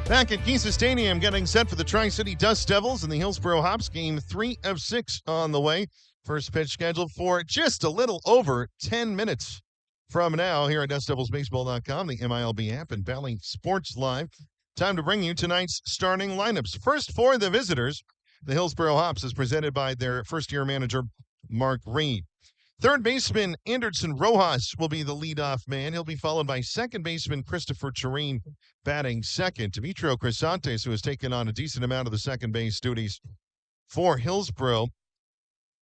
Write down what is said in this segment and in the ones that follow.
Back at Kisa Stadium, getting set for the Tri-City Dust Devils and the Hillsboro Hops. Game 3 of 6 on the way. First pitch scheduled for just a little over 10 minutes from now here at DustDevilsBaseball.com, the MILB app, and Bally Sports Live. Time to bring you tonight's starting lineups. First for the visitors, the Hillsboro Hops is presented by their first-year manager, Mark Reed. Third baseman Anderson Rojas will be the leadoff man. He'll be followed by second baseman Christopher Tureen batting second. Demetrio Crisantes, who has taken on a decent amount of the second base duties for Hillsboro,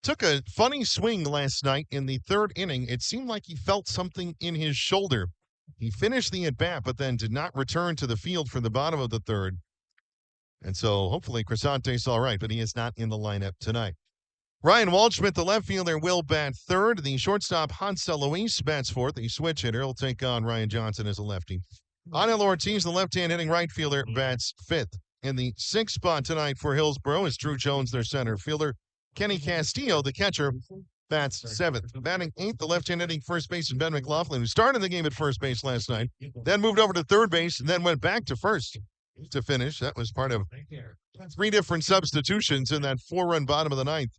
took a funny swing last night in the third inning. It seemed like he felt something in his shoulder. He finished the at-bat, but then did not return to the field for the bottom of the third. And so hopefully Crisantes all right, but he is not in the lineup tonight. Ryan Waldschmidt, the left fielder, will bat third. The shortstop, Hansel Luis, bats fourth. The switch hitter will take on Ryan Johnson as a lefty. Anel Ortiz, the left-hand hitting right fielder, bats fifth. In the sixth spot tonight for Hillsboro is Drew Jones, their center fielder. Kenny Castillo, the catcher, bats seventh. Batting eighth, the left-hand hitting first baseman Ben McLaughlin, who started the game at first base last night, then moved over to third base, and then went back to first to finish. That was part of three different substitutions in that four-run bottom of the ninth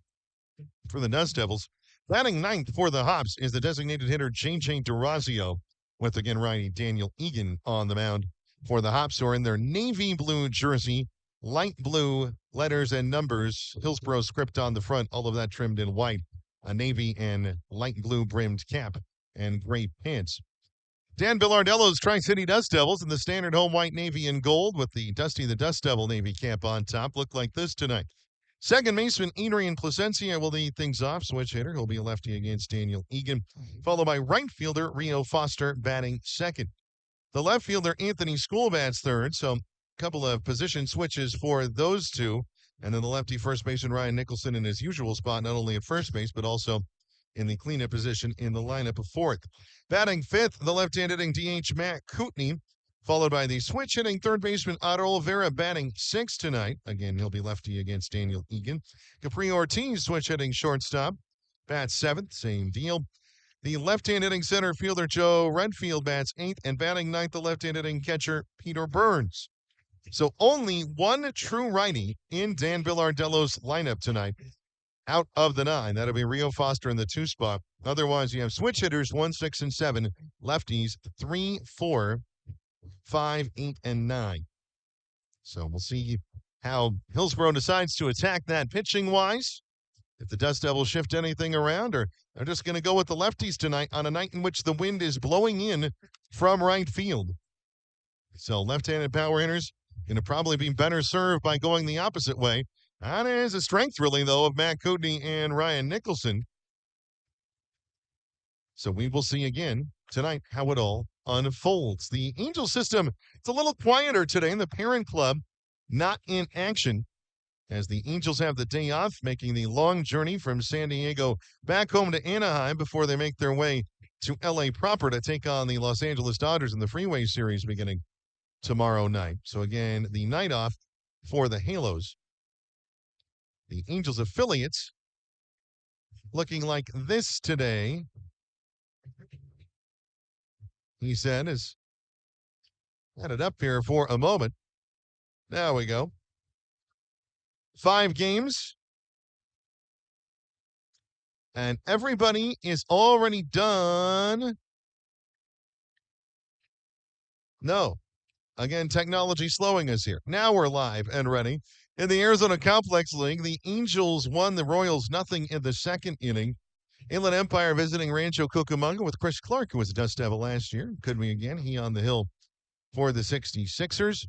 for the Dust Devils. Batting ninth for the Hops is the designated hitter J.J. DeRazio, with again righty Daniel Egan on the mound for the Hops, who are in their navy blue jersey, light blue letters and numbers, Hillsboro script on the front, all of that trimmed in white, a navy and light blue brimmed cap, and gray pants. Dan Billardello's Tri-City Dust Devils in the standard home white, navy, and gold with the Dusty the Dust Devil navy cap on top look like this tonight. Second baseman Adrian Placencia will lead things off. Switch hitter, he'll be a lefty against Daniel Egan, followed by right fielder Rio Foster batting second. The left fielder Anthony School bats third, so a couple of position switches for those two. And then the lefty first baseman Ryan Nicholson in his usual spot, not only at first base, but also in the cleanup position in the lineup of fourth. Batting fifth, the left-hand hitting DH Matt Kootenai, followed by the switch-hitting third baseman Otto Oliveira batting sixth tonight. Again, he'll be lefty against Daniel Egan. Capri Ortiz, switch-hitting shortstop, bats seventh, same deal. The left-hand hitting center fielder Joe Redfield bats eighth, and batting ninth, the left-hand hitting catcher Peter Burns. So only one true righty in Dan Billardello's lineup tonight out of the nine. That'll be Rio Foster in the two spot. Otherwise, you have switch hitters 1, 6, and 7, lefties 3, 4, 5, 8, and 9. So we'll see how Hillsboro decides to attack that pitching-wise. If the Dust Devils shift anything around, or they're just going to go with the lefties tonight on a night in which the wind is blowing in from right field. So left-handed power hitters going to probably be better served by going the opposite way. That is a strength, really, though, of Matt Kootenai and Ryan Nicholson. So we will see again tonight how it all unfolds. The Angel system, it's a little quieter today in the parent club, not in action, as the Angels have the day off, making the long journey from San Diego back home to Anaheim before they make their way to L.A. proper to take on the Los Angeles Dodgers in the Freeway Series beginning tomorrow night. So again, the night off for the Halos. The Angels affiliates looking like this today. He said, is had it up here for a moment. There we go. 5 games. And everybody is already done. No. Again, technology slowing us here. Now we're live and ready. In the Arizona Complex League, the Angels won the Royals nothing in the second inning. Inland Empire visiting Rancho Cucamonga with Chris Clark, who was a Dust Devil last year. Could be again. He on the hill for the 66ers.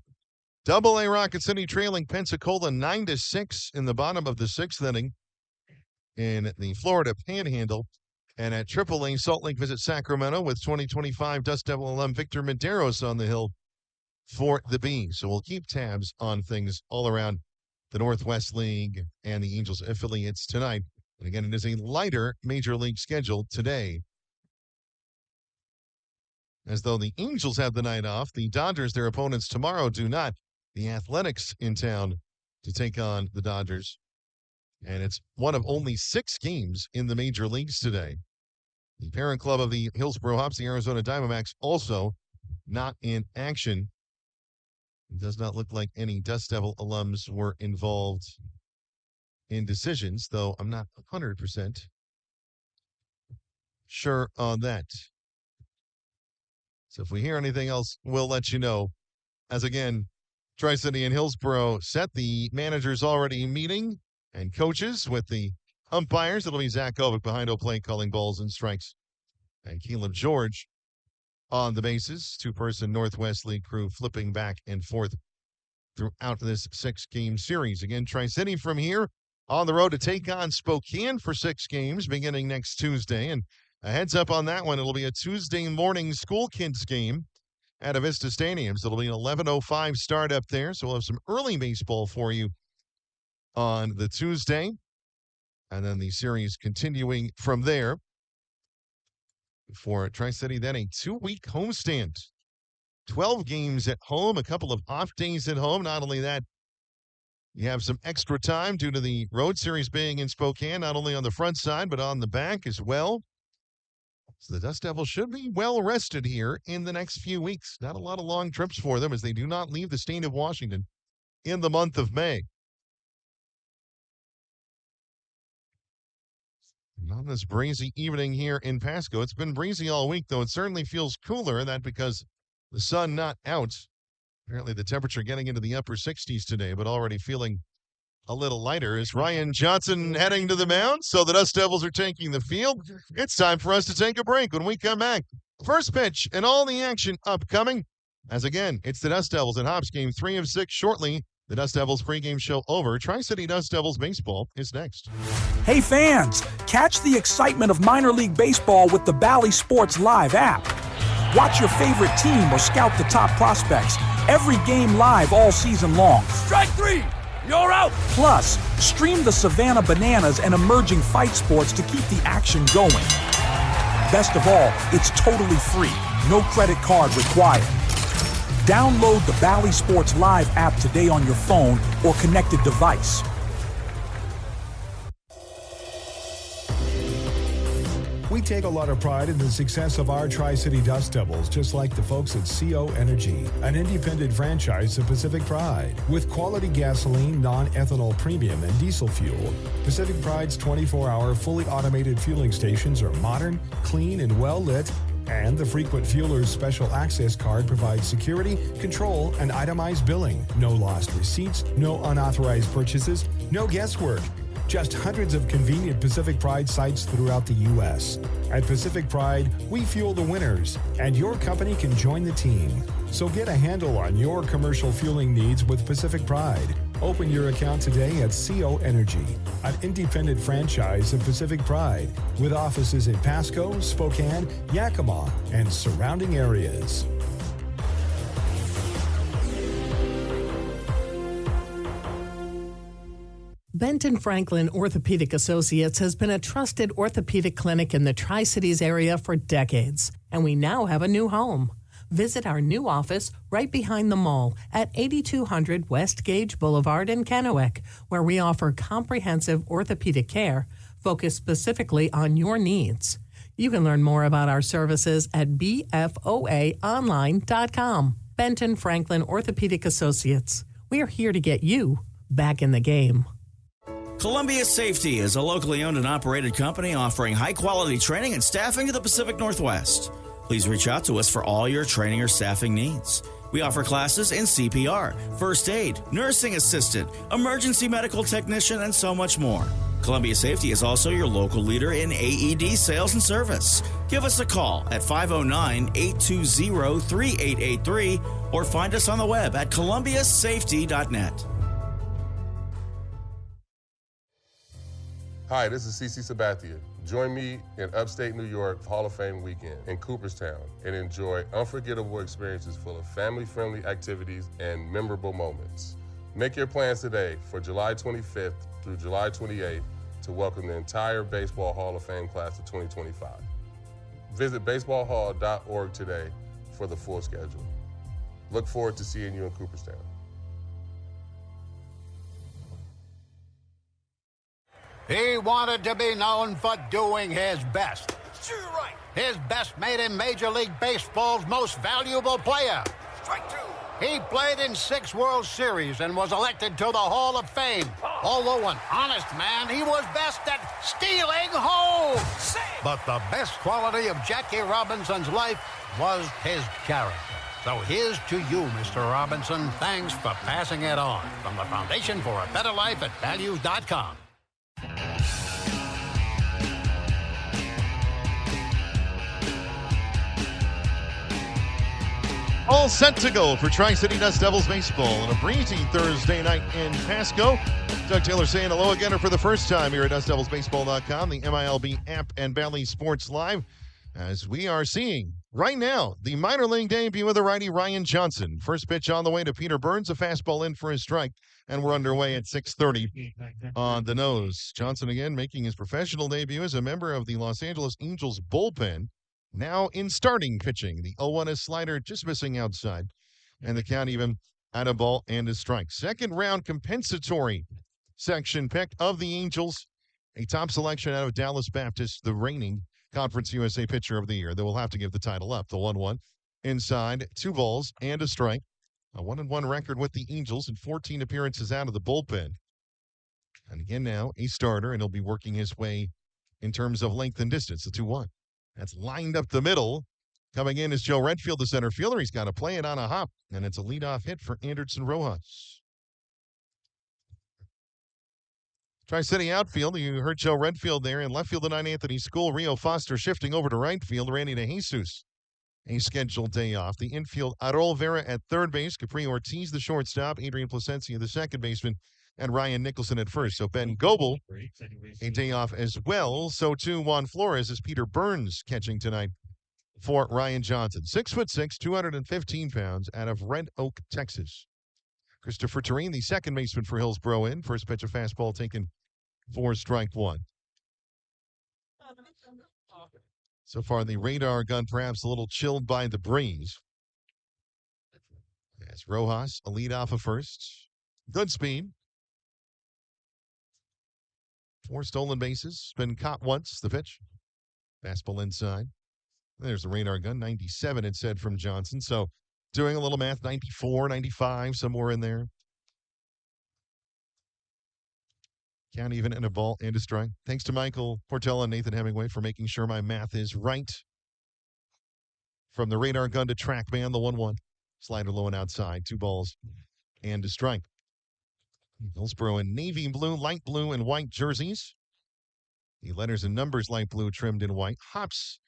Double-A Rocket City trailing Pensacola 9-6 in the bottom of the sixth inning in the Florida Panhandle. And at Triple-A, Salt Lake visit Sacramento with 2025 Dust Devil alum Victor Medeiros on the hill for the Bees. So we'll keep tabs on things all around the Northwest League and the Angels affiliates tonight. And again, it is a lighter Major League schedule today. As though the Angels have the night off, the Dodgers, their opponents tomorrow, do not. The Athletics in town to take on the Dodgers. And it's one of only 6 games in the major leagues today. The parent club of the Hillsboro Hops, the Arizona Diamondbacks, also not in action It does not look like any Dust Devil alums were involved in decisions, though I'm not 100% sure on that. So if we hear anything else, we'll let you know. As again, Tri-City and Hillsboro set, the managers already meeting and coaches with the umpires. It'll be Zach Kovic behind plate calling balls and strikes. And Caleb George on the bases. Two-person Northwest League crew flipping back and forth throughout this 6-game series. Again, Tri-City from here on the road to take on Spokane for 6 games beginning next Tuesday. And a heads up on that one, it'll be a Tuesday morning school kids game at Avista Stadium. So it'll be an 11:05 start up there. So we'll have some early baseball for you on the Tuesday. And then the series continuing from there for Tri-City. Then a 2-week homestand. 12 games at home, a couple of off days at home. Not only that, you have some extra time due to the road series being in Spokane, not only on the front side, but on the back as well. So the Dust Devils should be well rested here in the next few weeks. Not a lot of long trips for them as they do not leave the state of Washington in the month of May. On this breezy evening here in Pasco. It's been breezy all week, though it certainly feels cooler. That because the sun not out. Apparently the temperature getting into the upper 60s today, but already feeling a little lighter. Is Ryan Johnson heading to the mound? So the Dust Devils are taking the field. It's time for us to take a break. When we come back, first pitch and all the action upcoming. As again, it's the Dust Devils and Hops game 3 of 6 shortly. The Dust Devils pregame show over. Tri-City Dust Devils baseball is next. Hey fans, catch the excitement of minor league baseball with the Bally Sports Live app. Watch your favorite team or scout the top prospects. Every game live all season long. Strike 3! You're out! Plus, stream the Savannah Bananas and emerging fight sports to keep the action going. Best of all, it's totally free. No credit card required. Download the Bally Sports Live app today on your phone or connected device. We take a lot of pride in the success of our Tri-City Dust Devils, just like the folks at CO Energy, an independent franchise of Pacific Pride. With quality gasoline, non-ethanol premium, and diesel fuel, Pacific Pride's 24-hour fully automated fueling stations are modern, clean, and well-lit, and the frequent fueler's special access card provides security, control, and itemized billing. No lost receipts, no unauthorized purchases, no guesswork. Just hundreds of convenient Pacific Pride sites throughout the U.S. At Pacific Pride, we fuel the winners, and your company can join the team. So get a handle on your commercial fueling needs with Pacific Pride. Open your account today at CO Energy, an independent franchise of Pacific Pride, with offices in Pasco, Spokane, Yakima, and surrounding areas. Benton Franklin Orthopedic Associates has been a trusted orthopedic clinic in the Tri-Cities area for decades, and we now have a new home. Visit our new office right behind the mall at 8200 West Gage Boulevard in Kennewick, where we offer comprehensive orthopedic care focused specifically on your needs. You can learn more about our services at bfoaonline.com. Benton Franklin Orthopedic Associates. We are here to get you back in the game. Columbia Safety is a locally owned and operated company offering high-quality training and staffing to the Pacific Northwest. Please reach out to us for all your training or staffing needs. We offer classes in CPR, first aid, nursing assistant, emergency medical technician, and so much more. Columbia Safety is also your local leader in AED sales and service. Give us a call at 509-820-3883 or find us on the web at columbiasafety.net. Hi, this is CeCe Sabathia. Join me in upstate New York Hall of Fame weekend in Cooperstown and enjoy unforgettable experiences full of family-friendly activities and memorable moments. Make your plans today for July 25th through July 28th to welcome the entire Baseball Hall of Fame class of 2025. Visit baseballhall.org today for the full schedule. Look forward to seeing you in Cooperstown. He wanted to be known for doing his best. Sure, right. His best made him Major League Baseball's most valuable player. Strike 2. He played in 6 World Series and was elected to the Hall of Fame. Although an honest man, he was best at stealing home. But the best quality of Jackie Robinson's life was his character. So here's to you, Mr. Robinson. Thanks for passing it on. From the Foundation for a Better Life at values.com. All set to go for Tri-City Dust Devils baseball on a breezy Thursday night in Pasco. Doug Taylor saying hello again for the first time here at DustDevilsBaseball.com, the MILB app, and Bally Sports Live, as we are seeing right now the minor league debut of the righty Ryan Johnson. First pitch on the way to Peter Burns, a fastball in for his strike, and we're underway at 6:30 on the nose. Johnson again making his professional debut as a member of the Los Angeles Angels bullpen. Now in starting pitching, the 0-1 is slider just missing outside, and the count even at a ball and a strike. Second round compensatory section pick of the Angels, a top selection out of Dallas Baptist, the reigning Conference USA Pitcher of the Year. They will have to give the title up. The 1-1 inside, 2 balls and a strike. A 1-1 record with the Angels and 14 appearances out of the bullpen. And again now, a starter, and he'll be working his way in terms of length and distance, the 2-1. That's lined up the middle. Coming in is Joe Redfield, the center fielder. He's got to play it on a hop, and it's a leadoff hit for Anderson Rojas. Tri-City outfield, you heard Joe Redfield there. In left field tonight, Anthony School, Rio Foster shifting over to right field, Randy DeJesus. A scheduled day off. The infield, Arol Vera at third base, Capri Ortiz, the shortstop, Adrian Placencia, the second baseman, and Ryan Nicholson at first. So Ben Goebel, a day off as well. So too Juan Flores is Peter Burns catching tonight for Ryan Johnson. 6'6", 215 pounds, out of Red Oak, Texas. Christopher Terrene, the second baseman for Hillsboro in. First pitch, a fastball taken for strike one. So far, the radar gun perhaps a little chilled by the breeze. As Rojas, a lead off of first. Good speed. 4 stolen bases. Been caught once, the pitch. Fastball inside. There's the radar gun. 97, it said from Johnson. So doing a little math, 94, 95, somewhere in there. Count even in a ball and a strike. Thanks to Michael Portella and Nathan Hemingway for making sure my math is right. From the radar gun to TrackMan, the 1-1. Slider low and outside. 2 balls and a strike. Hillsboro in navy blue, light blue, and white jerseys. The letters and numbers light blue trimmed in white. Hops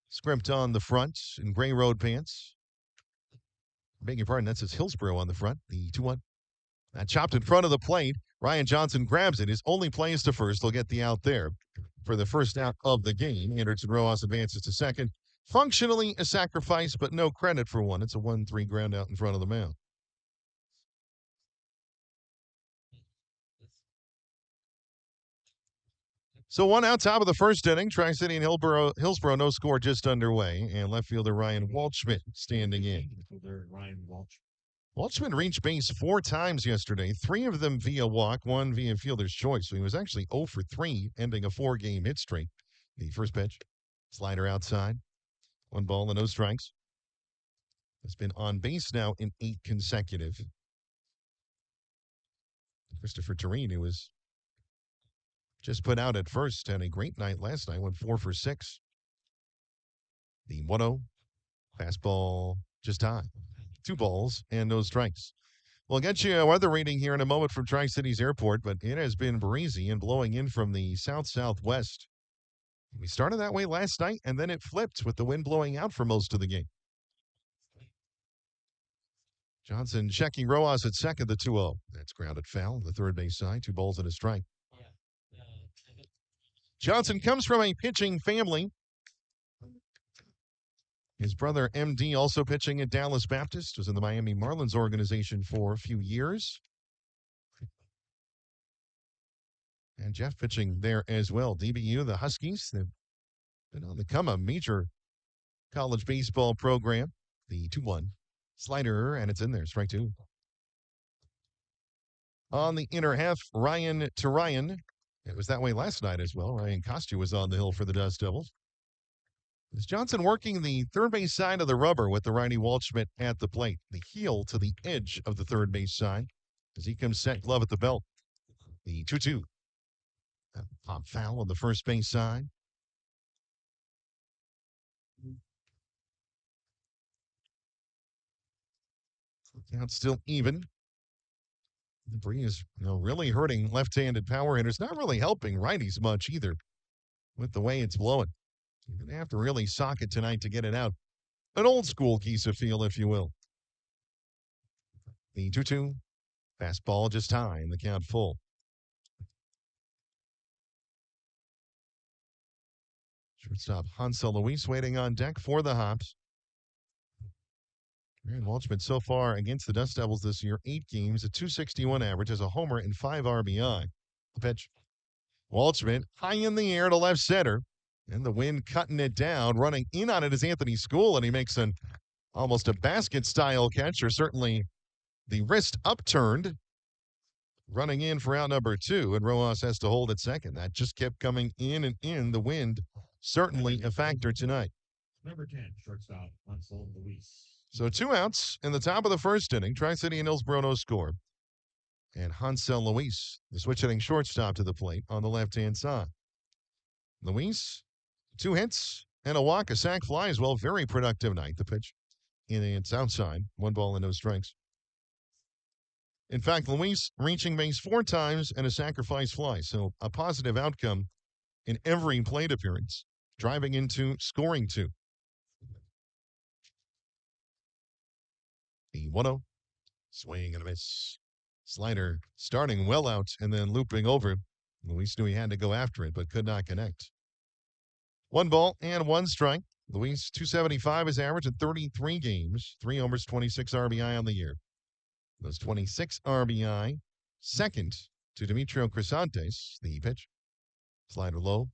scrimped on the front in gray road pants. Beg your pardon, that says Hillsboro on the front. The 2-1. Chopped in front of the plate. Ryan Johnson grabs it. His only play is to first. He'll get the out there for the first out of the game. Anderson Rojas advances to second. Functionally a sacrifice, but no credit for one. It's a 1-3 ground out in front of the mound. So 1 out, top of the first inning. Tri-City and Hillsboro, no score, just underway. And left fielder Ryan Waldschmidt standing in. Waldschmidt reached base 4 times yesterday, 3 of them via walk, 1 via fielder's choice. So he was actually 0 for 3, ending a 4-game hit streak. The first pitch, slider outside. 1 ball and no strikes. Has been on base now in 8 consecutive. Christopher Terrene, who was just put out at first, had a great night last night, went 4 for 6. The 1-0, fastball just high. 2 balls and no strikes. We'll get you a weather reading here in a moment from Tri-Cities Airport, but it has been breezy and blowing in from the south-southwest. We started that way last night, and then it flipped with the wind blowing out for most of the game. Johnson checking Rojas at second, the 2-0. That's grounded foul, the third base side, 2 balls and a strike. Johnson comes from a pitching family. His brother, MD, also pitching at Dallas Baptist, was in the Miami Marlins organization for a few years. And Jeff pitching there as well. DBU, the Huskies, they've been on the come, a major college baseball program. The 2-1 slider, and it's in there, strike 2. On the inner half, Ryan to Ryan. It was that way last night as well. Ryan Costu was on the hill for the Dust Devils. Is Johnson working the third base side of the rubber with the righty Waldschmidt at the plate. The heel to the edge of the third base side as he comes set, glove at the belt. The 2-2. Pop foul on the first base side. Count still even. The breeze, really hurting left-handed power hitters. Not really helping righties much either with the way it's blowing. You're going to have to really sock it tonight to get it out. An old school Kisa feel, if you will. The 2-2. Fastball just high and the count full. Shortstop Hansel Luis waiting on deck for the hops. Aaron Waldschmidt so far against the Dust Devils this year, 8 games, a .261 average, has a homer and 5 RBI. The pitch. Waldschmidt high in the air to left center, and the wind cutting it down. Running in on it is Anthony School, and he makes almost a basket-style catch, or certainly the wrist upturned. Running in for out number 2, and Rojas has to hold at second. That just kept coming in and in. The wind certainly a factor tonight. Number 10, shortstop, Hansel Luis. So 2 outs in the top of the first inning. Tri-City and Hillsboro no score. And Hansel Luis, the switch-hitting shortstop, to the plate on the left-hand side. Luis, 2 hits and a walk, a sac fly as well. Very productive night. The pitch it's outside. 1 ball and no strikes. In fact, Luis reaching base 4 times and a sacrifice fly. So a positive outcome in every plate appearance. Driving into scoring 2. The 1-0. Swing and a miss. Slider starting well out and then looping over. Luis knew he had to go after it, but could not connect. 1 ball and 1 strike. Luis, .275 is average in 33 games. 3 homers, 26 RBI on the year. Those 26 RBI, second to Demetrio Crisantes. The pitch. Slider low.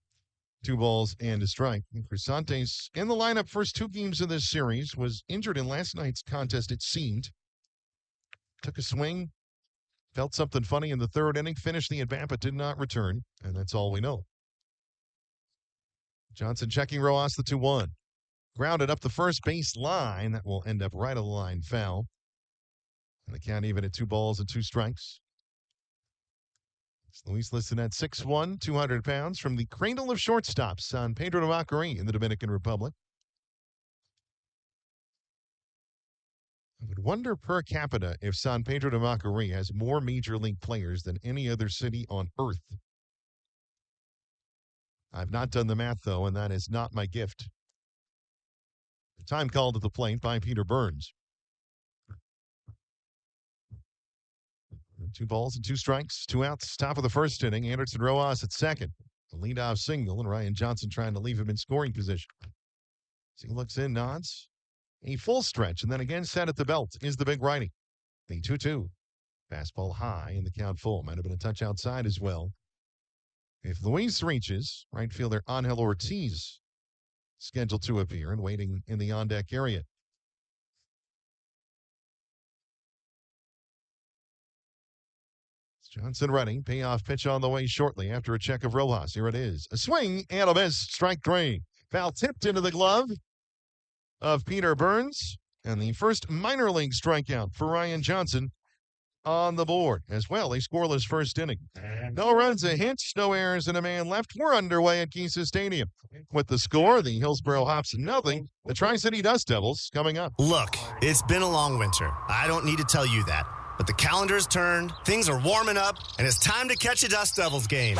2 balls and a strike. Crisantes in the lineup first 2 games of this series. Was injured in last night's contest, it seemed. Took a swing. Felt something funny in the 3rd inning. Finished the at-bat, but did not return. And that's all we know. Johnson checking Rojas, the 2-1. Grounded up the first base line. That will end up right of the line foul. And the count even at 2 balls and 2 strikes. Luis listed at 6'1", 200 pounds, from the cradle of shortstops, San Pedro de Macorís in the Dominican Republic. I would wonder per capita if San Pedro de Macorís has more major league players than any other city on earth. I've not done the math, though, and that is not my gift. Time called at the plate by Peter Burns. 2 balls and 2 strikes, 2 outs, top of the first inning. Anderson Rojas at second. The leadoff single, and Ryan Johnson trying to leave him in scoring position. So he looks in, nods. A full stretch, and then again set at the belt is the big righty. The 2-2. Fastball high, and the count full. Might have been a touch outside as well. If Luis reaches, right fielder Angel Ortiz scheduled to appear and waiting in the on-deck area. Johnson ready. Payoff pitch on the way shortly after a check of Rojas. Here it is. A swing and a miss. Strike 3. Foul tipped into the glove of Peter Burns. And the first minor league strikeout for Ryan Johnson on the board. As well, a scoreless first inning. No runs, a hit, no errors, and a man left. We're underway at Kisa Stadium. With the score, the Hillsboro Hops 0. The Tri-City Dust Devils coming up. Look, it's been a long winter. I don't need to tell you that. But the calendar's turned, things are warming up, and it's time to catch a Dust Devils game.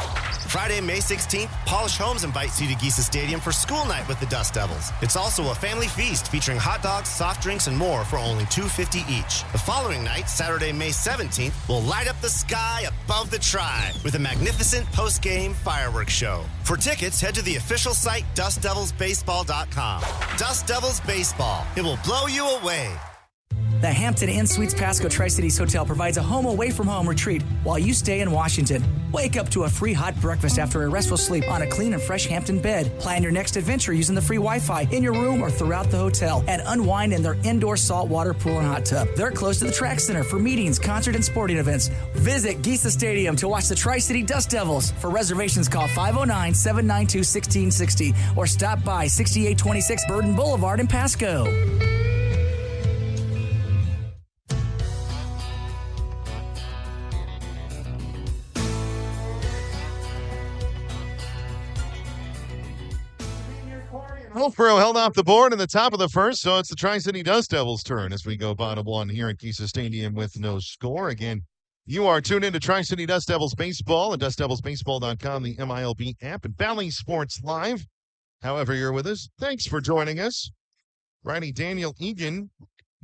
Friday, May 16th, Polish Homes invites you to Kisa Stadium for school night with the Dust Devils. It's also a family feast featuring hot dogs, soft drinks, and more for only $2.50 each. The following night, Saturday, May 17th, will light up the sky above the Tri with a magnificent post-game fireworks show. For tickets, head to the official site, DustDevilsBaseball.com. Dust Devils Baseball. It will blow you away. The Hampton Inn Suites Pasco Tri-Cities Hotel provides a home away from home retreat while you stay in Washington. Wake up to a free hot breakfast after a restful sleep on a clean and fresh Hampton bed. Plan your next adventure using the free Wi-Fi in your room or throughout the hotel, and unwind in their indoor saltwater pool and hot tub. They're close to the track center for meetings, concert, and sporting events. Visit Giesa Stadium to watch the Tri-City Dust Devils. For reservations, call 509-792-1660 or stop by 6826 Burden Boulevard in Pasco. Hillsboro held off the board in the top of the first, so it's the Tri-City Dust Devils' turn as we go bottom one here at Giesa Stadium with no score. Again, you are tuned into Tri-City Dust Devils Baseball at dustdevilsbaseball.com, the MILB app, and Valley Sports Live. However you're with us, thanks for joining us. Righty Daniel Egan,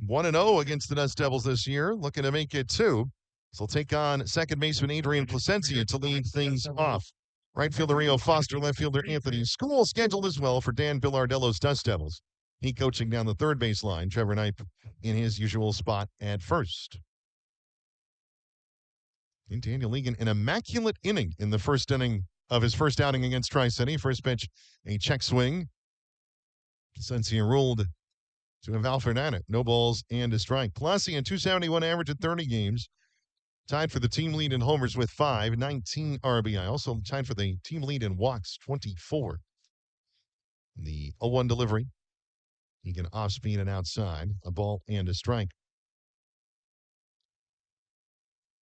1-0 against the Dust Devils this year, looking to make it 2. So he'll take on second baseman Adrian Placencia to lead things off. Right fielder Rio Foster, left fielder Anthony School, scheduled as well for Dan Villardello's Dust Devils. He coaching down the third base line, Trevor Knipe in his usual spot at first. And Daniel Egan, an immaculate inning in the first inning of his first outing against Tri-City. First pitch, a check swing. Placencia ruled to a Val Fernandez. No balls and a strike. Placencia, 271 average in 30 games. Tied for the team lead in homers with 5, 19 RBI. Also tied for the team lead in walks, 24. The 0-1 delivery. Egan off speed and outside. A ball and a strike.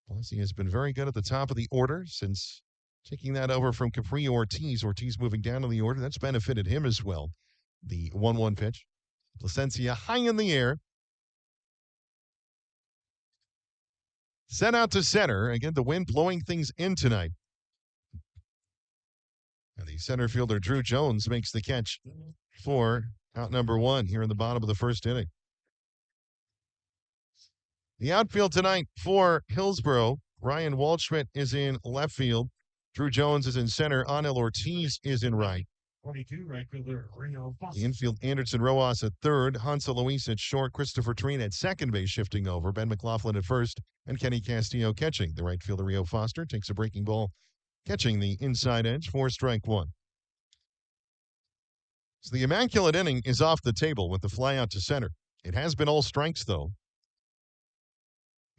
Placencia has been very good at the top of the order since taking that over from Capri Ortiz. Ortiz moving down in the order. That's benefited him as well. The 1-1 pitch. Placencia high in the air. Sent out to center. Again, the wind blowing things in tonight. And the center fielder, Drew Jones, makes the catch for out number 1 here in the bottom of the first inning. The outfield tonight for Hillsboro, Ryan Waldschmidt is in left field. Drew Jones is in center. Anel Ortiz is in right. 22, right fielder Rio Foster. The infield, Anderson Rojas at third. Hansel Luis at short. Christopher Treen at second base shifting over. Ben McLaughlin at first. And Kenny Castillo catching. The right fielder, Rio Foster, takes a breaking ball, catching the inside edge for strike 1. So the immaculate inning is off the table with the fly out to center. It has been all strikes, though.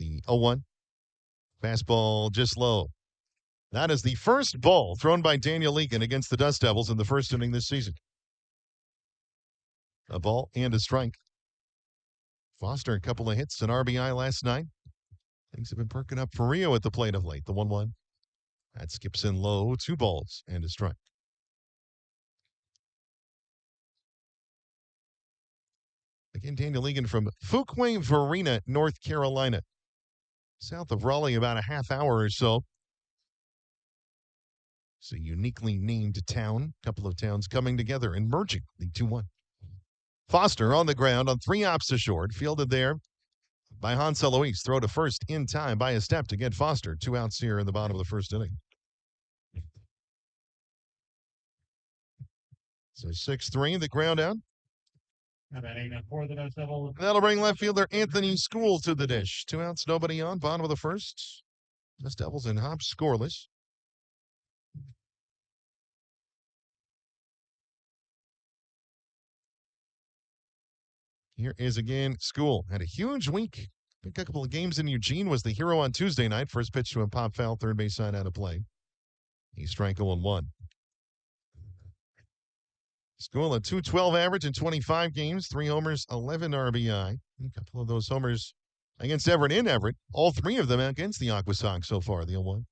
The 0-1. Fastball just low. That is the first ball thrown by Daniel Egan against the Dust Devils in the first inning this season. A ball and a strike. Foster, a couple of hits, an RBI last night. Things have been perking up for Rio at the plate of late. The 1-1. That skips in low. 2 balls and a strike. Again, Daniel Egan from Fuquay Varina, North Carolina. South of Raleigh, about a half hour or so. It's a uniquely named town. A couple of towns coming together and merging. The 2-1. Foster on the ground on 3 ops to short. Fielded there by Hansel Luis. Throw to first in time by a step to get Foster. 2 outs here in the bottom of the first inning. So 6-3, the ground out. That'll bring left fielder Anthony School to the dish. 2 outs, nobody on. Bottom of the first. Dust Devils and Hops scoreless. Here is again School. Had a huge week. A couple of games in Eugene. Was the hero on Tuesday night. First pitch to him, pop foul, third base side out of play. He strike 0-1. School a 212 average in 25 games, 3 homers, 11 RBI. A couple of those homers against Everett in Everett. All 3 of them against the Aqua Sox so far, the 0-1.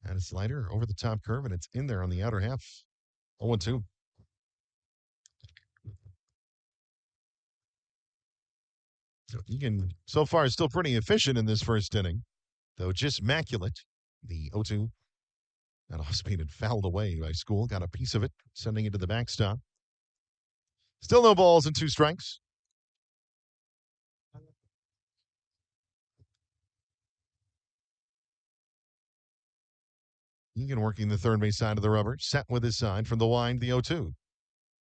And a slider over the top curve, and it's in there on the outer half. 0-2. So Egan, so far, is still pretty efficient in this first inning, though just immaculate. The 0-2. That off-speed had fouled away by School. Got a piece of it, sending it to the backstop. Still no balls and 2 strikes. Egan working the third base side of the rubber. Set with his side from the wind, the 0-2.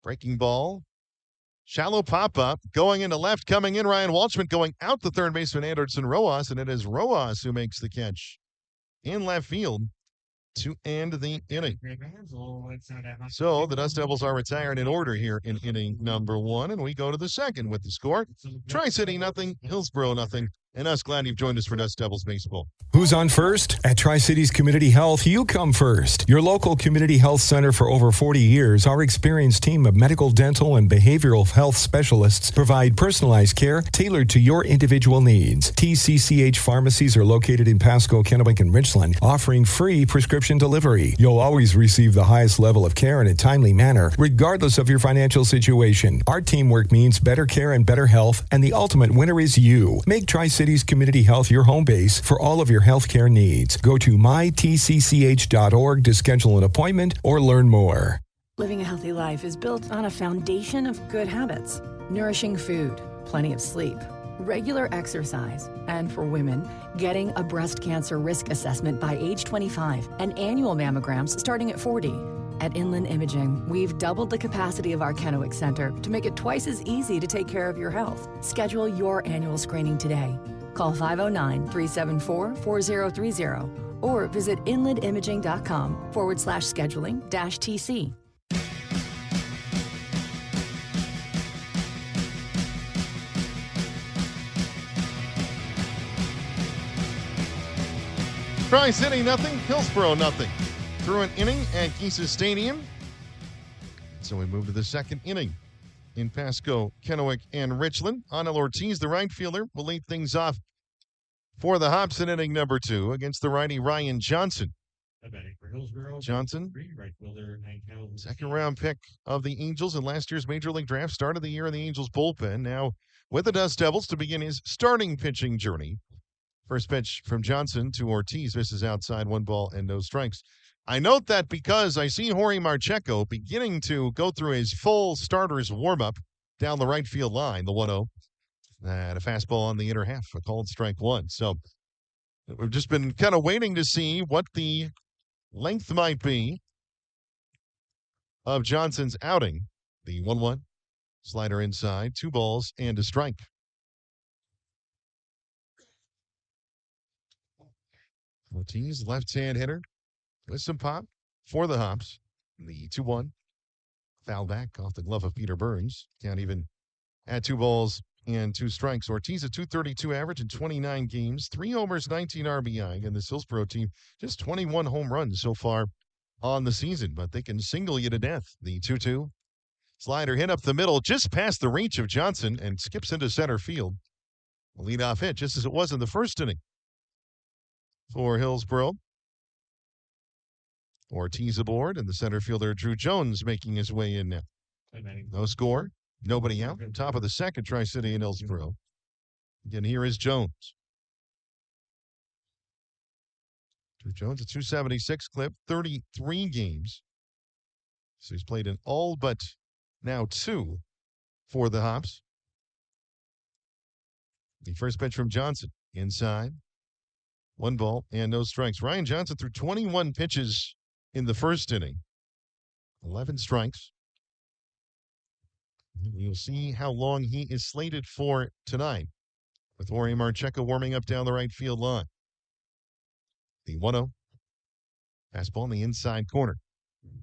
Breaking ball. Shallow pop-up, going into left, coming in, Ryan Walshman going out the third baseman Anderson Rojas, and it is Rojas who makes the catch in left field to end the inning. So the Dust Devils are retired in order here in inning number 1, and we go to the second with the score. Tri-City nothing, Hillsboro nothing, and us glad you've joined us for Dust Devils baseball. Who's on first? At Tri-Cities Community Health, you come first. Your local community health center for over 40 years, our experienced team of medical, dental, and behavioral health specialists provide personalized care tailored to your individual needs. TCCH pharmacies are located in Pasco, Kennewick, and Richland, offering free prescription delivery. You'll always receive the highest level of care in a timely manner, regardless of your financial situation. Our teamwork means better care and better health, and the ultimate winner is you. Make Tri-Cities Community Health your home base for all of your healthcare needs. Go to mytcch.org to schedule an appointment or learn more. Living a healthy life is built on a foundation of good habits, nourishing food, plenty of sleep, regular exercise, and for women, getting a breast cancer risk assessment by age 25 and annual mammograms starting at 40. At Inland Imaging, we've doubled the capacity of our Kennewick Center to make it twice as easy to take care of your health. Schedule your annual screening today. Call 509-374-4030 or visit inlandimaging.com/scheduling-TC. Tri-City nothing, Hillsboro nothing. Through an inning at Geisa Stadium. So we move to the second inning in Pasco, Kennewick, and Richland. Anel Ortiz, the right fielder, will lead things off for the Hops in inning number 2 against the righty Ryan Johnson. Johnson, second round pick of the Angels in last year's Major League Draft, started the year in the Angels bullpen. Now with the Dust Devils to begin his starting pitching journey. First pitch from Johnson to Ortiz, misses outside, 1 ball and no strikes. I note that because I see Jorge Marcheco beginning to go through his full starter's warm-up down the right field line, the 1-0, and a fastball on the inner half, a called strike 1. So we've just been kind of waiting to see what the length might be of Johnson's outing. The 1-1, slider inside, 2 balls and a strike. Ortiz, left-hand hitter, with some pop for the Hops. The 2-1, foul back off the glove of Peter Burns. Can't even add 2 balls and 2 strikes. Ortiz, a .232 average in 29 games, 3 homers, 19 RBI. And the Hillsboro team, just 21 home runs so far on the season, but they can single you to death. The 2-2, slider hit up the middle, just past the reach of Johnson, and skips into center field. A leadoff hit, just as it was in the first inning for Hillsboro. Ortiz aboard, and the center fielder Drew Jones making his way in now. No score, nobody out. Top of the second, Tri-City and Hillsboro. Again, here is Jones. Drew Jones, a .276 clip, 33 games. So he's played in all but now 2 for the Hops. The first pitch from Johnson, inside. 1 ball and no strikes. Ryan Johnson threw 21 pitches in the first inning. 11 strikes. We'll see how long he is slated for tonight, with Jorge Marcheco warming up down the right field line. The 1-0. Fastball in the inside corner.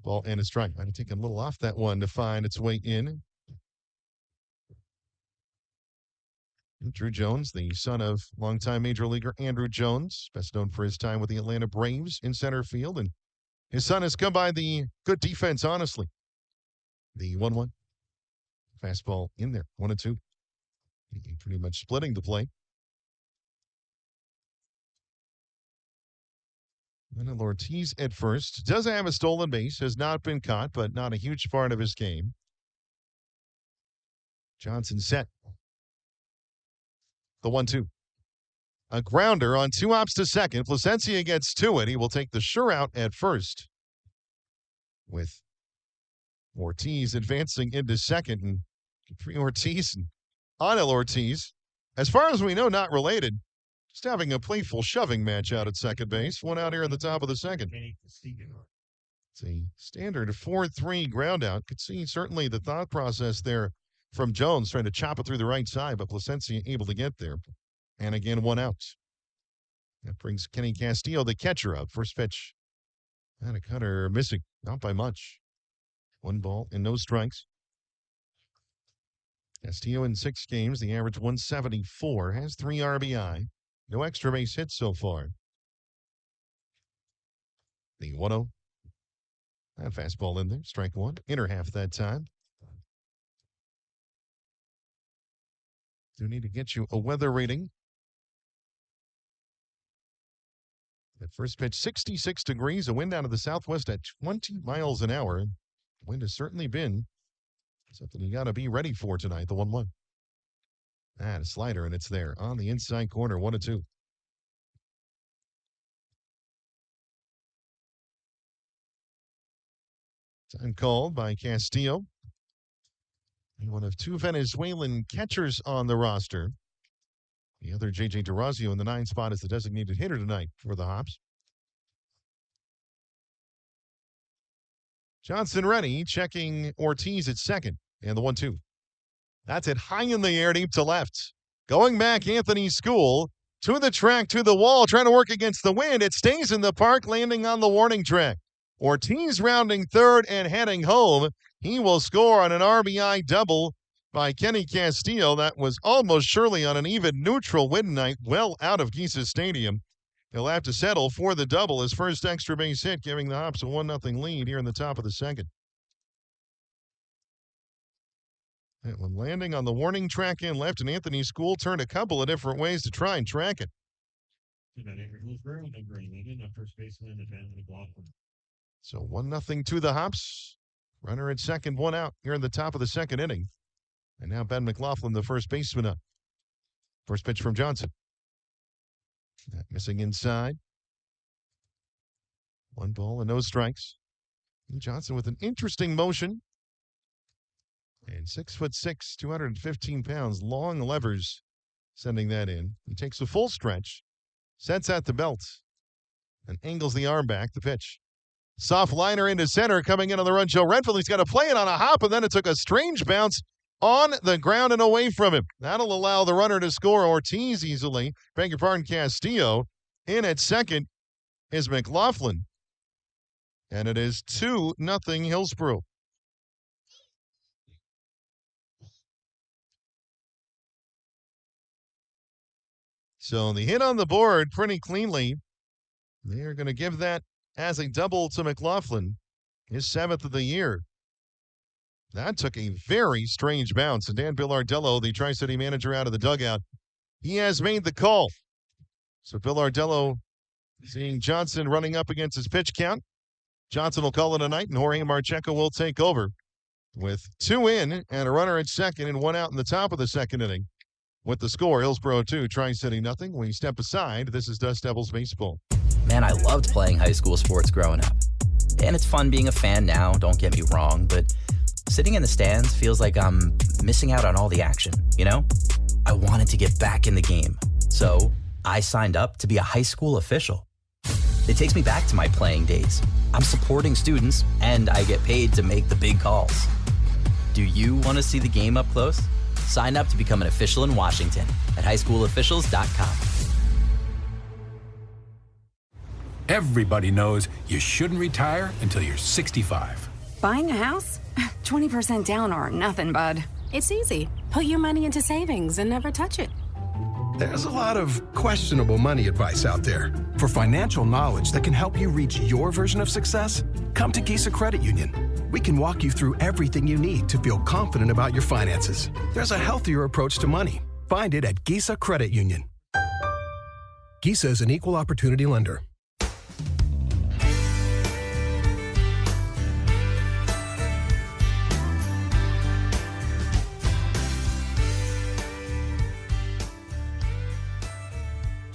Ball and a strike. Might have taken a little off that one to find its way in. Drew Jones, the son of longtime major leaguer Andrew Jones, best known for his time with the Atlanta Braves in center field. And his son has come by the good defense, honestly. The 1-1. Fastball in there, 1-2. Pretty much splitting the play. And Ortiz at first. Does have a stolen base. Has not been caught, but not a huge part of his game. Johnson set. The 1-2. A grounder on 2 hops to second. Placencia gets to it. He will take the sure out at first, with Ortiz advancing into second. And between Ortiz and Anel Ortiz, as far as we know, not related. Just having a playful shoving match out at second base. One out here at the top of the second. It's a standard 4-3 ground out. Could see certainly the thought process there from Jones, trying to chop it through the right side, but Placencia able to get there. And again, 1 out. That brings Kenny Castillo, the catcher, up. First pitch. And a cutter missing. Not by much. 1 ball and no strikes. Castillo in 6 games, the average 174, has 3 RBI. No extra base hits so far. The 1-0. That fastball in there. Strike 1. Inner half that time. Do need to get you a weather rating. That first pitch, 66 degrees, a wind out of the southwest at 20 miles an hour. Wind has certainly been something you got to be ready for tonight, the 1-1. A slider, and it's there on the inside corner, 1-2. Time called by Castillo. One of 2 Venezuelan catchers on the roster. The other, J.J. Durazio, in the 9 spot as the designated hitter tonight for the Hops. Johnson ready, checking Ortiz at second. And the 1-2. That's it high in the air, deep to left. Going back, Anthony School to the track, to the wall, trying to work against the wind. It stays in the park, landing on the warning track. Ortiz rounding third and heading home. He will score on an RBI double by Kenny Castillo. That was almost surely on an even neutral wind night, well out of Giza Stadium. He'll have to settle for the double, his first extra base hit, giving the Hops a 1-0 lead here in the top of the second. That one landing on the warning track in left, and Anthony School turned a couple of different ways to try and track it. So 1-0 to the Hops. Runner at second, 1 out here in the top of the second inning. And now Ben McLaughlin, the first baseman, up. First pitch from Johnson. Missing inside. 1 ball and no strikes. And Johnson with an interesting motion. And 6'6", 215 pounds, long levers sending that in. He takes a full stretch, sets at the belt, and angles the arm back. The pitch. Soft liner into center, coming in on the run, Joe Renfield. He's got to play it on a hop, and then it took a strange bounce on the ground and away from him. That'll allow the runner to score. Ortiz easily. Beg your pardon, Castillo. In at second is McLaughlin. And it is 2-0 Hillsboro. So the hit on the board pretty cleanly. They're going to give that as a double to McLaughlin, his 7th of the year. That took a very strange bounce. And Dan Billardello, the Tri-City manager out of the dugout, he has made the call. So Billardello seeing Johnson running up against his pitch count. Johnson will call it a night, and Jorge Marcheco will take over with 2 in and a runner at second and 1 out in the top of the second inning. With the score, Hillsboro 2, Tri-City nothing. We step aside. This is Dust Devils Baseball. Man, I loved playing high school sports growing up. And it's fun being a fan now, don't get me wrong, but sitting in the stands feels like I'm missing out on all the action, you know? I wanted to get back in the game. So I signed up to be a high school official. It takes me back to my playing days. I'm supporting students, and I get paid to make the big calls. Do you want to see the game up close? Sign up to become an official in Washington at highschoolofficials.com. Everybody knows you shouldn't retire until you're 65. Buying a house? 20% down or nothing, bud. It's easy. Put your money into savings and never touch it. There's a lot of questionable money advice out there. For financial knowledge that can help you reach your version of success, come to Giza Credit Union. We can walk you through everything you need to feel confident about your finances. There's a healthier approach to money. Find it at Giza Credit Union. Giza is an equal opportunity lender.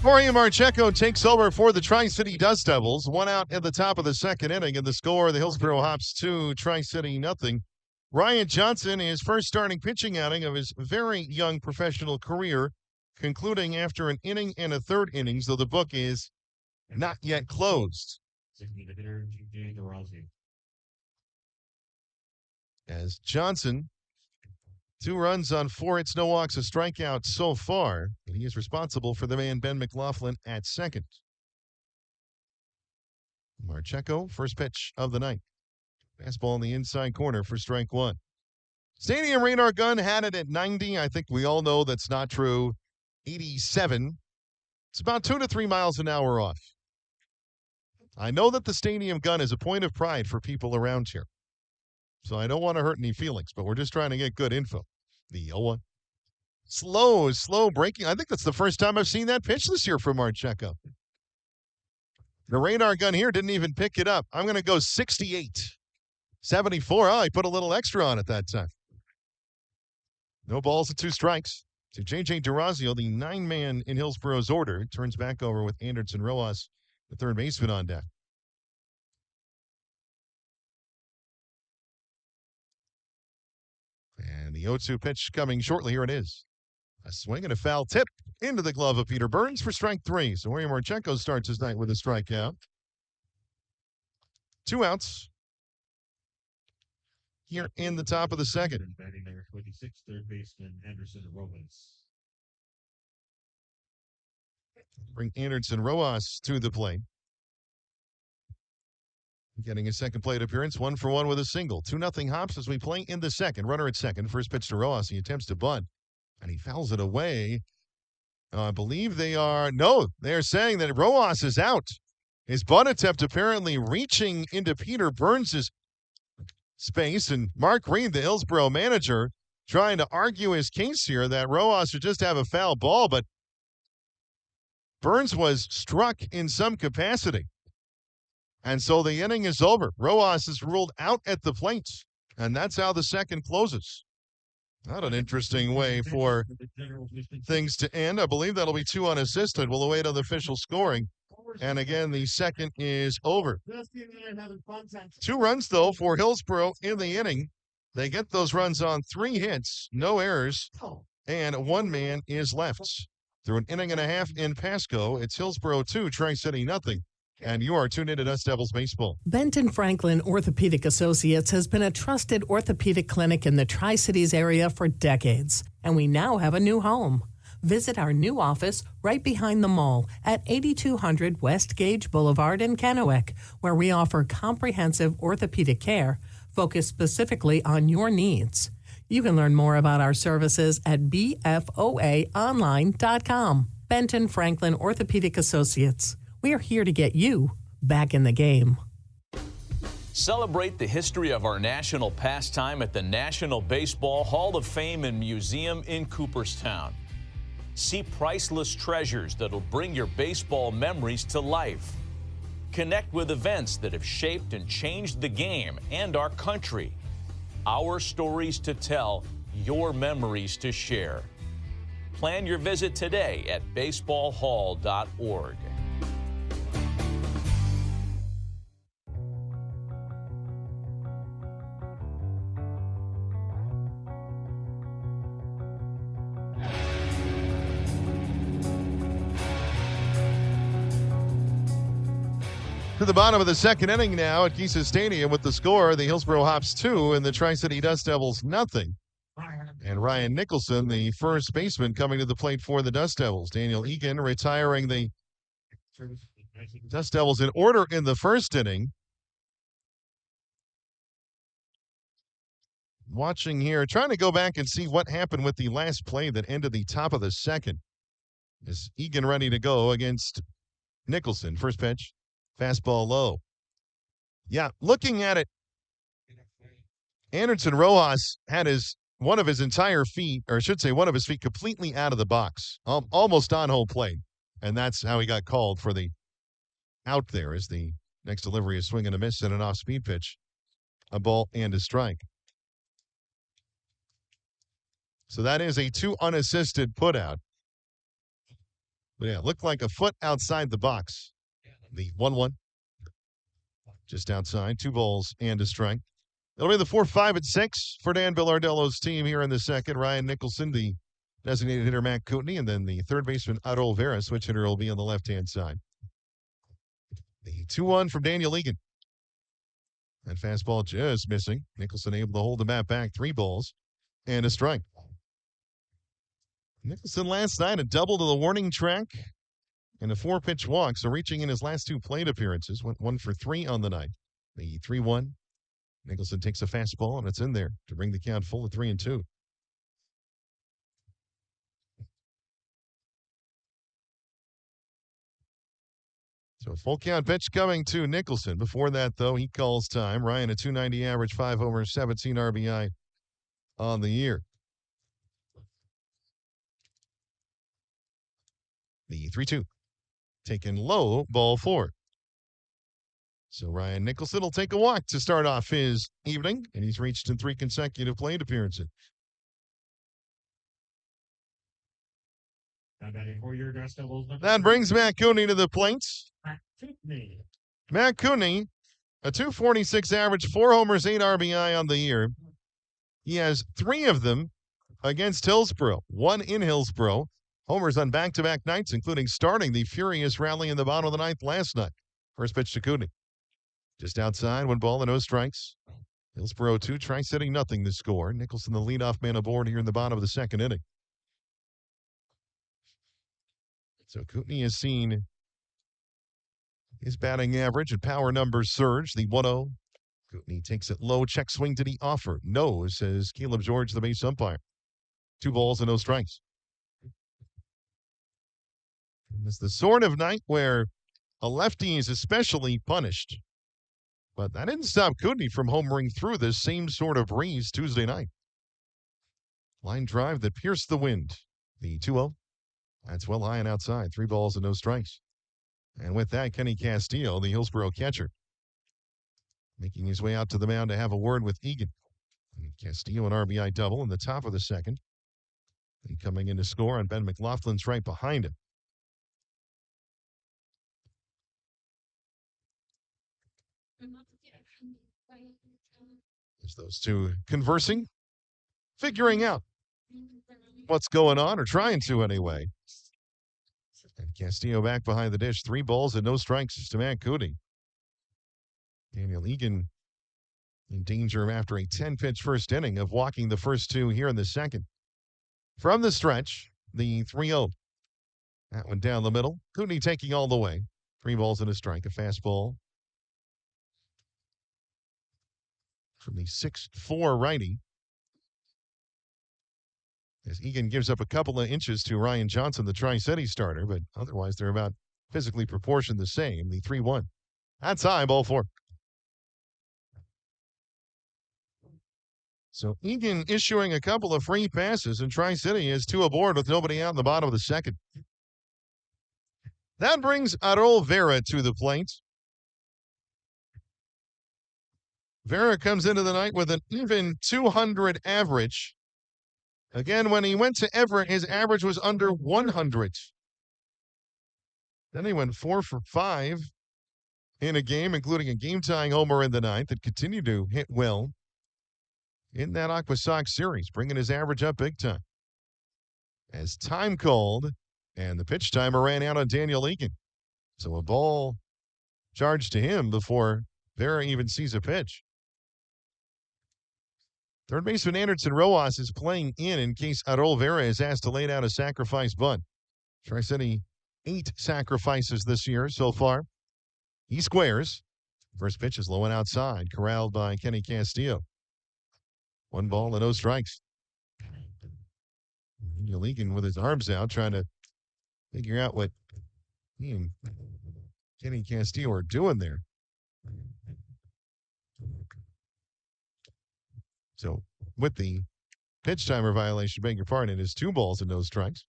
Jorge Marcheco takes over for the Tri-City Dust Devils. 1 out at the top of the second inning, and the score, the Hillsboro Hops 2, Tri-City nothing. Ryan Johnson, his first starting pitching outing of his very young professional career, concluding after an inning and a third innings, though the book is not yet closed. As Johnson 2 runs on 4 hits, no walks, a strikeout so far. And he is responsible for the man Ben McLaughlin at second. Marcheco, first pitch of the night. Fastball in the inside corner for strike 1. Stadium radar gun had it at 90. I think we all know that's not true. 87. It's about 2 to 3 miles an hour off. I know that the stadium gun is a point of pride for people around here. So I don't want to hurt any feelings, but we're just trying to get good info. The 0-1. Slow breaking. I think that's the first time I've seen that pitch this year from Marcheco. The radar gun here didn't even pick it up. I'm going to go 68. 74. Oh, I put a little extra on it that time. No balls and 2 strikes. So J.J. DeRazio, the 9-man in Hillsboro's order, turns back over with Anderson Rojas, the third baseman, on deck. And the 0-2 pitch coming shortly. Here it is. A swing and a foul tip into the glove of Peter Burns for strike 3. So William Marcheco starts his night with a strikeout. 2 outs here in the top of the second. Batting number 26, third baseman Anderson Rojas. Bring Anderson Rojas to the plate. Getting a second plate appearance, 1 for 1 with a single. 2-0 Hops as we play in the second. Runner at second. First pitch to Rojas. He attempts to bunt, and he fouls it away. I believe they are saying that Rojas is out. His bunt attempt apparently reaching into Peter Burns' space, and Mark Reed, the Hillsboro manager, trying to argue his case here that Rojas should just have a foul ball, but Burns was struck in some capacity. And so the inning is over. Rojas is ruled out at the plate, and that's how the second closes. Not an interesting way for things to end. I believe that'll be 2 unassisted. We'll await on the official scoring. And again, the second is over. 2 runs, though, for Hillsboro in the inning. They get those runs on 3 hits, no errors, and 1 man is left. Through an inning and a half in Pasco, it's Hillsboro 2, Tri-City nothing. And you are tuned into Dust Devils Baseball. Benton Franklin Orthopedic Associates has been a trusted orthopedic clinic in the Tri-Cities area for decades, and we now have a new home. Visit our new office right behind the mall at 8200 West Gage Boulevard in Kennewick, where we offer comprehensive orthopedic care focused specifically on your needs. You can learn more about our services at bfoaonline.com. Benton Franklin Orthopedic Associates. We are here to get you back in the game. Celebrate the history of our national pastime at the National Baseball Hall of Fame and Museum in Cooperstown. See priceless treasures that'll bring your baseball memories to life. Connect with events that have shaped and changed the game and our country. Our stories to tell, your memories to share. Plan your visit today at baseballhall.org. To the bottom of the second inning now at Geisa Stadium with the score, the Hillsboro Hops 2 and the Tri-City Dust Devils nothing. And Ryan Nicholson, the first baseman, coming to the plate for the Dust Devils. Daniel Egan retiring the Dust Devils in order in the first inning. Watching here, trying to go back and see what happened with the last play that ended the top of the second. Is Egan ready to go against Nicholson? First pitch. Fastball low. Yeah, looking at it, Anderson Rojas had one of his feet completely out of the box, almost on home plate. And that's how he got called for the out there as the next delivery is swing and a miss and an off-speed pitch. A ball and a strike. So that is a 2 unassisted putout. But yeah, looked like a foot outside the box. The 1-1. Just outside. 2 balls and a strike. It'll be the 4, 5, and 6 for Dan Villardello's team here in the second. Ryan Nicholson, the designated hitter, Matt Kootenai, and then the third baseman, Otto Vera. Switch hitter will be on the left-hand side. The 2-1 from Daniel Egan. That fastball just missing. Nicholson able to hold the bat back. 3 balls and a strike. Nicholson last night, a double to the warning track and a 4-pitch walk, so reaching in his last 2 plate appearances, went 1 for 3 on the night. The 3-1. Nicholson takes a fastball, and it's in there to bring the count full of 3-2. So full count pitch coming to Nicholson. Before that, though, he calls time. Ryan, a 290 average, 5 homers, 17 RBI on the year. The 3-2. Taken low, ball 4. So Ryan Nicholson will take a walk to start off his evening, and he's reached in 3 consecutive plate appearances. That brings Matt Cooney to the plate. Matt Cooney, a 246 average, 4 homers, 8 RBI on the year. He has 3 of them against Hillsboro, 1 in Hillsboro. Homers on back-to-back nights, including starting the furious rally in the bottom of the 9th last night. First pitch to Cooney. Just outside, 1 ball and no strikes. Hillsboro 2, Tri-City nothing to score. Nicholson the leadoff man aboard here in the bottom of the 2nd inning. So Cooney has seen his batting average and power numbers surge. The 1-0. Cooney takes it low, check swing to the offer. No, says Caleb George, the base umpire. 2 balls and no strikes. And it's the sort of night where a lefty is especially punished. But that didn't stop Cooney from homering through this same sort of breeze Tuesday night. Line drive that pierced the wind. The 2-0. That's well high and outside. 3 balls and no strikes. And with that, Kenny Castillo, the Hillsboro catcher, making his way out to the mound to have a word with Egan. And Castillo, an RBI double in the top of the 2nd. And coming in to score on Ben McLaughlin's right behind him. There's those two conversing, figuring out what's going on, or trying to anyway. And Castillo back behind the dish. 3 balls and no strikes to Matt Cooney. Daniel Egan in danger after a 10-pitch first inning of walking the first 2 here in the 2nd. From the stretch, the 3-0. That one down the middle. Cooney taking all the way. 3 balls and a strike. A fastball from the 6'4" righty. As Egan gives up a couple of inches to Ryan Johnson, the Tri-City starter, but otherwise they're about physically proportioned the same. The 3-1. That's high, ball 4. So Egan issuing a couple of free passes, and Tri-City is 2 aboard with nobody out in the bottom of the 2nd. That brings Arol Vera to the plate. Vera comes into the night with an even 200 average. Again, when he went to Everett, his average was under 100. Then he went 4 for 5 in a game, including a game-tying homer in the 9th that continued to hit well in that Aqua Sox series, bringing his average up big time. As time called, and the pitch timer ran out on Daniel Egan. So a ball charged to him before Vera even sees a pitch. Third baseman Anderson Rojas is playing in case Arol Vera is asked to lay down a sacrifice bunt. Tri-City 8 sacrifices this year so far. He squares. First pitch is low and outside, corralled by Kenny Castillo. 1 ball and no strikes. Daniel Egan with his arms out, trying to figure out what he and Kenny Castillo are doing there. So with the pitch timer violation, beg your pardon, it is 2 balls and no strikes.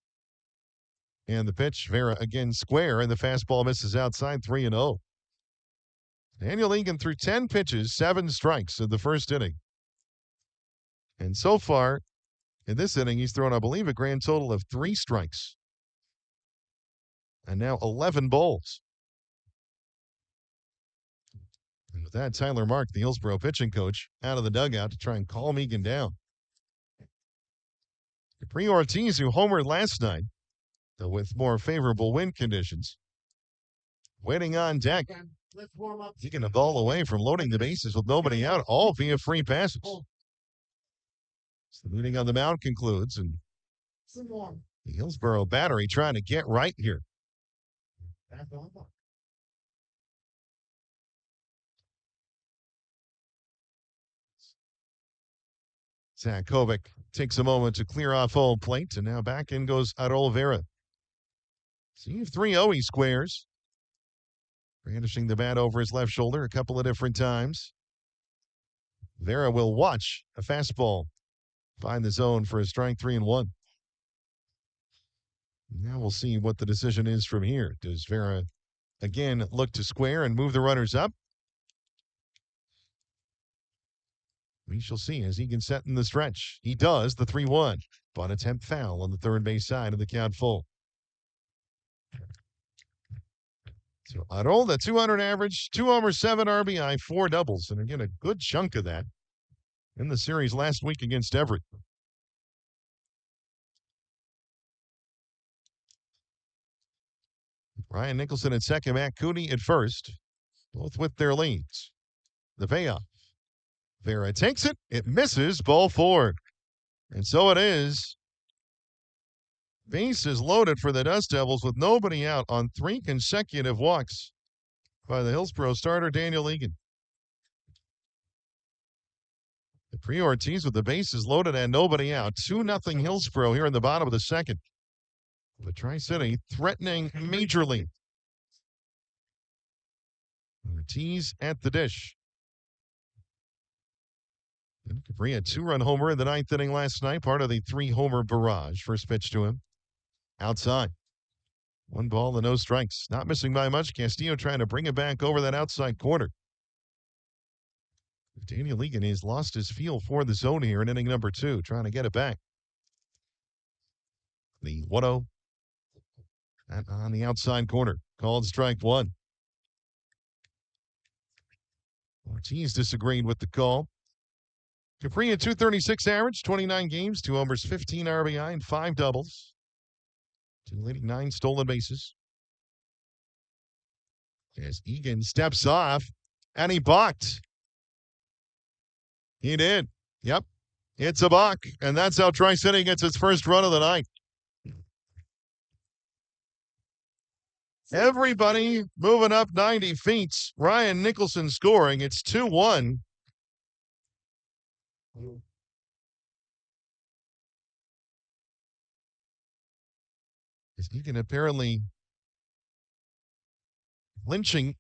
And the pitch, Vera again square, and the fastball misses outside, 3-0. Daniel Egan threw 10 pitches, 7 strikes in the first inning. And so far, in this inning, he's thrown, I believe, a grand total of 3 strikes. And now 11 balls. And with that, Tyler Mark, the Hillsboro pitching coach, out of the dugout to try and calm Egan down. Capri Ortiz, who homered last night, though with more favorable wind conditions, waiting on deck. Taking the ball away from loading the bases with nobody out, all via free passes. So the meeting on the mound concludes, and The Hillsboro battery trying to get right here. Zach Kovic takes a moment to clear off home plate, and now back in goes Vera. So you have 3-0, he squares. Brandishing the bat over his left shoulder a couple of different times. Vera will watch a fastball find the zone for a strike 3-1. Now we'll see what the decision is from here. Does Vera again look to square and move the runners up? We shall see as he can set in the stretch. He does, the 3-1. Bunt attempt foul on the third base side of the count full. So Arol, the 200 average, 2 homers, 7 RBI, 4 doubles. And again, a good chunk of that in the series last week against Everett. Ryan Nicholson at second, Matt Cooney at first, both with their leads. The payoff. Vera takes it. It misses. Ball 4. And so it is. Base is loaded for the Dust Devils with nobody out on 3 consecutive walks by the Hillsboro starter, Daniel Egan. The Ortiz with the bases loaded and nobody out. 2-0 Hillsboro here in the bottom of the second. The Tri-City threatening majorly. Ortiz at the dish. And Capri, a 2-run homer in the 9th inning last night, part of the 3-homer barrage. First pitch to him. Outside. 1 ball and no strikes. Not missing by much. Castillo trying to bring it back over that outside corner. Daniel Egan has lost his feel for the zone here in inning number 2, trying to get it back. The 1-0 on the outside corner. Called strike 1. Ortiz disagreed with the call. Capri at 236 average, 29 games, 2 homers, 15 RBI, and 5 doubles. 289 stolen bases. As Egan steps off, and he balked. He did. Yep. It's a balk, and that's how Tri-City gets its first run of the night. Everybody moving up 90 feet. Ryan Nicholson scoring. It's 2-1. Is Egan apparently lynching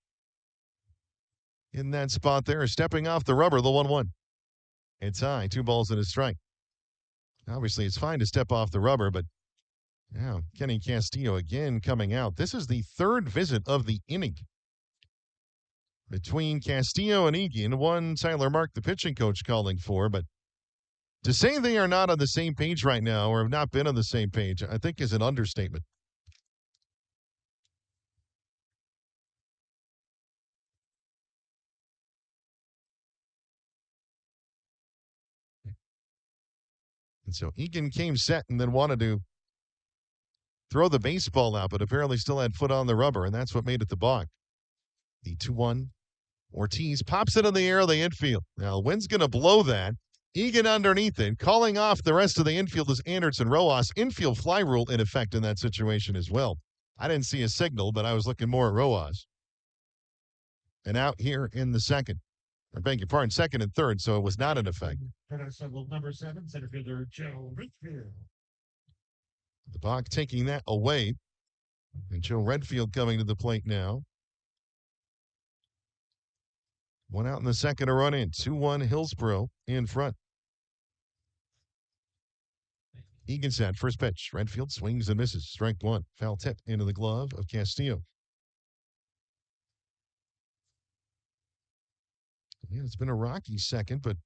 in that spot there, stepping off the rubber, the 1-1. It's high, 2 balls and a strike. Obviously, it's fine to step off the rubber, but now Kenny Castillo again coming out. This is the 3rd visit of the inning between Castillo and Egan. One Tyler Mark, the pitching coach, calling for, but to say they are not on the same page right now or have not been on the same page, I think is an understatement. And so Egan came set and then wanted to throw the baseball out, but apparently still had foot on the rubber, and that's what made it the balk. The 2-1. Ortiz pops it in the air of the infield. Now, wind's going to blow that. Egan underneath it. Calling off the rest of the infield is Anderson Rojas. Infield fly rule in effect in that situation as well. I didn't see a signal, but I was looking more at Rojas. And out here in the second. I beg your pardon, second and third, so it was not in effect. Number 7, center fielder Joe Redfield. The balk taking that away. And Joe Redfield coming to the plate now. 1 out in the second, a run in. 2-1 Hillsboro in front. Egan set first pitch. Redfield swings and misses. Strike 1. Foul tip into the glove of Castillo. Yeah, it's been a rocky second, but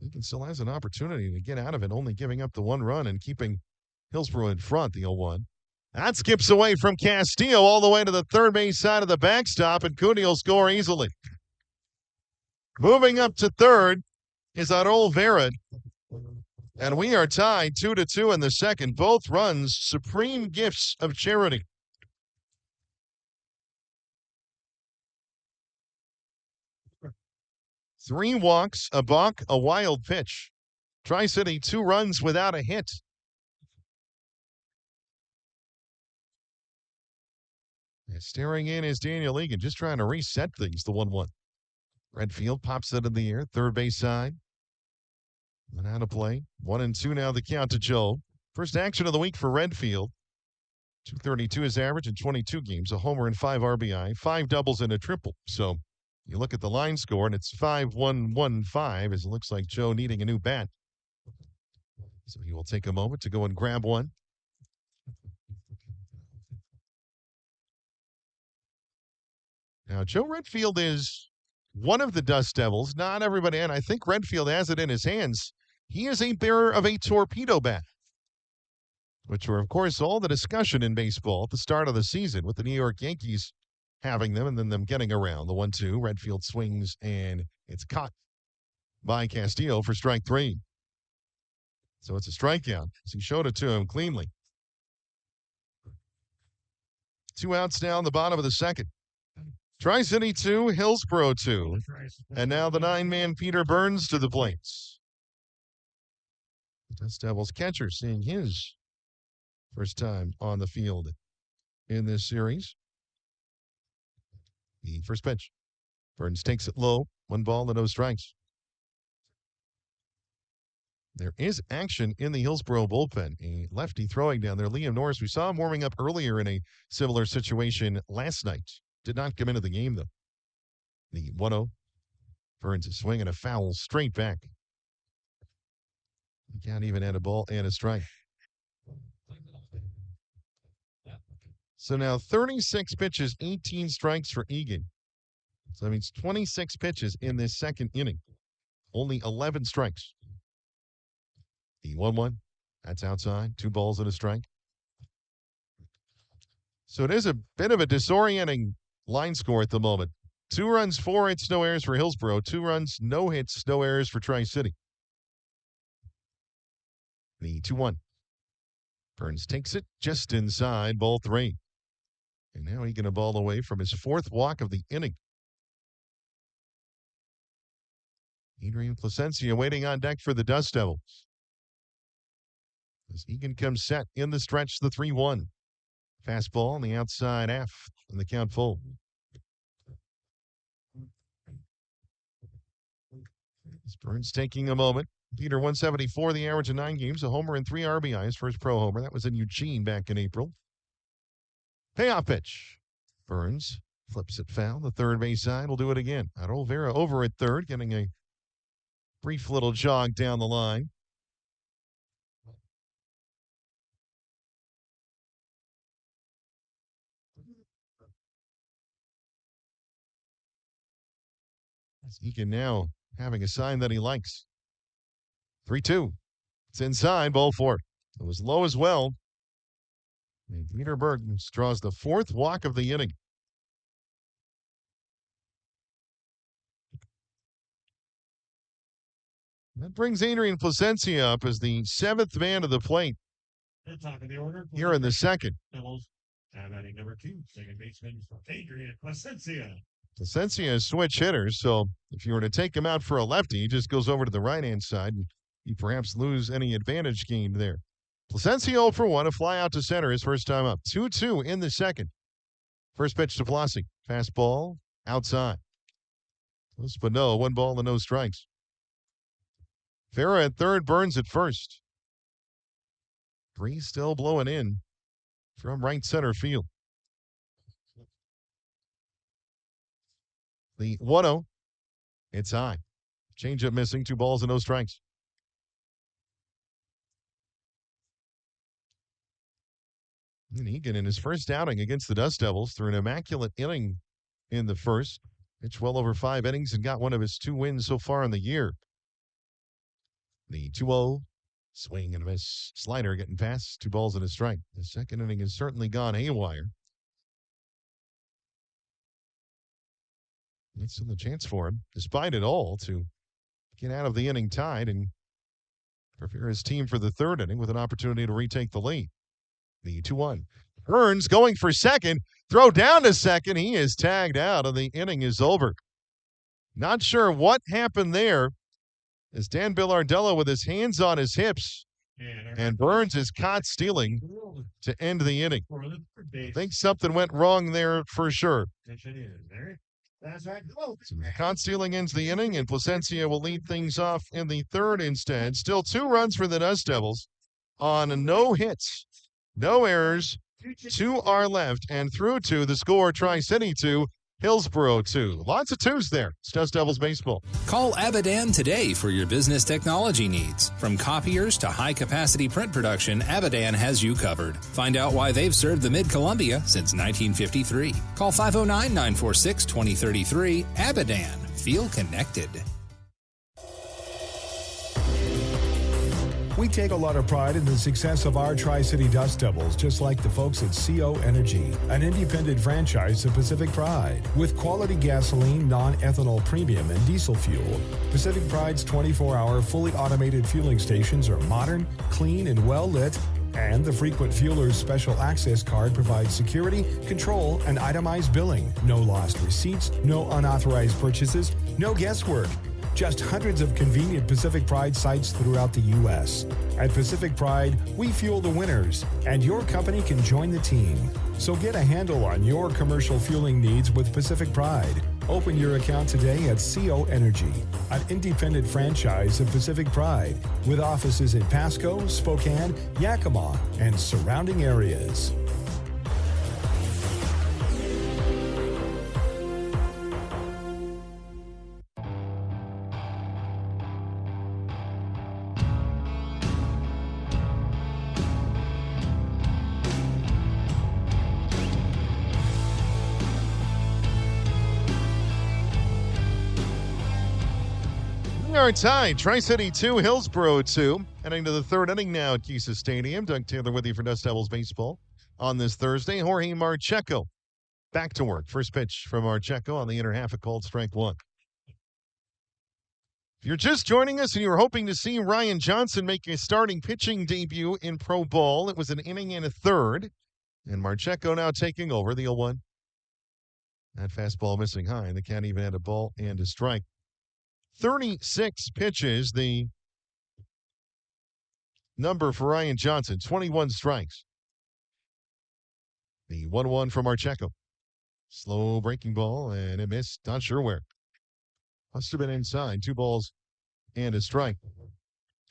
Egan still has an opportunity to get out of it, only giving up the 1 run and keeping Hillsboro in front, the 0-1. That skips away from Castillo all the way to the third base side of the backstop, and Cooney will score easily. Moving up to third is Arol Vera. And we are tied 2-2 in the second. Both runs, supreme gifts of charity. Three walks, a balk, a wild pitch. Tri-City 2 runs without a hit. And staring in is Daniel Egan, just trying to reset things, the 1-1. Redfield pops it in the air, third base side. And out of play. 1-2 now the count to Joe. First action of the week for Redfield. 232 is average in 22 games, a homer and 5 RBI, 5 doubles and a triple. So you look at the line score, and it's 5-1-1-5, as it looks like Joe needing a new bat. So he will take a moment to go and grab one. Now, Joe Redfield is one of the Dust Devils. Not everybody, and I think Redfield has it in his hands. He is a bearer of a torpedo bat, which were, of course, all the discussion in baseball at the start of the season with the New York Yankees having them and then them getting around. The 1-2, Redfield swings, and it's caught by Castillo for strike 3. So it's a strikeout. So he showed it to him cleanly. 2 outs now in the bottom of the second. Tri-City 2, Hillsboro 2. And now the 9-man Peter Burns to the plates. The Dust Devils catcher seeing his first time on the field in this series. The first pitch. Burns takes it low. 1 ball and no strikes. There is action in the Hillsboro bullpen. A lefty throwing down there. Liam Norris, we saw him warming up earlier in a similar situation last night. Did not come into the game, though. The 1-0. Burns is swinging a foul straight back. He can't even add a ball and a strike. So now 36 pitches, 18 strikes for Egan. So that means 26 pitches in this second inning. Only 11 strikes. The 1-1. That's outside. 2 balls and a strike. So it is a bit of a disorienting line score at the moment. 2 runs, 4 hits, no errors for Hillsboro. 2 runs, no hits, no errors for Tri-City. The 2-1. Burns takes it just inside, ball 3. And now he can a ball away from his 4th walk of the inning. Adrian Placencia waiting on deck for the Dust Devils. As Egan comes set in the stretch, the 3-1. Fastball on the outside half, and the count full. Burns taking a moment. Peter 174, the average of 9 games, a homer and 3 RBIs, first pro homer. That was in Eugene back in April. Payoff pitch. Burns flips it foul. The third base side will do it again. Olvera over at third, getting a brief little jog down the line. Egan now having a sign that he likes. 3-2. It's inside, ball 4. It was low as well. And Peter Burns draws the 4th walk of the inning. That brings Adrian Placencia up as the 7th man of the plate Top of the order. here in the second. Devils. Now batting number 2, second baseman Adrian Placencia. Placencia is switch hitter, so if you were to take him out for a lefty, he just goes over to the right-hand side, and you perhaps lose any advantage gained there. Placencia 0 for 1, a fly out to center his first time up. 2-2 in the second. First pitch to Plasse. Fastball outside. Close but no, 1 ball and no strikes. Farah at third, Burns at first. Breeze still blowing in from right center field. The 1-0. It's high. Changeup missing, 2 balls and no strikes. And Egan in his first outing against the Dust Devils threw an immaculate inning in the first. Pitched well over 5 innings and got one of his 2 wins so far in the year. The 2-0. Swing and a miss. Slider getting past, 2 balls and a strike. The second inning has certainly gone haywire. It's still a chance for him, despite it all, to get out of the inning tied and prepare his team for the third inning with an opportunity to retake the lead. The 2-1. Burns going for second. Throw down to second. He is tagged out, and the inning is over. Not sure what happened there as Dan Billardella, with his hands on his hips, And Burns is caught stealing to end the inning. I think something went wrong there for sure. Caught stealing ends the inning, and Placencia will lead things off in the third instead. Still 2 runs for the Dust Devils on no hits, no errors. 2 are left, and through to the score, Tri-City 2, Hillsboro 2. Lots of 2s there. It's Dust Devils baseball. Call Abadan today for your business technology needs. From copiers to high-capacity print production, Abadan has you covered. Find out why they've served the Mid-Columbia since 1953. Call 509-946-2033. Abadan. Feel connected. We take a lot of pride in the success of our Tri-City Dust Devils, just like the folks at CO Energy, an independent franchise of Pacific Pride. With quality gasoline, non-ethanol premium, and diesel fuel, Pacific Pride's 24-hour fully automated fueling stations are modern, clean, and well-lit, and the frequent fueler's special access card provides security, control, and itemized billing. No lost receipts, no unauthorized purchases, no guesswork. Just hundreds of convenient Pacific Pride sites throughout the U.S. At Pacific Pride, we fuel the winners, and your company can join the team. So get a handle on your commercial fueling needs with Pacific Pride. Open your account today at CO Energy, an independent franchise of Pacific Pride, with offices in Pasco, Spokane, Yakima, and surrounding areas. Are tied. Tri-City 2, Hillsboro 2. Heading to the third inning now at Kisa Stadium. Doug Taylor with you for Dust Devils baseball on this Thursday. Jorge Marcheco back to work. First pitch from Marcheco on the inner half, a called strike 1. If you're just joining us and you were hoping to see Ryan Johnson make a starting pitching debut in pro ball, it was an inning and a third. And Marcheco now taking over the 0-1. That fastball missing high, and the count even had a ball and a strike. 36 pitches, the number for Ryan Johnson, 21 strikes. The 1-1 from Marcheco. Slow breaking ball, and it missed. Not sure where. Must have been inside. 2 balls and a strike.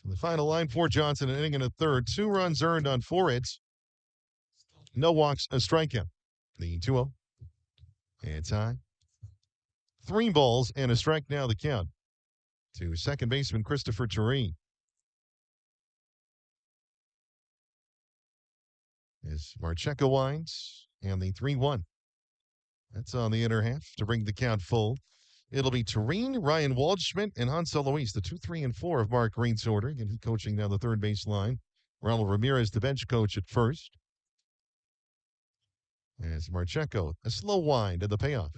The final line for Johnson, an inning and a third. 2 runs earned on 4 hits. No walks, a strikeout. The 2-0. And tie. 3 balls and a strike now the count to second baseman Christopher Tureen. As Marcheco winds, and the 3-1. That's on the inner half to bring the count full. It'll be Tureen, Ryan Waldschmidt, and Hansel Luis, the 2, 3, and 4 of Mark Green's order. And he coaching down the third base line. Ronald Ramirez, the bench coach at first. As Marcheco, a slow wind to the payoff.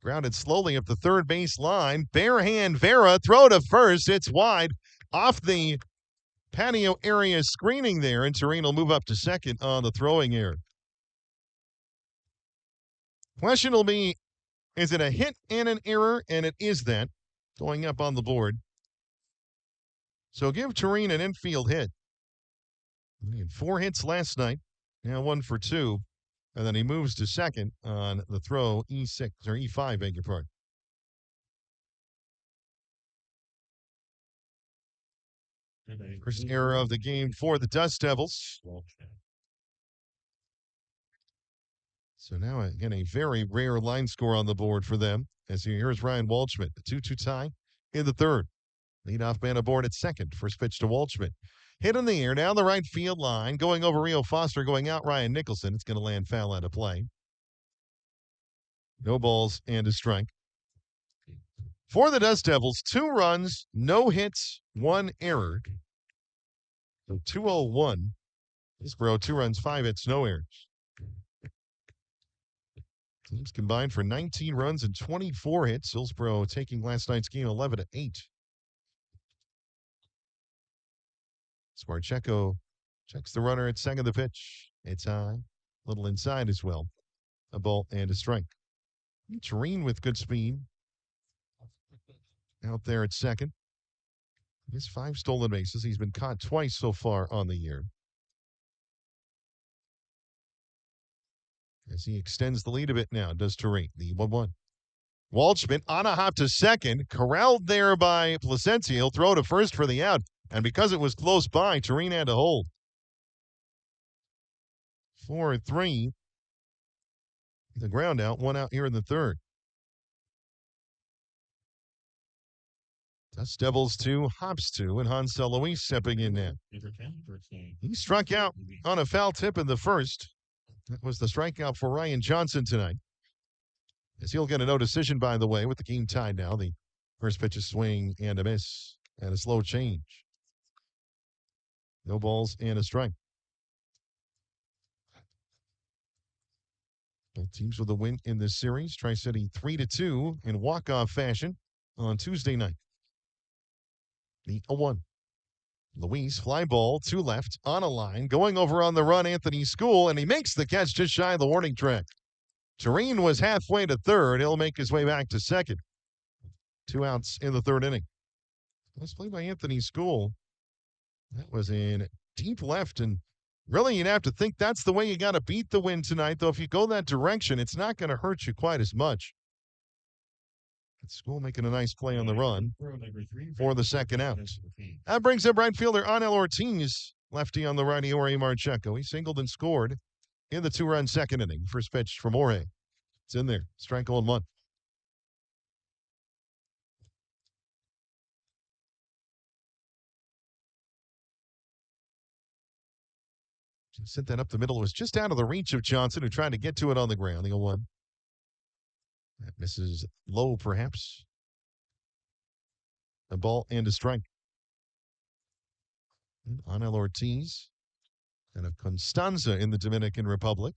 Grounded slowly up the third base line. Bare hand Vera, throw to first. It's wide off the patio area screening there, and Tureen will move up to second on the throwing error. Question will be, is it a hit and an error? And it is that, going up on the board. So give Tureen an infield hit. He had 4 hits last night, now 1 for 2. And then he moves to second on the throw, E6, or E5, beg your pardon. First error of the game for the Dust Devils. So now, again, a very rare line score on the board for them. As here's Ryan Waldschmidt, the 2-2 tie in the third. Leadoff man aboard at second. First pitch to Waldschmidt. Hit in the air, down the right field line, going over Rio Foster, going out Ryan Nicholson. It's going to land foul out of play. No balls and a strike. For the Dust Devils, 2 runs, no hits, 1 error. So 2-0-1. Hillsboro, 2 runs, 5 hits, no errors. Teams combined for 19 runs and 24 hits. Hillsboro taking last night's game 11-8. Marcheco checks the runner at second. The pitch. It's high. A little inside as well. A ball and a strike. Tureen with good speed. Out there at second. He has 5 stolen bases. He's been caught twice so far on the year. As he extends the lead a bit now, does Tureen. The 1-1. Waldschmidt on a hop to second, corralled there by Placencia. He'll throw to first for the out, and because it was close by, Tureen had to hold. 4-3. The ground out, 1 out here in the third. Dust Devils 2, Hops 2, and Hansel Luis stepping in now. He struck out on a foul tip in the first. That was the strikeout for Ryan Johnson tonight. As he'll get a no decision, by the way, with the game tied now. The first pitch is swing and a miss and a slow change. No balls and a strike. Both teams with a win in this series. Tri-City 3-2 in walk-off fashion on Tuesday night. The 0-1. Luis, fly ball, to left, on a line, going over on the run, Anthony School, and he makes the catch just shy of the warning track. Tureen was halfway to third. He'll make his way back to second. 2 outs in the third inning. Let's play by Anthony School. That was in deep left, and really you'd have to think that's the way you got to beat the wind tonight, though if you go that direction, it's not going to hurt you quite as much. School making a nice play on the run for the second out. That brings up right fielder Anel Ortiz, lefty on the righty Jorge Marcheco. He singled and scored in the 2-run second inning. First pitch from Jorge. It's in there. Strike 0-1. Sent that up the middle. It was just out of the reach of Johnson, who tried to get to it on the ground. The 0-1. That misses low, perhaps. A ball and a strike. And Anel Ortiz, and of Constanza in the Dominican Republic.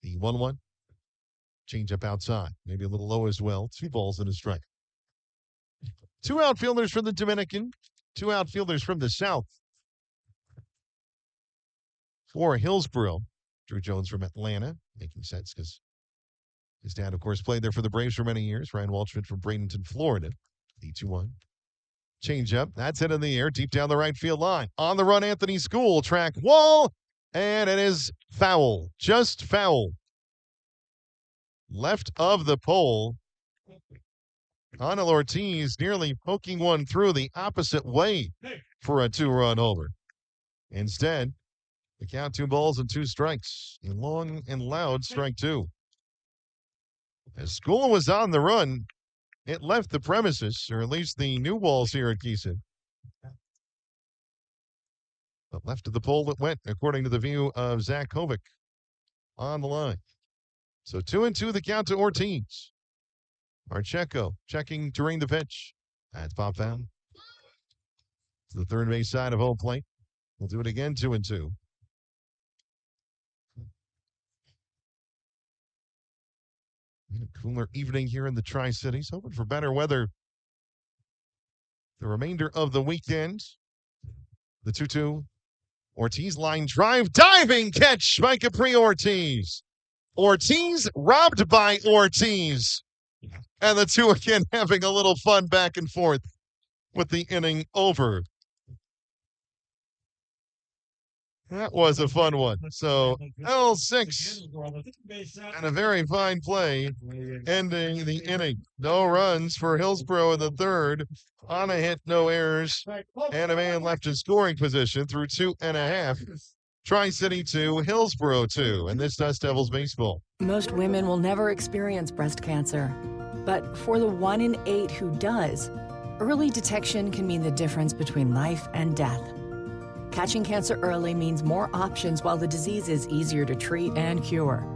The 1-1. Change up outside. Maybe a little low as well. 2 balls and a strike. 2 outfielders from the Dominican. 2 outfielders from the South. For Hillsboro, Drew Jones from Atlanta, making sense because his dad, of course, played there for the Braves for many years. Ryan Waldschmidt from Bradenton, Florida. The 2-1. Change up. That's it in the air, deep down the right field line. On the run, Anthony School, track wall, and it is foul. Just foul. Left of the pole. Anel Ortiz nearly poking one through the opposite way for a 2-run homer. Instead, the count 2 balls and 2 strikes. A long and loud strike 2. As School was on the run, it left the premises, or at least the new walls here at Keeson. But left of the pole it went, according to the view of Zach Kovic on the line. So 2-2 the count to Ortiz. Marcheco checking during the pitch. That's popped out to the third base side of home plate. We'll do it again, 2-2. A cooler evening here in the Tri-Cities. Hoping for better weather the remainder of the weekend. The 2-2. Ortiz line drive. Diving catch by Capri Ortiz. Ortiz robbed by Ortiz. And the 2 again having a little fun back and forth with the inning over. That was a fun one. So L6 and a very fine play ending the inning. No runs for Hillsboro in the third. On a hit, no errors, and a man left in scoring position through 2.5. Tri-City 2, Hillsboro 2, and this Dust Devils baseball. Most women will never experience breast cancer. But for the 1 in 8 who does, early detection can mean the difference between life and death. Catching cancer early means more options while the disease is easier to treat and cure.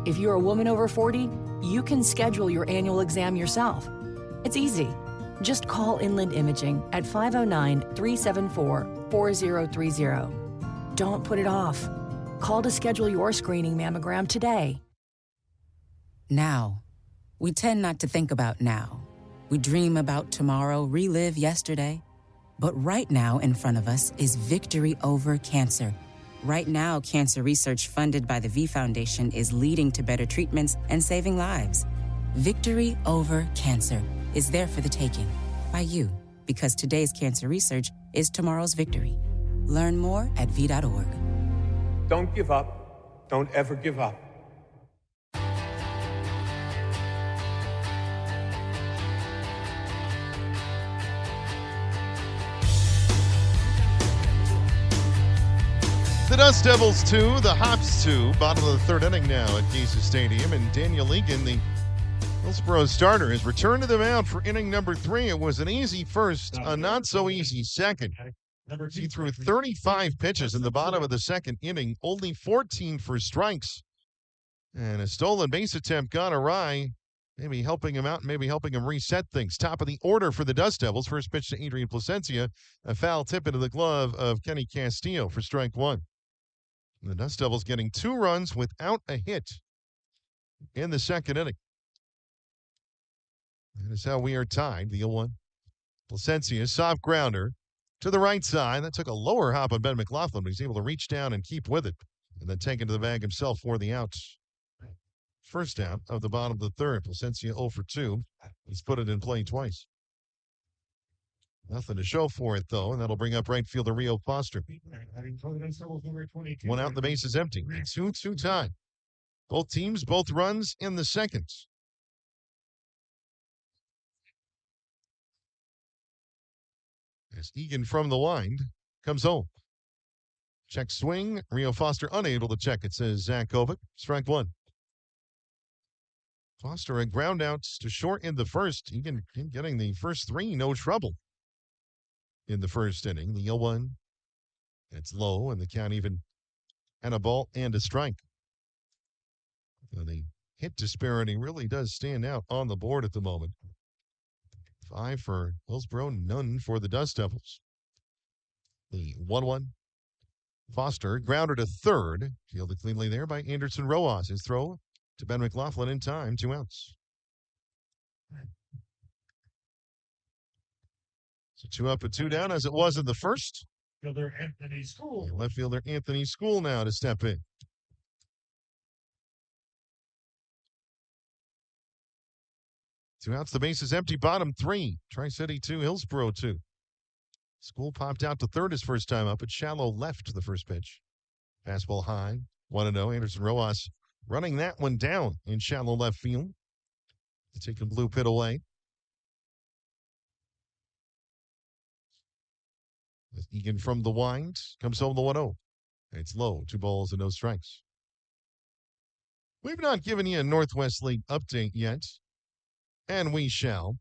If you're a woman over 40, you can schedule your annual exam yourself. It's easy. Just call Inland Imaging at 509-374-4030. Don't put it off. Call to schedule your screening mammogram today. Now. We tend not to think about now. We dream about tomorrow, relive yesterday. But right now in front of us is victory over cancer. Right now, cancer research funded by the V Foundation is leading to better treatments and saving lives. Victory over cancer. is there for the taking by you, because today's cancer research is tomorrow's victory. Learn more at v.org. Don't give up. Don't ever give up. The Dust Devils 2, the Hops 2, bottom of the third inning now at Geisa Stadium, and Daniel Egan, the Hillsboro starter, has returned to the mound for inning number 3. It was an easy first, a not-so-easy second. He threw 35 pitches in the bottom of the second inning, only 14 for strikes. And a stolen base attempt gone awry, maybe helping him out, maybe helping him reset things. Top of the order for the Dust Devils. First pitch to Adrian Placencia, a foul tip into the glove of Kenny Castillo for strike one. The Dust Devils getting 2 runs without a hit in the second inning. That is how we are tied, the 0-1. Placencia, soft grounder to the right side. That took a lower hop on Ben McLaughlin, but he's able to reach down and keep with it, and then take it to the bag himself for the outs. First out of the bottom of the third. Placencia 0 for 2. He's put it in play twice. Nothing to show for it, though, and that'll bring up right fielder Rio Foster. 1 out, the base is empty. 2-2 tie. Both teams, both runs in the second. As Egan from the wind comes home. Check swing. Rio Foster unable to check it, says Zach Kovic. Strike one. Foster a ground outs to short in the first. Egan getting the first 3, no trouble. In the first inning, the 0-1. It's low, and the count even and a ball and a strike. So the hit disparity really does stand out on the board at the moment. 5 for Hillsboro, none for the Dust Devils. The 1-1. Foster grounded to third. Fielded cleanly there by Anderson Rojas. His throw to Ben McLaughlin in time, 2 outs. So 2 up and 2 down as it was in the first. Fielder Anthony School. Left fielder Anthony School now to step in. Two outs, the base is empty. Bottom 3. Tri-City 2, Hillsboro 2. School popped out to third his first time up. It's shallow left the first pitch. Fastball high. 1-0. Anderson Rojas running that one down in shallow left field. Taking blue pit away. Egan from the wind comes home the 1-0. It's low. 2 balls and no strikes. We've not given you a Northwest League update yet, and we shall.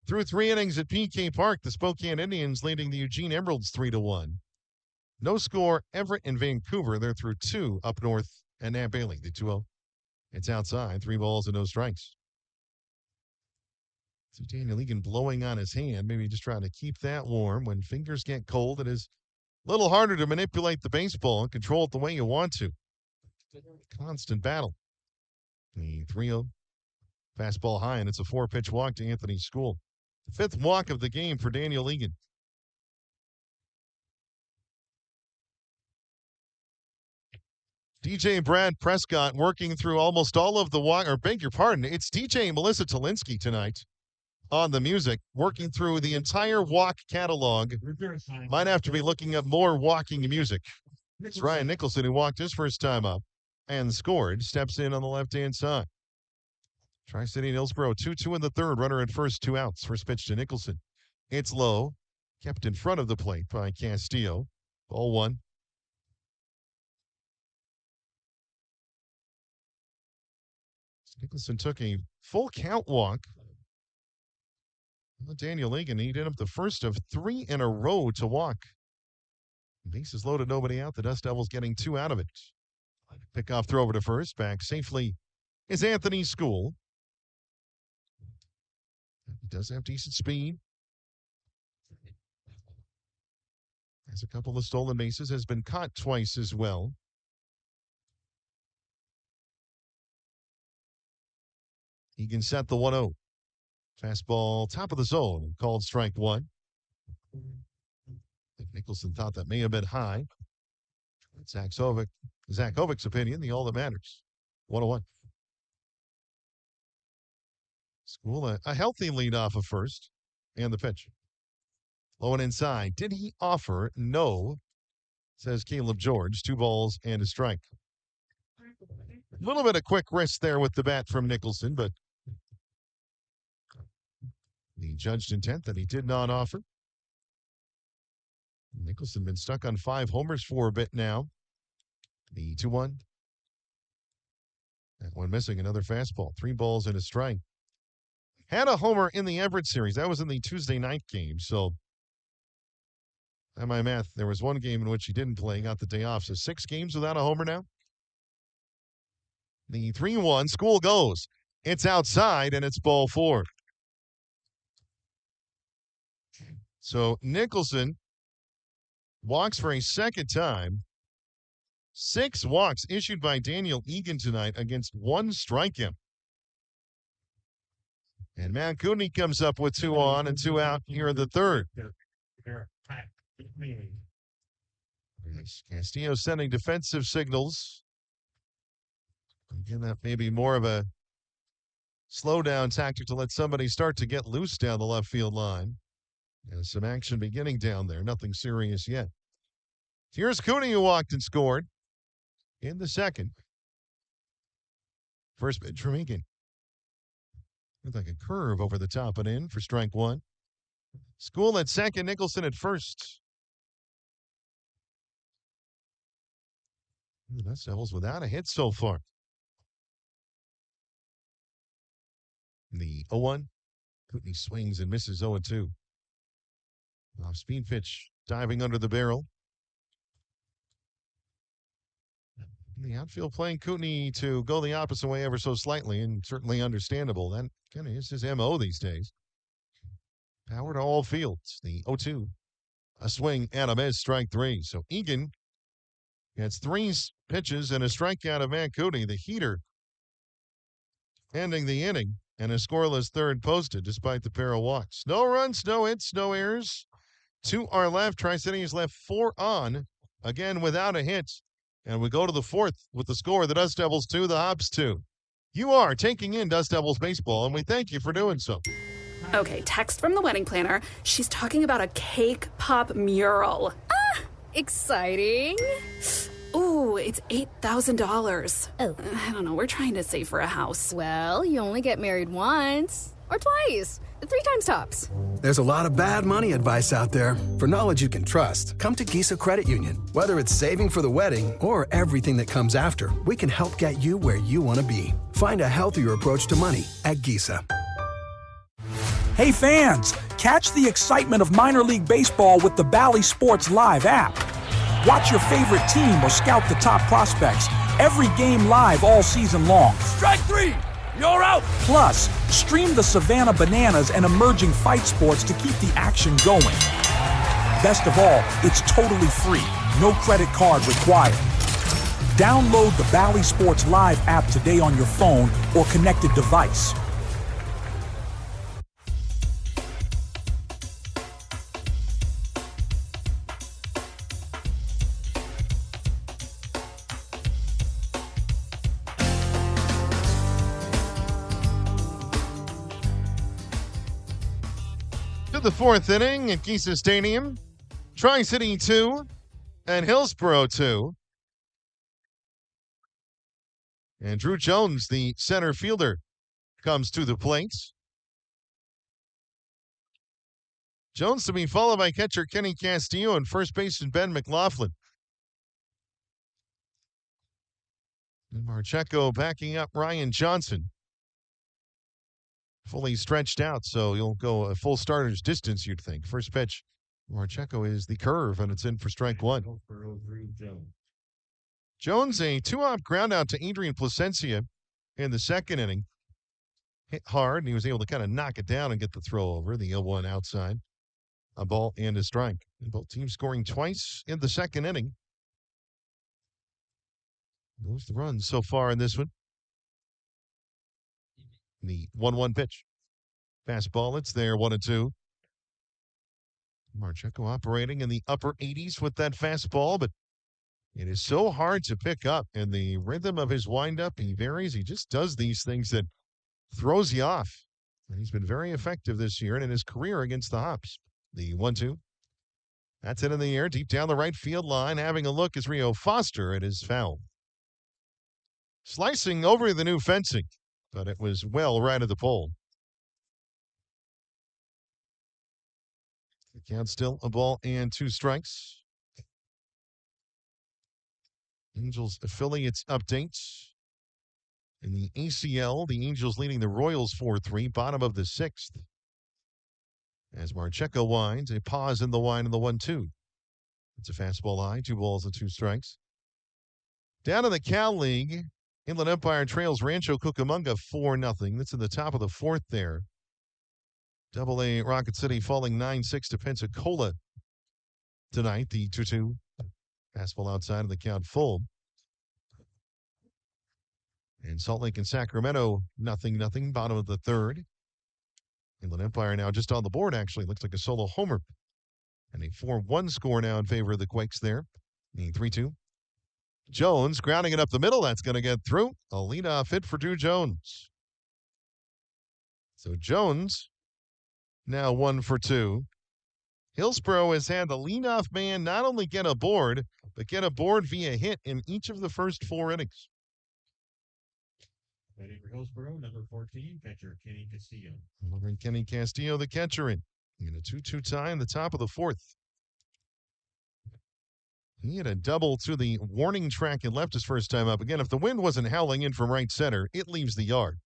Through 3 innings at PK Park, the Spokane Indians leading the Eugene Emeralds 3-1. No score, Everett and Vancouver. They're through 2 up north and Nat Bailey, the 2-0. It's outside. 3 balls and no strikes. So Daniel Egan blowing on his hand, maybe just trying to keep that warm. When fingers get cold, it is a little harder to manipulate the baseball and control it the way you want to. Constant battle. The 3-0. Fastball high, and it's a 4-pitch walk to Anthony School. The 5th walk of the game for Daniel Egan. DJ Brad Prescott working through almost all of the walk, or beg your pardon, it's DJ Melissa Tolinsky tonight on the music, working through the entire walk catalog. Might have to be looking up more walking music. It's Ryan Nicholson who walked his first time up and scored. Steps in on the left-hand side. Tri-City and Hillsboro 2-2 in the third. Runner at first, 2 outs. First pitch to Nicholson. It's low. Kept in front of the plate by Castillo. Ball 1. Nicholson took a full count walk. Daniel Egan, he did up the first of 3 in a row to walk. Bases loaded, nobody out. The Dust Devils getting 2 out of it. Pickoff throw over to first. Back safely is Anthony School. He does have decent speed. Has a couple of stolen bases. Has been caught twice as well. Egan set the 1-0. Fastball top of the zone. Called strike 1. I think Nicholson thought that may have been high. Zach Hovic's opinion, the all that matters. 1-1. School, a healthy lead off of first. And the pitch. Low and inside. Did he offer? No, says Caleb George. 2 balls and a strike. A little bit of quick wrist there with the bat from Nicholson, but the judged intent that he did not offer. Nicholson been stuck on 5 homers for a bit now. The 2-1. That one missing, another fastball. 3 balls and a strike. Had a homer in the Everett series. That was in the Tuesday night game. So, by my math, there was one game in which he didn't play, got the day off. So 6 games without a homer now. The 3-1, School goes. It's outside, and it's ball 4. So Nicholson walks for a second time. 6 walks issued by Daniel Egan tonight against 1 strikeout. And Matt Cooney comes up with 2 on and 2 out here in the third. Castillo sending defensive signals. Again, that may be more of a slow-down tactic to let somebody start to get loose down the left field line. And some action beginning down there. Nothing serious yet. Here's Cooney, who walked and scored in the second. First pitch from Egan. Looked like a curve over the top and in for strike 1. School at second, Nicholson at first. That's Devils without a hit so far. The 0-1. Cooney swings and misses 0-2. Off-speed pitch, diving under the barrel. The outfield playing Cooney to go the opposite way ever so slightly, and certainly understandable. That kind of is his MO these days. Power to all fields. The 0-2. A swing and a miss, strike 3. So Egan gets 3 pitches and a strikeout of Matt Cooney, the heater, ending the inning, and a scoreless third posted despite the pair of walks. No runs, no hits, no errors. 2 are left. Tri-City has left 4 on, again without a hit. And we go to the 4th with the score, the Dust Devils 2, the Hops 2. You are taking in Dust Devils baseball, and we thank you for doing so. Okay, text from the wedding planner. She's talking about a cake pop mural. Ah, exciting. Ooh, it's $8,000. Oh. I don't know, we're trying to save for a house. Well, you only get married once. Or twice. 3 times tops. There's a lot of bad money advice out there. For knowledge you can trust, come to Gisa Credit Union. Whether it's saving for the wedding or everything that comes after, we can help get you where you want to be. Find a healthier approach to money at Gisa. Hey fans, catch the excitement of minor league baseball with the Bally Sports Live app. Watch your favorite team or scout the top prospects. Every game live all season long. Strike 3! You're out! Plus, stream the Savannah Bananas and emerging fight sports to keep the action going. Best of all, it's totally free. No credit card required. Download the Bally Sports Live app today on your phone or connected device. The 4th inning at Gisa Stadium. Tri-City 2 and Hillsboro 2. And Drew Jones, the center fielder, comes to the plate. Jones to be followed by catcher Kenny Castillo and first baseman Ben McLaughlin. And Marcheco backing up Ryan Johnson. Fully stretched out, so you'll go a full starter's distance, you'd think. First pitch, Marcheco is the curve, and it's in for strike 1. Jones, a 2-hop ground out to Adrian Placencia in the second inning. Hit hard, and he was able to kind of knock it down and get the throw over. The 0-1 outside. A ball and a strike. And both teams scoring twice in the second inning. Those the runs so far in this one. The 1-1 pitch. Fastball, it's there, 1-2. Marcheco operating in the upper 80s with that fastball, but it is so hard to pick up. And the rhythm of his windup, he varies. He just does these things that throws you off. And he's been very effective this year and in his career against the Hops. The 1-2. That's it in the air, deep down the right field line. Having a look is Rio Foster. It is foul. Slicing over the new fencing, but it was well right at the pole. The count still a ball and 2 strikes. Angels affiliates updates. In the ACL, the Angels leading the Royals 4-3, bottom of the 6th. As Marcheco winds, a pause in the wind in the 1-2. It's a fastball high, 2 balls and 2 strikes. Down in the Cal League, Inland Empire trails Rancho Cucamonga 4-0. That's in the top of the 4th there. Double-A Rocket City falling 9-6 to Pensacola tonight. The 2-2. Fastball outside of the count full. And Salt Lake and Sacramento, 0-0, bottom of the 3rd. Inland Empire now just on the board, actually. Looks like a solo homer. And a 4-1 score now in favor of the Quakes there. The 3-2. Jones grounding it up the middle. That's going to get through. A leadoff hit for Drew Jones. So Jones now 1 for 2. Hillsboro has had the leadoff man not only get aboard, but get aboard via hit in each of the first 4 innings. Batting for Hillsboro, number 14, catcher Kenny Castillo. Kenny Castillo, the catcher, in a 2-2 tie in the top of the 4th. He had a double to the warning track and left his first time up. Again, if the wind wasn't howling in from right center, it leaves the yard.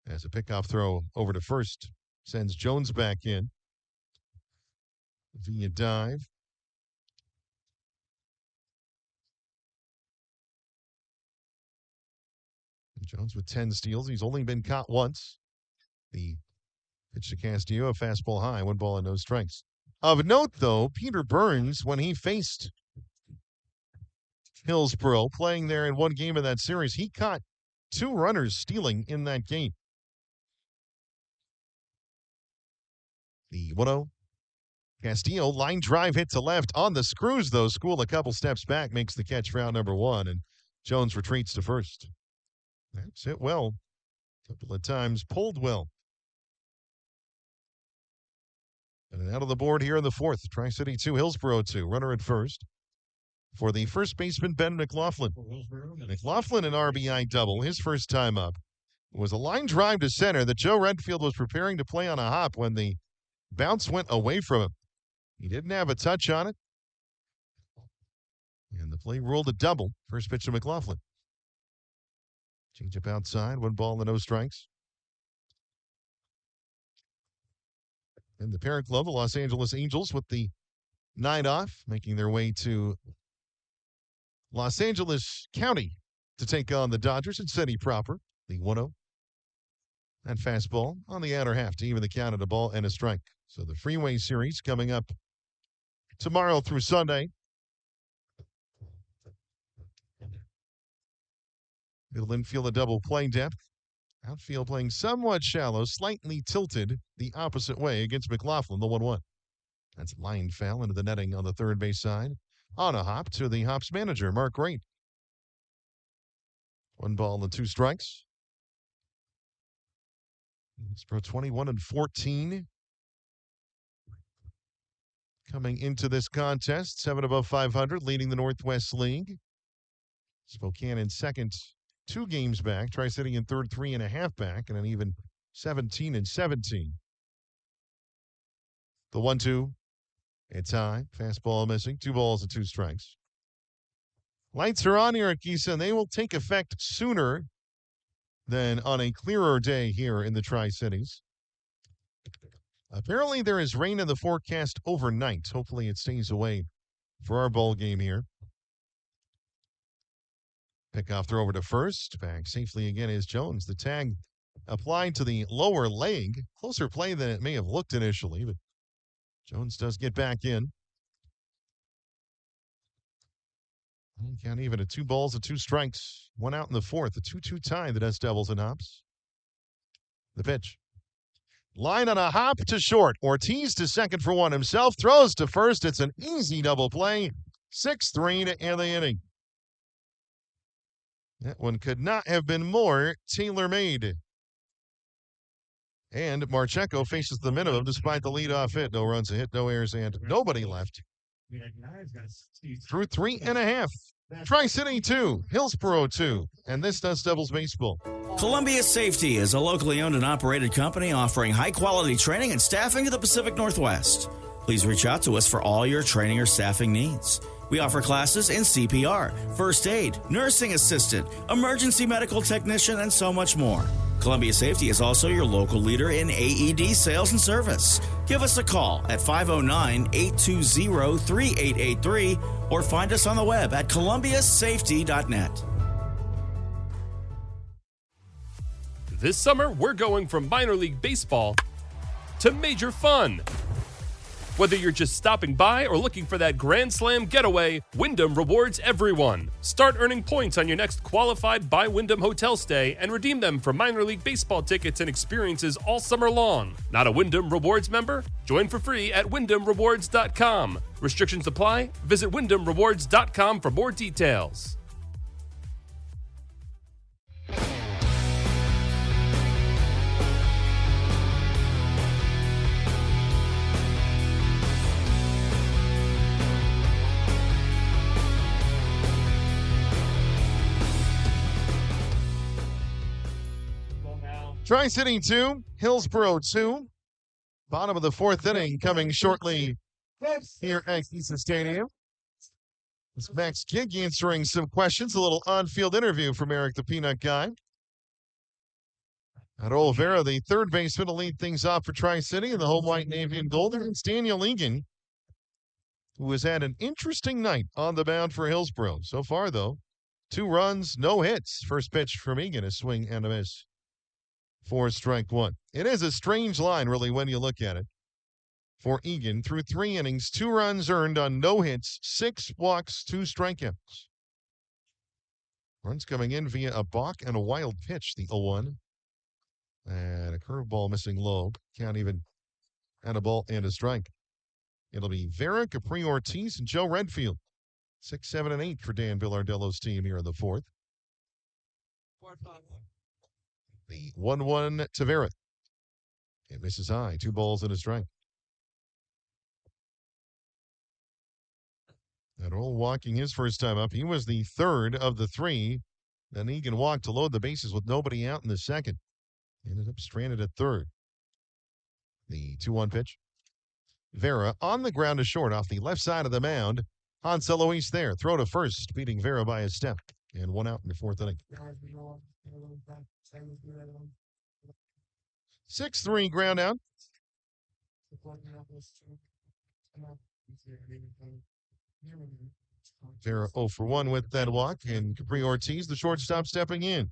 As a pickoff throw over to first sends Jones back in via dive. Jones with 10 steals. He's only been caught once. The pitch to Castillo, a fastball high, 1 ball and no strikes. Of note, though, Peter Burns, when he faced Hillsboro, playing there in one game of that series, he caught 2 runners stealing in that game. The 1-0. Castillo, line drive hit to left on the screws, though. School a couple steps back, makes the catch for out number 1, and Jones retreats to first. That's hit well. A couple of times pulled well. And out of the board here in the 4th. Tri-City 2, Hillsboro 2. Runner at first for the first baseman, Ben McLaughlin. McLaughlin, an RBI double, his first time up. It was a line drive to center that Joe Redfield was preparing to play on a hop when the bounce went away from him. He didn't have a touch on it. And the play ruled a double. First pitch to McLaughlin. Change up outside, 1 ball and no strikes. And the parent club, the Los Angeles Angels, with the night off, making their way to Los Angeles County to take on the Dodgers in city proper. The 1-0. That fastball on the outer half to even the count at a ball and a strike. So the Freeway Series coming up tomorrow through Sunday. Middle infield, a double play depth. Outfield playing somewhat shallow, slightly tilted the opposite way against McLaughlin, the 1-1. That's line foul into the netting on the third base side. On a hop to the Hops manager, Mark Reed. 1 ball and 2 strikes. It's pro 21-14. Coming into this contest, 7 above 500, leading the Northwest League. Spokane in second, 2 games back. Tri-City in third, 3.5 back, and an even 17-17. The 1-2. It's high. Fastball missing. 2 balls and 2 strikes. Lights are on here at Kisa, and they will take effect sooner than on a clearer day here in the Tri-Cities. Apparently there is rain in the forecast overnight. Hopefully it stays away for our ball game here. Pickoff throw over to first. Back safely again is Jones. The tag applied to the lower leg. Closer play than it may have looked initially, but Jones does get back in. Count even at 2 balls and 2 strikes. 1 out in the 4th. A 2-2 tie, the Dust Devils and Hops. The pitch. Line on a hop to short. Ortiz to second for 1 himself. Throws to first. It's an easy double play. 6-3 to end the inning. That one could not have been more tailor-made. And Marcheco faces the minimum despite the leadoff hit. No runs, a hit, no errors, and nobody left. Through 3.5. Tri-City 2, Hillsboro 2, and this does Devils baseball. Columbia Safety is a locally owned and operated company offering high-quality training and staffing to the Pacific Northwest. Please reach out to us for all your training or staffing needs. We offer classes in CPR, first aid, nursing assistant, emergency medical technician, and so much more. Columbia Safety is also your local leader in AED sales and service. Give us a call at 509-820-3883 or find us on the web at columbiasafety.net. This summer, we're going from minor league baseball to major fun. Whether you're just stopping by or looking for that Grand Slam getaway, Wyndham rewards everyone. Start earning points on your next qualified by Wyndham hotel stay and redeem them for minor league baseball tickets and experiences all summer long. Not a Wyndham Rewards member? Join for free at WyndhamRewards.com. Restrictions apply. Visit WyndhamRewards.com for more details. Tri-City 2, Hillsboro 2. Bottom of the fourth inning coming shortly here at Gisa Stadium. It's Max Gig answering some questions. A little on-field interview from Eric the Peanut Guy. At Olivera, the third baseman, will lead things off for Tri-City in the home white, navy, and gold. It's Daniel Egan, who has had an interesting night on the mound for Hillsboro. So far, though, 2 runs, no hits. First pitch from Egan, a swing and a miss. 4 strike 1. It is a strange line, really, when you look at it. For Egan, through 3 innings, 2 runs earned on no hits, 6 walks, 2 strikeouts. Runs coming in via a balk and a wild pitch, the 0-1. And a curveball missing low. Can't even add a ball and a strike. It'll be Vera, Capri Ortiz, and Joe Redfield. 6, 7, and 8 for Dan Villardello's team here in the fourth. The 1-1 to Vera. It misses high. 2 balls and a strike. Adderall walking his first time up. He was the third of the 3. Then Egan walked to load the bases with nobody out in the second. Ended up stranded at third. The 2-1 pitch. Vera on the ground to short off the left side of the mound. Hans Eloise there. Throw to first, beating Vera by a step. And 1 out in the fourth inning. 6-3 ground out. Vera 0 for 1 with that walk. And Capri Ortiz, the shortstop, stepping in.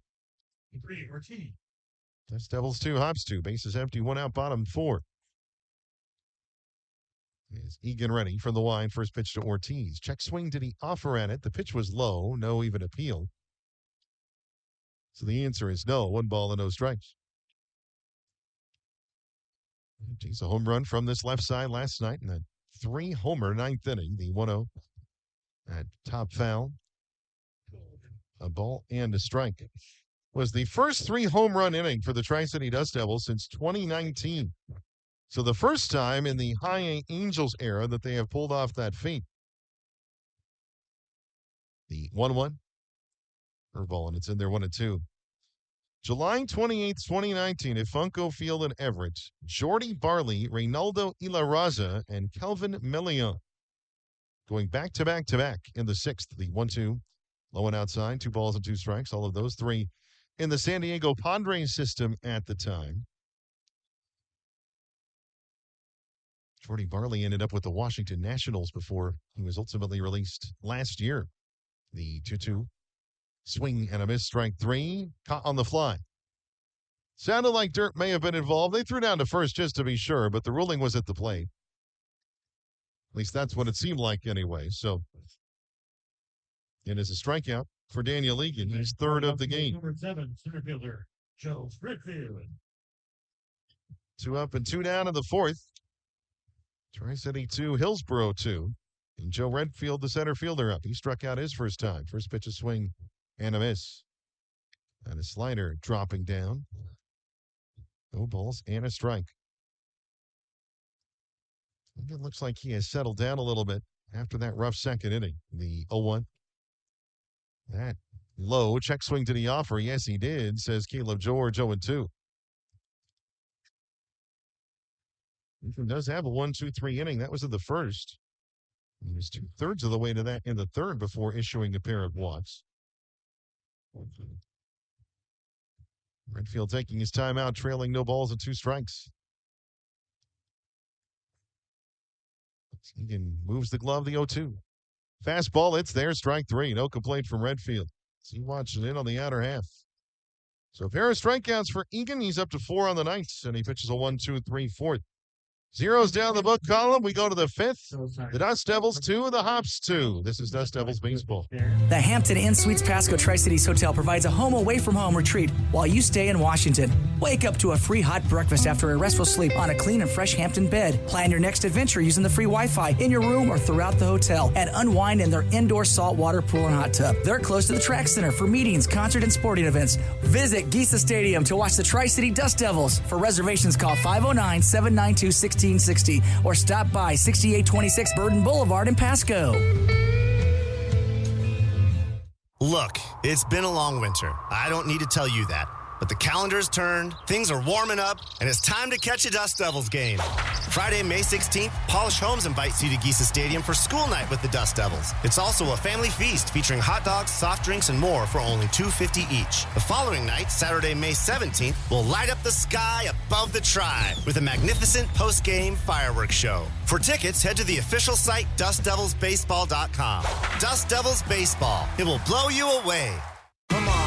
That's Devils 2, Hops 2. Bases empty, 1 out, bottom 4. Is Egan ready for the wide first pitch to Ortiz? Check swing, did he offer at it? The pitch was low, no even appeal. So the answer is no. 1 ball and no strikes. He's a home run from this left side last night in a 3-homer 9th inning. The 1-0 at top foul. A ball and a strike. Was the first 3-home run inning for the Tri-City Dust Devils since 2019. So the first time in the High A Angels era that they have pulled off that feat. The 1-1. Curveball, and it's in there 1-2. July 28th, 2019, at Funko Field in Everett, Jordy Barley, Reynaldo Ilarraza, and Kelvin Melion going back-to-back-to-back in the 6th. The 1-2, low and outside, 2 balls and 2 strikes. All of those 3 in the San Diego Padres system at the time. Jordy Barley ended up with the Washington Nationals before he was ultimately released last year. The 2-2. Swing and a miss, strike 3. Caught on the fly. Sounded like dirt may have been involved. They threw down to first just to be sure, but the ruling was at the plate. At least that's what it seemed like anyway. So it is a strikeout for Daniel Egan. He's third of the game. Number 7, center fielder, Joe Redfield. 2 up and 2 down in the fourth. Tri-City 2, Hillsboro 2. And Joe Redfield, the center fielder, up. He struck out his first time. First pitch, a swing and a miss. And a slider dropping down. No balls and a strike. It looks like he has settled down a little bit after that rough second inning. The 0-1. That low check swing to the offer. Yes, he did, says Caleb George, 0-2. Ethan does have a 1-2-3 inning. That was in the first. He was 2/3 of the way to that in the third before issuing a pair of walks. Redfield taking his time out, trailing no balls and 2 strikes. Egan moves the glove, the 0-2. Fastball, it's there, strike 3. No complaint from Redfield. He watches it in on the outer half. So a pair of strikeouts for Egan. He's up to 4 on the night, and he pitches a 1-2-3 fourth. Zeros down the book column. We go to the 5th. The Dust Devils 2, the Hops 2. This is Dust Devils baseball. The Hampton Inn Suites Pasco Tri-Cities Hotel provides a home away from home retreat while you stay in Washington. Wake up to a free hot breakfast after a restful sleep on a clean and fresh Hampton bed. Plan your next adventure using the free Wi-Fi in your room or throughout the hotel, and unwind in their indoor saltwater pool and hot tub. They're close to the track center for meetings, concert, and sporting events. Visit Giesa Stadium to watch the Tri-City Dust Devils. For reservations, call 509-792-1660 or stop by 6826 Burden Boulevard in Pasco. Look, it's been a long winter. I don't need to tell you that. But the calendar's turned, things are warming up, and it's time to catch a Dust Devils game. Friday, May 16th, Polish Homes invites you to Giesa Stadium for school night with the Dust Devils. It's also a family feast featuring hot dogs, soft drinks, and more for only $2.50 each. The following night, Saturday, May 17th, will light up the sky above the Tribe with a magnificent post-game fireworks show. For tickets, head to the official site, DustDevilsBaseball.com. Dust Devils Baseball. It will blow you away. Come on.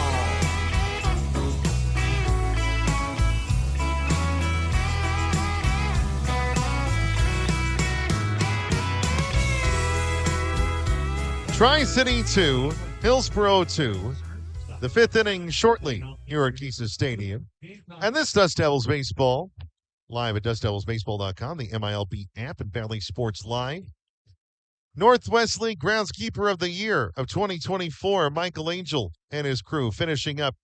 Tri-City 2, Hillsboro 2. The 5th inning shortly here at Giesa Stadium. And this Dust Devils baseball, live at DustDevilsBaseball.com, the MILB app, and Valley Sports Live. Northwest League Groundskeeper of the Year of 2024, Michael Angel and his crew finishing up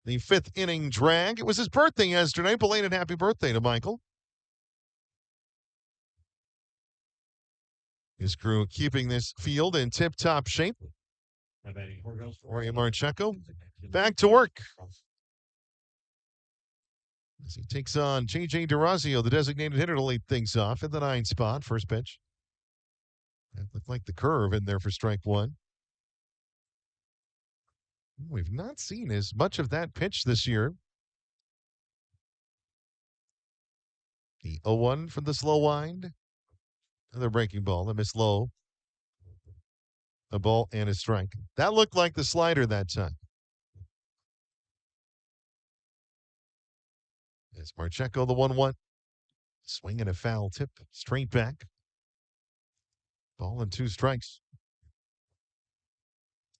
the 5th inning drag. It was his birthday yesterday. Belated happy birthday to Michael. His crew keeping this field in tip-top shape. Jorge Marcheco back to work as he takes on J.J. DeRazio, the designated hitter, to lead things off in the 9 spot. First pitch. That looked like the curve in there for strike 1. We've not seen as much of that pitch this year. The 0-1 from the slow wind. Another breaking ball, a miss low. A ball and a strike. That looked like the slider that time. As Marcheco, the 1-1. Swing and a foul tip, straight back. Ball and 2 strikes.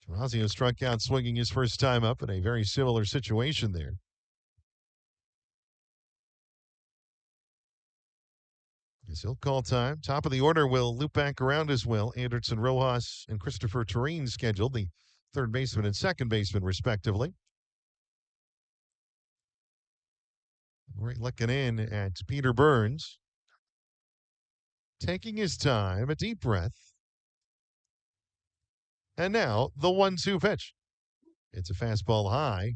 DeRazio struck out swinging his first time up in a very similar situation there. As he'll call time. Top of the order will loop back around as well. Anderson Rojas and Christopher Tureen scheduled, the third baseman and second baseman, respectively. We're looking in at Peter Burns. Taking his time, a deep breath. And now the 1-2 pitch. It's a fastball high.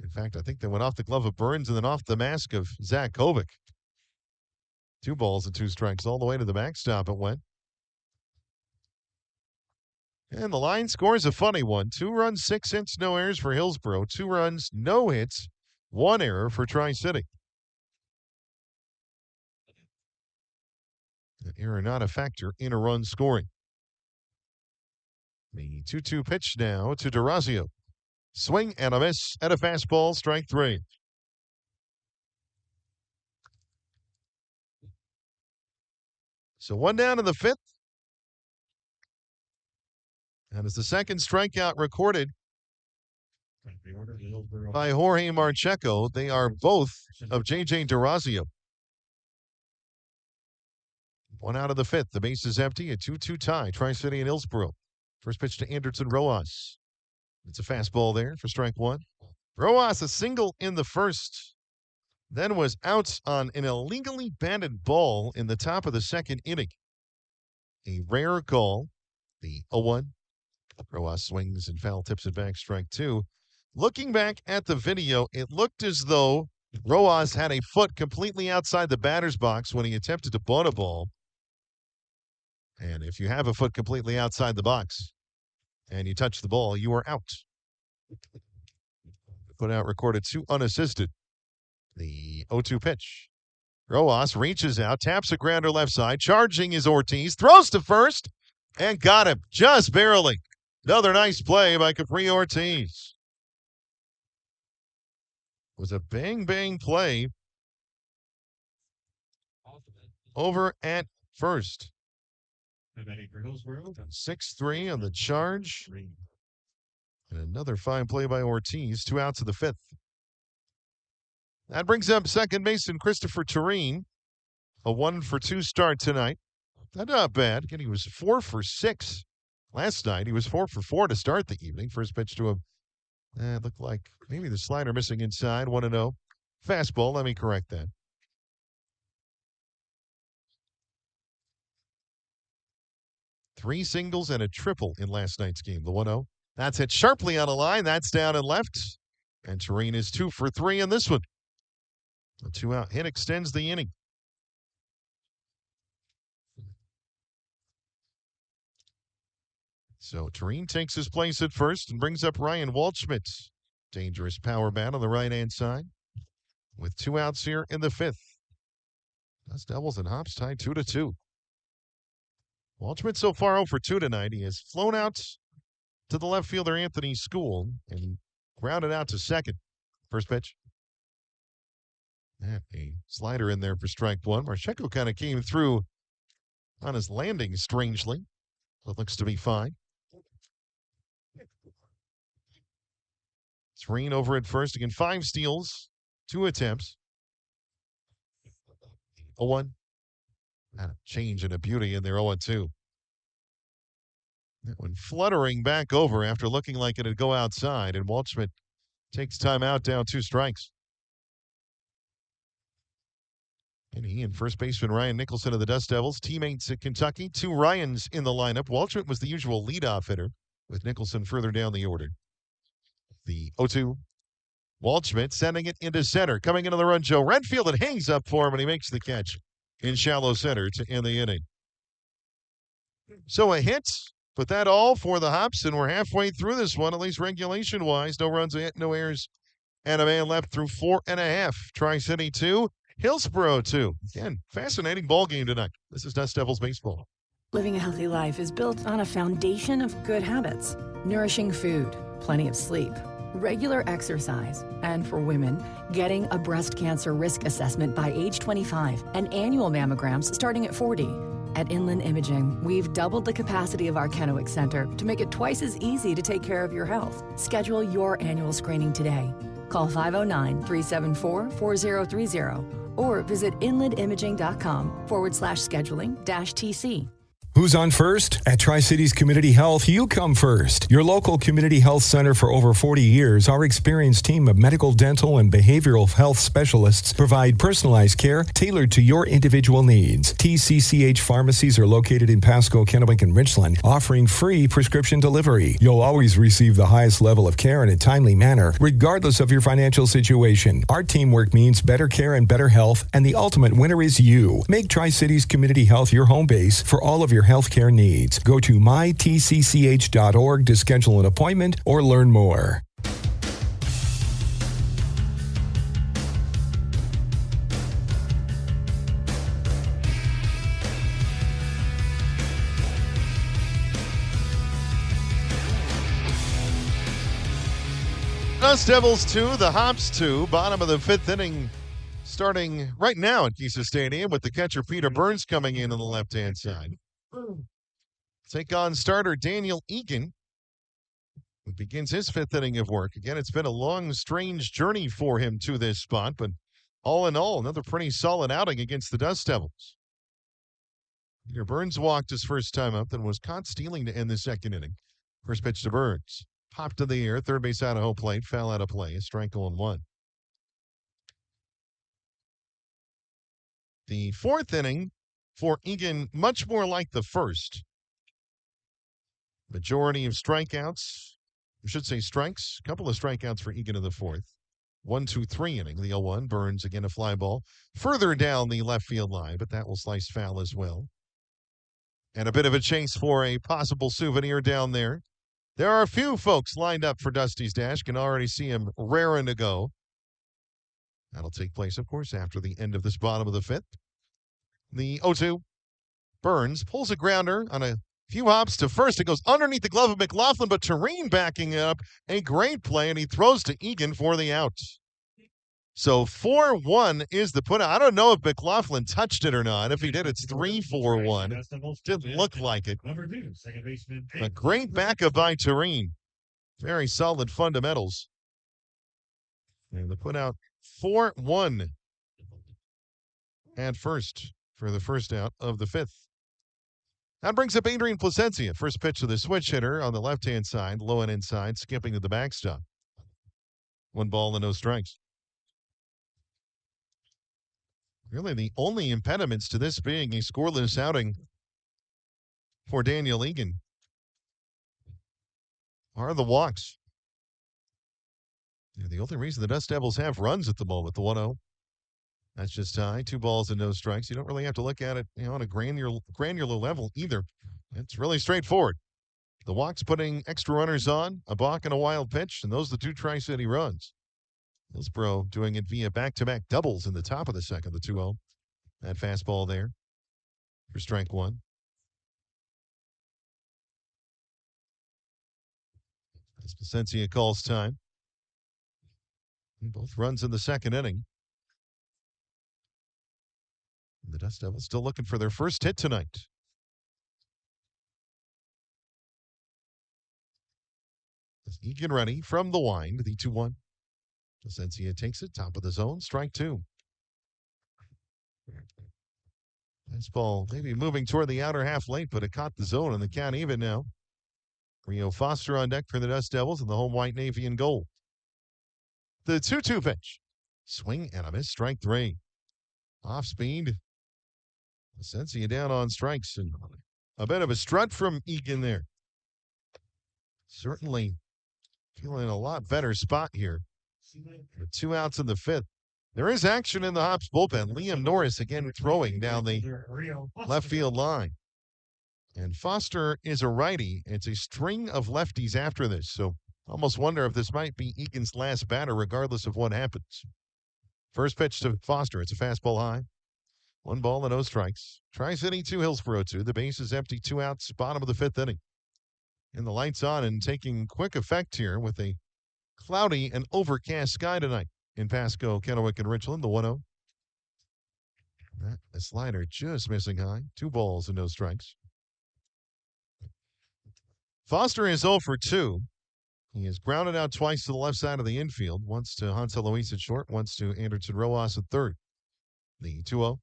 In fact, I think they went off the glove of Burns and then off the mask of Zach Kovic. 2 balls and 2 strikes all the way to the backstop it went. And the line score is a funny one. 2 runs, 6 hits, no errors for Hillsboro. 2 runs, no hits, 1 error for Tri-City. An error not a factor in a run scoring. The 2-2 pitch now to DeRazio. Swing and a miss at a fastball, strike 3. So 1 down in the 5th. And as the second strikeout recorded by Jorge Marcheco, they are both of J.J. DeRazio. 1 out of the 5th. The base is empty. A 2-2 tie. Tri-City and Hillsboro. First pitch to Anderson Rojas. It's a fastball there for strike 1. Rojas a single in the first. then was out on an illegally batted ball in the top of the second inning. A rare call, the 0-1. Rojas swings and foul tips it back, strike two. Looking back at the video, it looked as though Rojas had a foot completely outside the batter's box when he attempted to bunt a ball. And if you have a foot completely outside the box and you touch the ball, you are out. Put out recorded 2 unassisted. The 0-2 pitch. Rojas reaches out, taps a grounder left side, charging is Ortiz, throws to first, and got him just barely. Another nice play by Capri Ortiz. It was a bang play over at first. 6-3 on the charge. And another fine play by Ortiz. 2 outs of the 5th. That brings up second baseman Christopher Tureen. A 1-for-2 start tonight. That's not bad. Again, he was 4 for 6 last night. He was 4 for 4 to start the evening. First pitch to him. It looked like maybe the slider missing inside. 1-0. Fastball. Let me correct that. Three singles and a triple in last night's game. The 1-0. That's hit sharply on a line. That's down and left. And Tureen is 2 for 3 in this one. A 2-out hit extends the inning. So Tureen takes his place at first and brings up Ryan Waldschmidt. Dangerous power bat on the right-hand side. With 2 outs here in the 5th. Dust Devils and Hops tied 2-2. Waldschmidt so far 0 for 2 tonight. He has flown out to the left fielder Anthony School and grounded out to second. First pitch. A slider in there for strike one. Marcheco kind of came through on his landing strangely. It looks to be fine. Tureen over at first. Again, 5 steals, 2 attempts. 0-1. A change and a beauty in there, 0-2. That one fluttering back over after looking like it'd go outside, and Waldschmidt takes time out, down 2 strikes. And he and first baseman Ryan Nicholson of the Dust Devils, teammates at Kentucky. 2 Ryans in the lineup. Waldschmidt was the usual leadoff hitter, with Nicholson further down the order. The 0-2. Waldschmidt sending it into center. Coming into the run, Joe Redfield. It hangs up for him, and he makes the catch in shallow center to end the inning. So a hit, but that all for the Hops, and we're halfway through this one, at least regulation-wise. No runs, no errors, and a man left through 4.5. Tri-City 2, Hillsboro 2. Again, fascinating ball game tonight. This is Dust Devils baseball. Living a healthy life is built on a foundation of good habits. Nourishing food, plenty of sleep, regular exercise, and for women, getting a breast cancer risk assessment by age 25 and annual mammograms starting at 40. At Inland Imaging, we've doubled the capacity of our Kennewick Center to make it twice as easy to take care of your health. Schedule your annual screening today. Call 509-374-4030 or visit inlandimaging.com/scheduling-TC. Who's on first? At Tri-Cities Community Health, you come first. Your local community health center for over 40 years, our experienced team of medical, dental, and behavioral health specialists provide personalized care tailored to your individual needs. TCCH pharmacies are located in Pasco, Kennewick, and Richland, offering free prescription delivery. You'll always receive the highest level of care in a timely manner, regardless of your financial situation. Our teamwork means better care and better health, and the ultimate winner is you. Make Tri-Cities Community Health your home base for all of your healthcare needs. Go to mytcch.org to schedule an appointment or learn more. Dust Devils 2, the Hops 2, bottom of the 5th inning, starting right now at Kisa Stadium with the catcher Peter Burns coming in on the left-hand side. Take on starter Daniel Egan, who begins his 5th inning of work. Again, it's been a long, strange journey for him to this spot, but all in all, another pretty solid outing against the Dust Devils. Peter Burns walked his first time up, then was caught stealing to end the 2nd inning. First pitch to Burns. Popped to the air, third base out of home plate, foul out of play, a strike 0-1. The fourth inning for Egan, much more like the first. Majority of strikeouts. I should say strikes. A couple of strikeouts for Egan in the fourth. 1-2-3 inning. The 0-1. Burns again a fly ball further down the left field line, but that will slice foul as well. And a bit of a chase for a possible souvenir down there. There are a few folks lined up for Dusty's Dash. Can already see him raring to go. That'll take place, of course, after the end of this bottom of the fifth. The 0-2. Burns pulls a grounder on a few hops to first. It goes underneath the glove of McLaughlin, but Tureen backing it up. A great play, and he throws to Egan for the out. So 4-1 is the put out. I don't know if McLaughlin touched it or not. If he did, it's 3-4-1. Didn't look like it. A great backup by Tureen. Very solid fundamentals. And the put out 4-1 at first for the first out of the fifth. That brings up Adrian Placencia. First pitch of the switch hitter on the left-hand side, low and inside, skipping to the backstop. 1 ball and no strikes. Really the only impediments to this being a scoreless outing for Daniel Egan are the walks. The only reason the Dust Devils have runs at the moment, the 1-0. That's just high. 2 balls and no strikes. You don't really have to look at it, on a granular level either. It's really straightforward. The walks putting extra runners on, a balk and a wild pitch, and those are the 2 Tri-City runs. Hillsboro doing it via back-to-back doubles in the top of the second, the 2-0. That fastball there for strike 1. As Placencia calls time. Both runs in the second inning. The Dust Devils still looking for their first hit tonight. As Egan ready from the wind, the 2-1. Placencia takes it, top of the zone, strike 2. This ball maybe moving toward the outer half late, but it caught the zone and the count even now. Rio Foster on deck for the Dust Devils in the home white navy and gold. The 2-2 pitch. Swing and a miss, strike 3. Off speed. Placencia down on strikes, and a bit of a strut from Egan there. Certainly feeling a lot better spot here. With 2 outs in the fifth. There is action in the Hops bullpen. Liam Norris again throwing down the left field line. And Foster is a righty. It's a string of lefties after this, so almost wonder if this might be Egan's last batter, regardless of what happens. First pitch to Foster. It's a fastball high. 1 ball and no strikes. Tri-City 2, Hillsboro 2. The base is empty, 2 outs, bottom of the fifth inning. And the lights on and taking quick effect here with a cloudy and overcast sky tonight in Pasco, Kennewick, and Richland, the 1-0. A slider just missing high. 2 balls and no strikes. Foster is 0 for 2. He has grounded out twice to the left side of the infield, once to Hansel Luis at short, once to Anderson Rojas at third. The 2-0.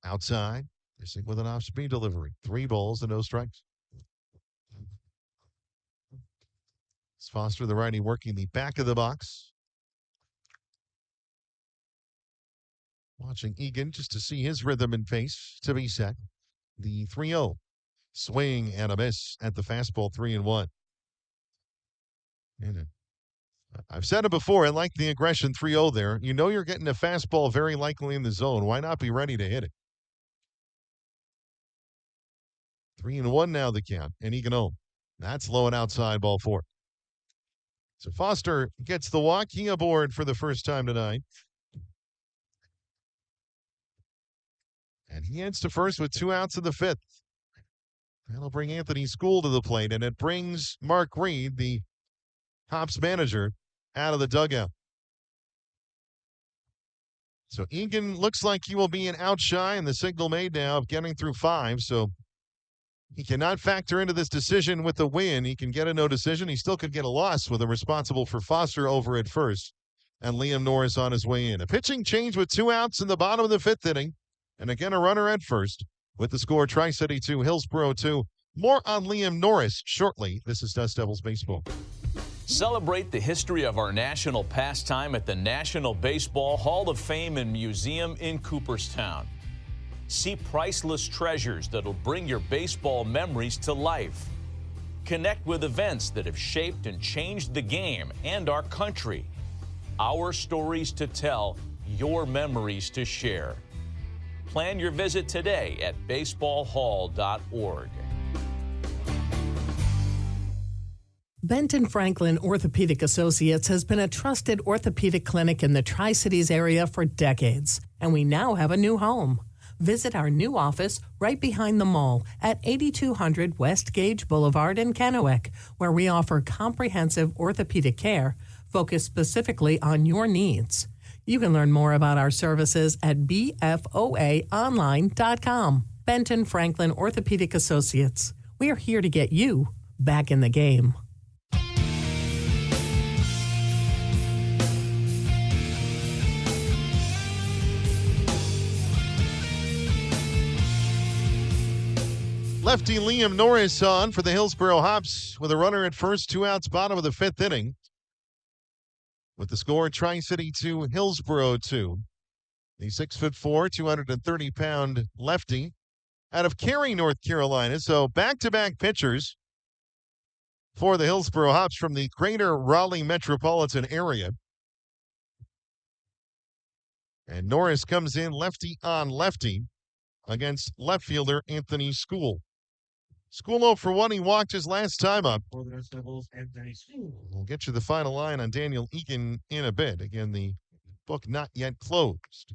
Outside, missing with an off-speed delivery. 3 balls and no strikes. It's Foster, the righty, working the back of the box. Watching Egan just to see his rhythm and pace to be set. The 3-0. Swing and a miss at the fastball, 3-1. And I've said it before, I like the aggression 3-0 there. You know you're getting a fastball very likely in the zone. Why not be ready to hit it? 3-1 now the count, and Egan home. That's low and outside, ball 4. So Foster gets the walk. He aboard for the first time tonight. And he heads to first with 2 outs in the fifth. That'll bring Anthony School to the plate, and it brings Mark Reed, the Hops manager, out of the dugout. So Egan looks like he will be an out shy, and the signal made now of getting through 5. So he cannot factor into this decision with the win. He can get a no decision. He still could get a loss with a responsible for Foster over at first, and Liam Norris on his way in. A pitching change with 2 outs in the bottom of the fifth inning, and again a runner at first. With the score, Tri-City 2, Hillsboro 2. More on Liam Norris shortly. This is Dust Devils Baseball. Celebrate the history of our national pastime at the National Baseball Hall of Fame and Museum in Cooperstown. See priceless treasures that'll bring your baseball memories to life. Connect with events that have shaped and changed the game and our country. Our stories to tell, your memories to share. Plan your visit today at baseballhall.org. Benton Franklin Orthopedic Associates has been a trusted orthopedic clinic in the Tri-Cities area for decades, and we now have a new home. Visit our new office right behind the mall at 8200 West Gage Boulevard in Kennewick, where we offer comprehensive orthopedic care focused specifically on your needs. You can learn more about our services at bfoaonline.com. Benton Franklin Orthopedic Associates. We are here to get you back in the game. Lefty Liam Norris on for the Hillsboro Hops with a runner at first, 2 outs, bottom of the 5th inning. With the score, Tri-City 2, Hillsboro 2. The 6'4", 230-pound lefty out of Cary, North Carolina. So back-to-back pitchers for the Hillsboro Hops from the greater Raleigh metropolitan area. And Norris comes in lefty on lefty against left fielder Anthony School. School 0 for 1. He walked his last time up. For the Dust Devils, Anthony School. We'll get you the final line on Daniel Egan in a bit. Again, the book not yet closed.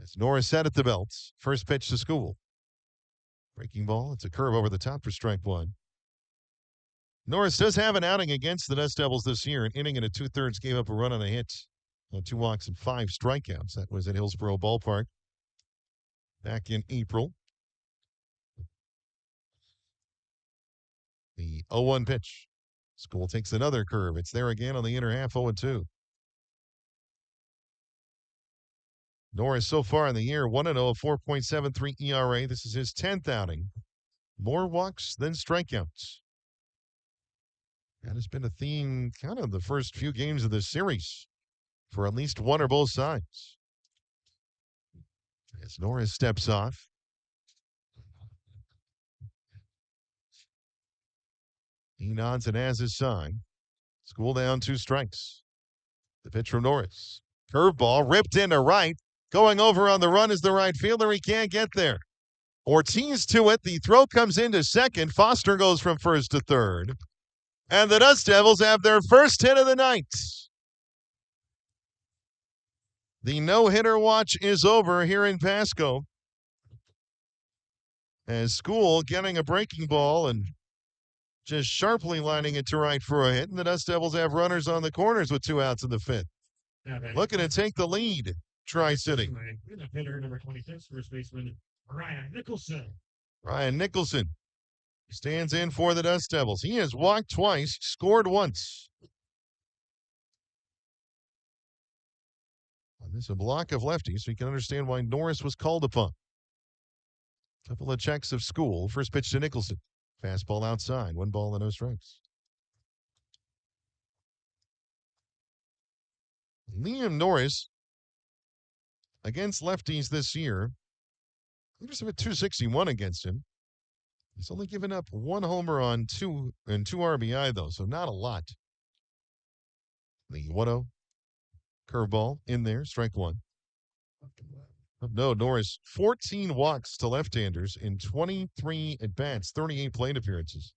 As Norris set at the belts. First pitch to School. Breaking ball. It's a curve over the top for strike one. Norris does have an outing against the Dust Devils this year. An inning and a 2/3 gave up a run on a hit. 2 walks and 5 strikeouts. That was at Hillsboro Ballpark back in April. The 0-1 pitch. School takes another curve. It's there again on the inner half, 0-2. Norris so far in the year, 1-0, 4.73 ERA. This is his 10th outing. More walks than strikeouts. That has been a theme kind of the first few games of this series for at least one or both sides. As Norris steps off. He nods and has his sign. School down 2 strikes. The pitch from Norris. Curveball ripped into right. Going over on the run is the right fielder. He can't get there. Ortiz to it. The throw comes into second. Foster goes from first to third. And the Dust Devils have their first hit of the night. The no-hitter watch is over here in Pasco. As School getting a breaking ball and just sharply lining it to right for a hit. And the Dust Devils have runners on the corners with 2 outs in the 5th. Looking to take the lead, Tri-City. Hitter number 26, first baseman Ryan Nicholson. Ryan Nicholson stands in for the Dust Devils. He has walked twice, scored once. This is a block of lefties, so you can understand why Norris was called upon. Couple of checks of School. First pitch to Nicholson. Fastball outside. 1 ball and no strikes. Liam Norris against lefties this year. Leaders have a 261 against him. He's only given up 1 homer on 2 RBI, though, so not a lot. The 1-0 curveball in there, strike 1. No, Norris, 14 walks to left-handers in 23 at-bats, 38 plate appearances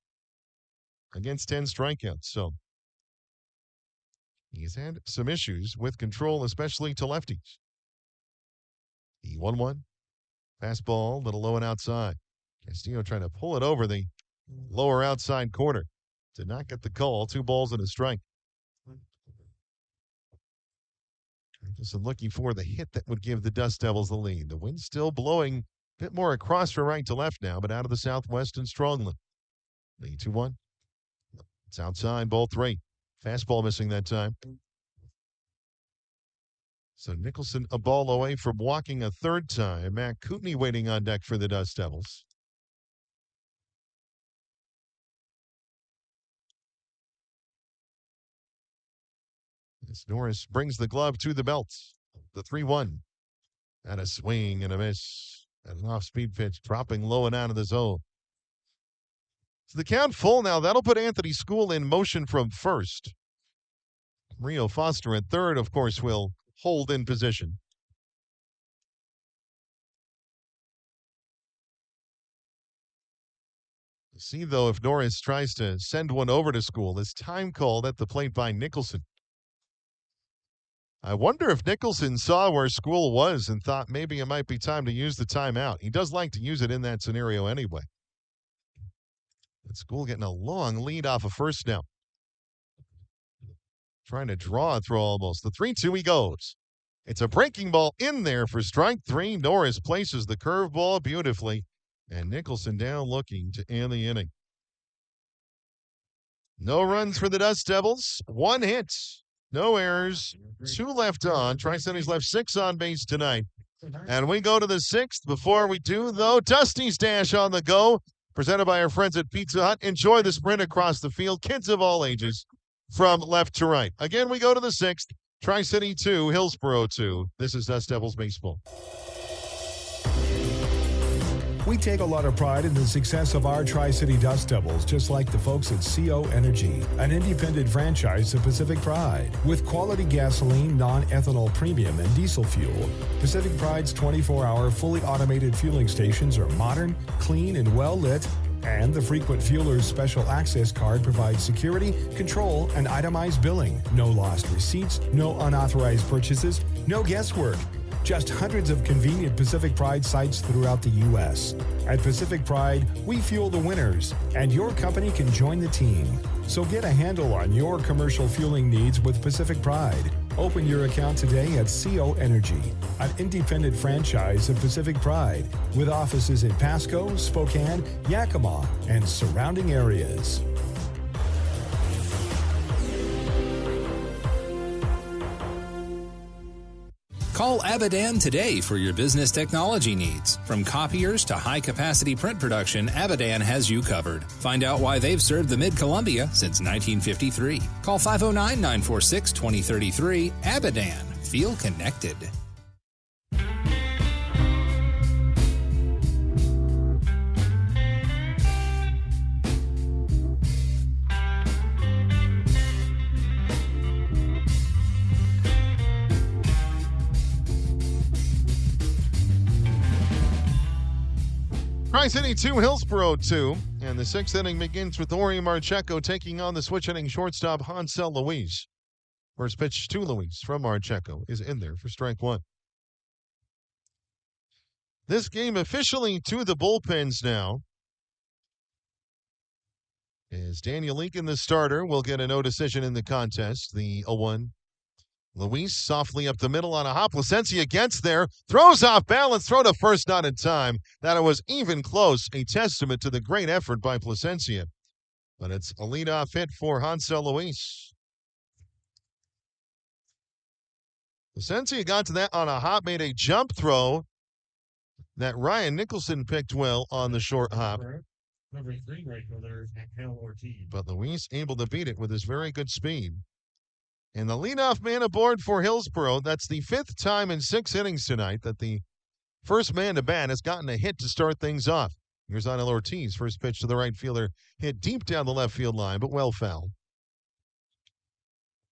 against 10 strikeouts. So he's had some issues with control, especially to lefties. The 1-1 fastball, little low and outside. Castillo trying to pull it over the lower outside corner. Did not get the call. 2 balls and a strike. Just looking for the hit that would give the Dust Devils the lead. The wind's still blowing a bit more across from right to left now, but out of the southwest and strongly. The 2-1. It's outside, ball 3. Fastball missing that time. So Nicholson a ball away from walking a 3rd time. Matt Kootenai waiting on deck for the Dust Devils. As Norris brings the glove to the belt. The 3-1. And a swing and a miss. And an off-speed pitch dropping low and out of the zone. So the count full now. That'll put Anthony School in motion from first. Rio Foster at third, of course, will hold in position. See, though, if Norris tries to send one over to School. It's time called at the plate by Nicholson. I wonder if Nicholson saw where School was and thought maybe it might be time to use the timeout. He does like to use it in that scenario anyway. But School getting a long lead off of first now. Trying to draw a throw almost. The 3-2 he goes. It's a breaking ball in there for strike three. Norris places the curveball beautifully. And Nicholson down looking to end the inning. No runs for the Dust Devils. 1 hit. No errors. 2 left on. Tri-Cities left 6 on base tonight. And we go to the 6th. Before we do, though, Dusty's Dash on the go. Presented by our friends at Pizza Hut. Enjoy the sprint across the field. Kids of all ages from left to right. Again, we go to the 6th. Tri-City 2, Hillsboro 2. This is Dust Devils Baseball. We take a lot of pride in the success of our Tri-City Dust Devils, just like the folks at CO Energy, an independent franchise of Pacific Pride. With quality gasoline, non-ethanol premium, and diesel fuel, Pacific Pride's 24-hour fully automated fueling stations are modern, clean, and well-lit, and the Frequent Fueler's Special Access Card provides security, control, and itemized billing. No lost receipts, no unauthorized purchases, no guesswork. Just hundreds of convenient Pacific Pride sites throughout the U.S. At Pacific Pride, we fuel the winners, and your company can join the team. So get a handle on your commercial fueling needs with Pacific Pride. Open your account today at CO Energy, an independent franchise of Pacific Pride, with offices in Pasco, Spokane, Yakima, and surrounding areas. Call Abadan today for your business technology needs. From copiers to high-capacity print production, Abadan has you covered. Find out why they've served the Mid-Columbia since 1953. Call 509-946-2033. Abadan. Feel connected. Tri-City 2, Hillsboro 2. And the 6th inning begins with Ori Marcheco taking on the switch-hitting shortstop Hansel Luis. First pitch to Luis from Marcheco is in there for strike 1. This game officially to the bullpens now. As Daniel Eakin, the starter, will get a no decision in the contest. The 0-1. Luis softly up the middle on a hop. Placencia gets there, throws off balance, throw to first, not in time. That it was even close, a testament to the great effort by Placencia. But it's a leadoff hit for Hansel Luis. Placencia got to that on a hop, made a jump throw that Ryan Nicholson picked well on the short hop. Number 3 right fielder, Hale Ortiz. But Luis able to beat it with his very good speed. And the leadoff man aboard for Hillsboro. That's the 5th time in 6 innings tonight that the first man to bat has gotten a hit to start things off. Here's Hale Ortiz. First pitch to the right fielder. Hit deep down the left field line, but well fouled.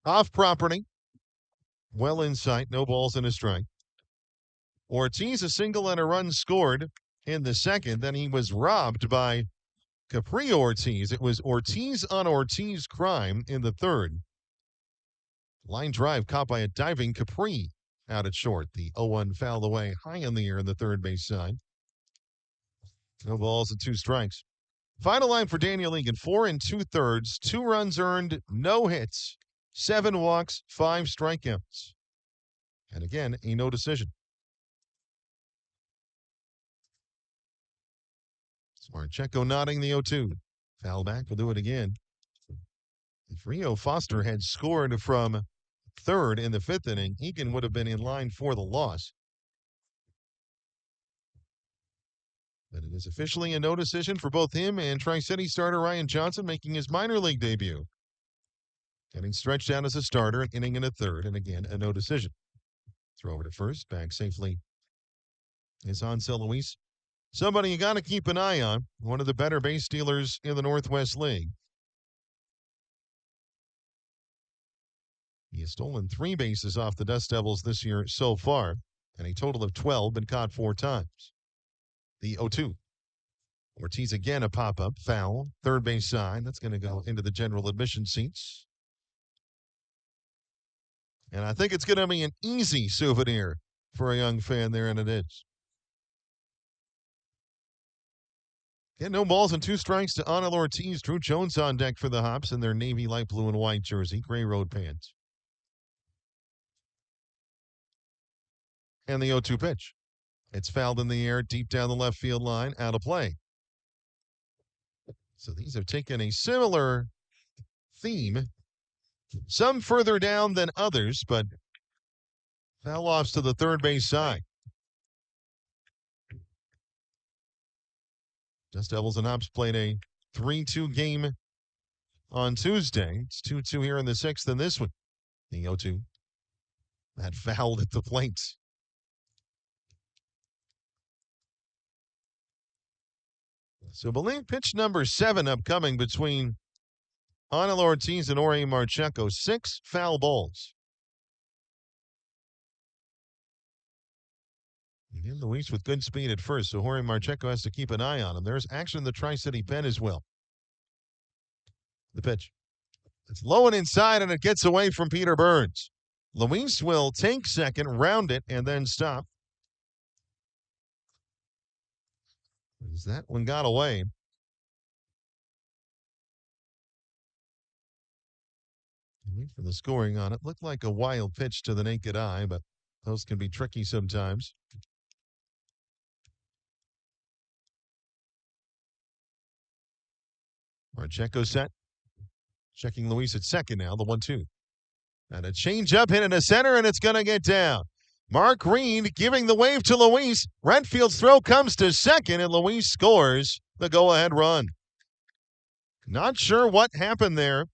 Off property. Well in sight. No balls and a strike. Ortiz a single and a run scored in the 2nd. Then he was robbed by Capri Ortiz. It was Ortiz on Ortiz crime in the 3rd. Line drive caught by a diving Capri out at short. The 0-1 fouled away high in the air in the third base side. No balls and 2 strikes. Final line for Daniel Eakin, 4 2/3, 2 runs earned, no hits, 7 walks, 5 strikeouts. And again, a no decision. Marcheco nodding the 0-2. Foul back, we'll do it again. If Rio Foster had scored from 3rd in the 5th inning, Eakin would have been in line for the loss. But it is officially a no decision for both him and Tri-City starter Ryan Johnson making his minor league debut. Getting stretched out as a starter, an inning and a third, and again, a no decision. Throw over to first, back safely is Ansel Luis. Somebody you got to keep an eye on, one of the better base stealers in the Northwest League. He has stolen 3 bases off the Dust Devils this year so far, and a total of 12, been caught 4 times. The 0-2. Ortiz again, a pop-up, foul, third base side. That's going to go into the general admission seats. And I think it's going to be an easy souvenir for a young fan there, and it is. Again, no balls and 2 strikes to Anel Ortiz. Drew Jones on deck for the Hops in their navy light blue and white jersey, gray road pants. And the 0-2 pitch. It's fouled in the air, deep down the left field line, out of play. So these have taken a similar theme, some further down than others, but foul offs to the third base side. Dust Devils and Hops played a 3-2 game on Tuesday. It's 2-2 here in the 6th in this one. The 0-2. That fouled at the plate. So believe pitch number 7 upcoming between Anel Ortiz and Jorge Marcheco. 6 foul balls. Again, Luis with good speed at first, so Jorge Marcheco has to keep an eye on him. There's action in the Tri-City pen as well. The pitch. It's low and inside, and it gets away from Peter Burns. Luis will take second, round it, and then stop. As that one got away. Wait for the scoring on it. Looked like a wild pitch to the naked eye, but those can be tricky sometimes. Marcheco set. Checking Luis at second now, the 1-2. And a changeup hit into center, and it's going to get down. Mark Reed giving the wave to Luis. Redfield's throw comes to second, and Luis scores the go-ahead run. Not sure what happened there.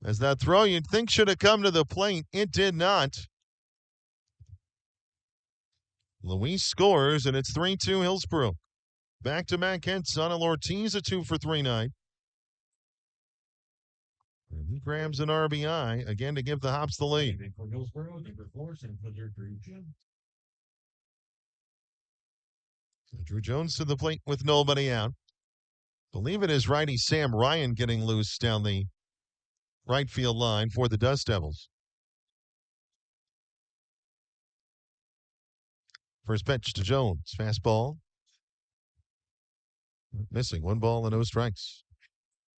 As that throw you'd think should have come to the plate, it did not. Luis scores, and it's 3-2 Hillsboro. Back-to-back hits. Anel Ortiz, a 2-for-3 night. And he grabs an RBI, again to give the Hops the lead. For Hillsboro, number 4, center fielder Drew Jones. Drew Jones to the plate with nobody out. Believe it is righty Sam Ryan getting loose down the right field line for the Dust Devils. First pitch to Jones. Fastball. Missing. 1 ball and no strikes.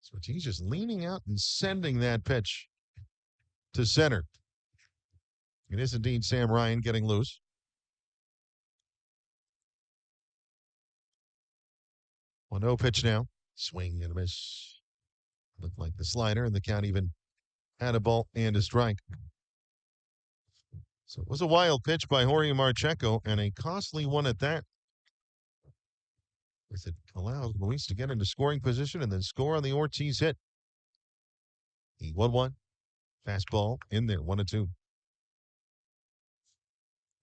So he's just leaning out and sending that pitch to center. It is indeed Sam Ryan getting loose. Well, no pitch now. Swing and a miss. Looked like the slider, and the count even had a ball and a strike. So it was a wild pitch by Jorge Marcheco, and a costly one at that. As it allows Luis to get into scoring position and then score on the Ortiz hit. The 1-1. Fastball in there, 1-2.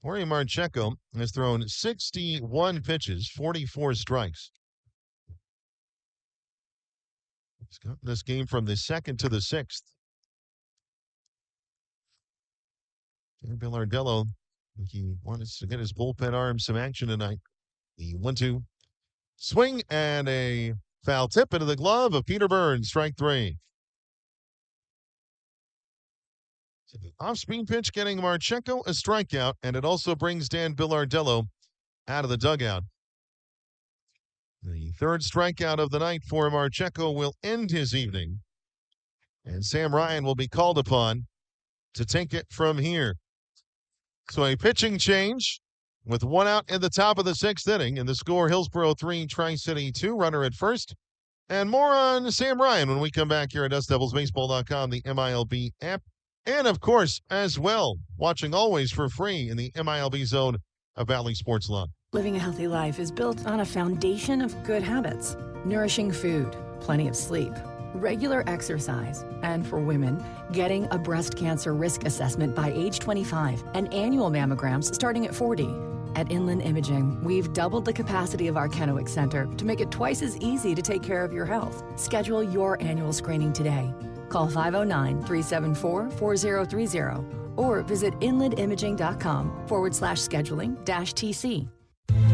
Jorge Marcheco has thrown 61 pitches, 44 strikes. He's got this game from the 2nd to the 6th. And Bill Ardello, I think he wanted to get his bullpen arm some action tonight. The 1-2. Swing and a foul tip into the glove of Peter Burns, strike 3. So the off-speed pitch getting Marcheco a strikeout, and it also brings Dan Bilardello out of the dugout. The 3rd strikeout of the night for Marcheco will end his evening, and Sam Ryan will be called upon to take it from here. So a pitching change with 1 out in the top of the 6th inning, and the score Hillsboro 3, Tri-City 2, runner at first. And more on Sam Ryan when we come back here at DustDevilsBaseball.com, the MILB app, and of course, as well, watching always for free in the MILB zone of Valley Sports Lawn. Living a healthy life is built on a foundation of good habits. Nourishing food, plenty of sleep, regular exercise, and for women, getting a breast cancer risk assessment by age 25 and annual mammograms starting at 40. At Inland Imaging, we've doubled the capacity of our Kennewick Center to make it twice as easy to take care of your health. Schedule your annual screening today. Call 509-374-4030 or visit inlandimaging.com/scheduling-TC.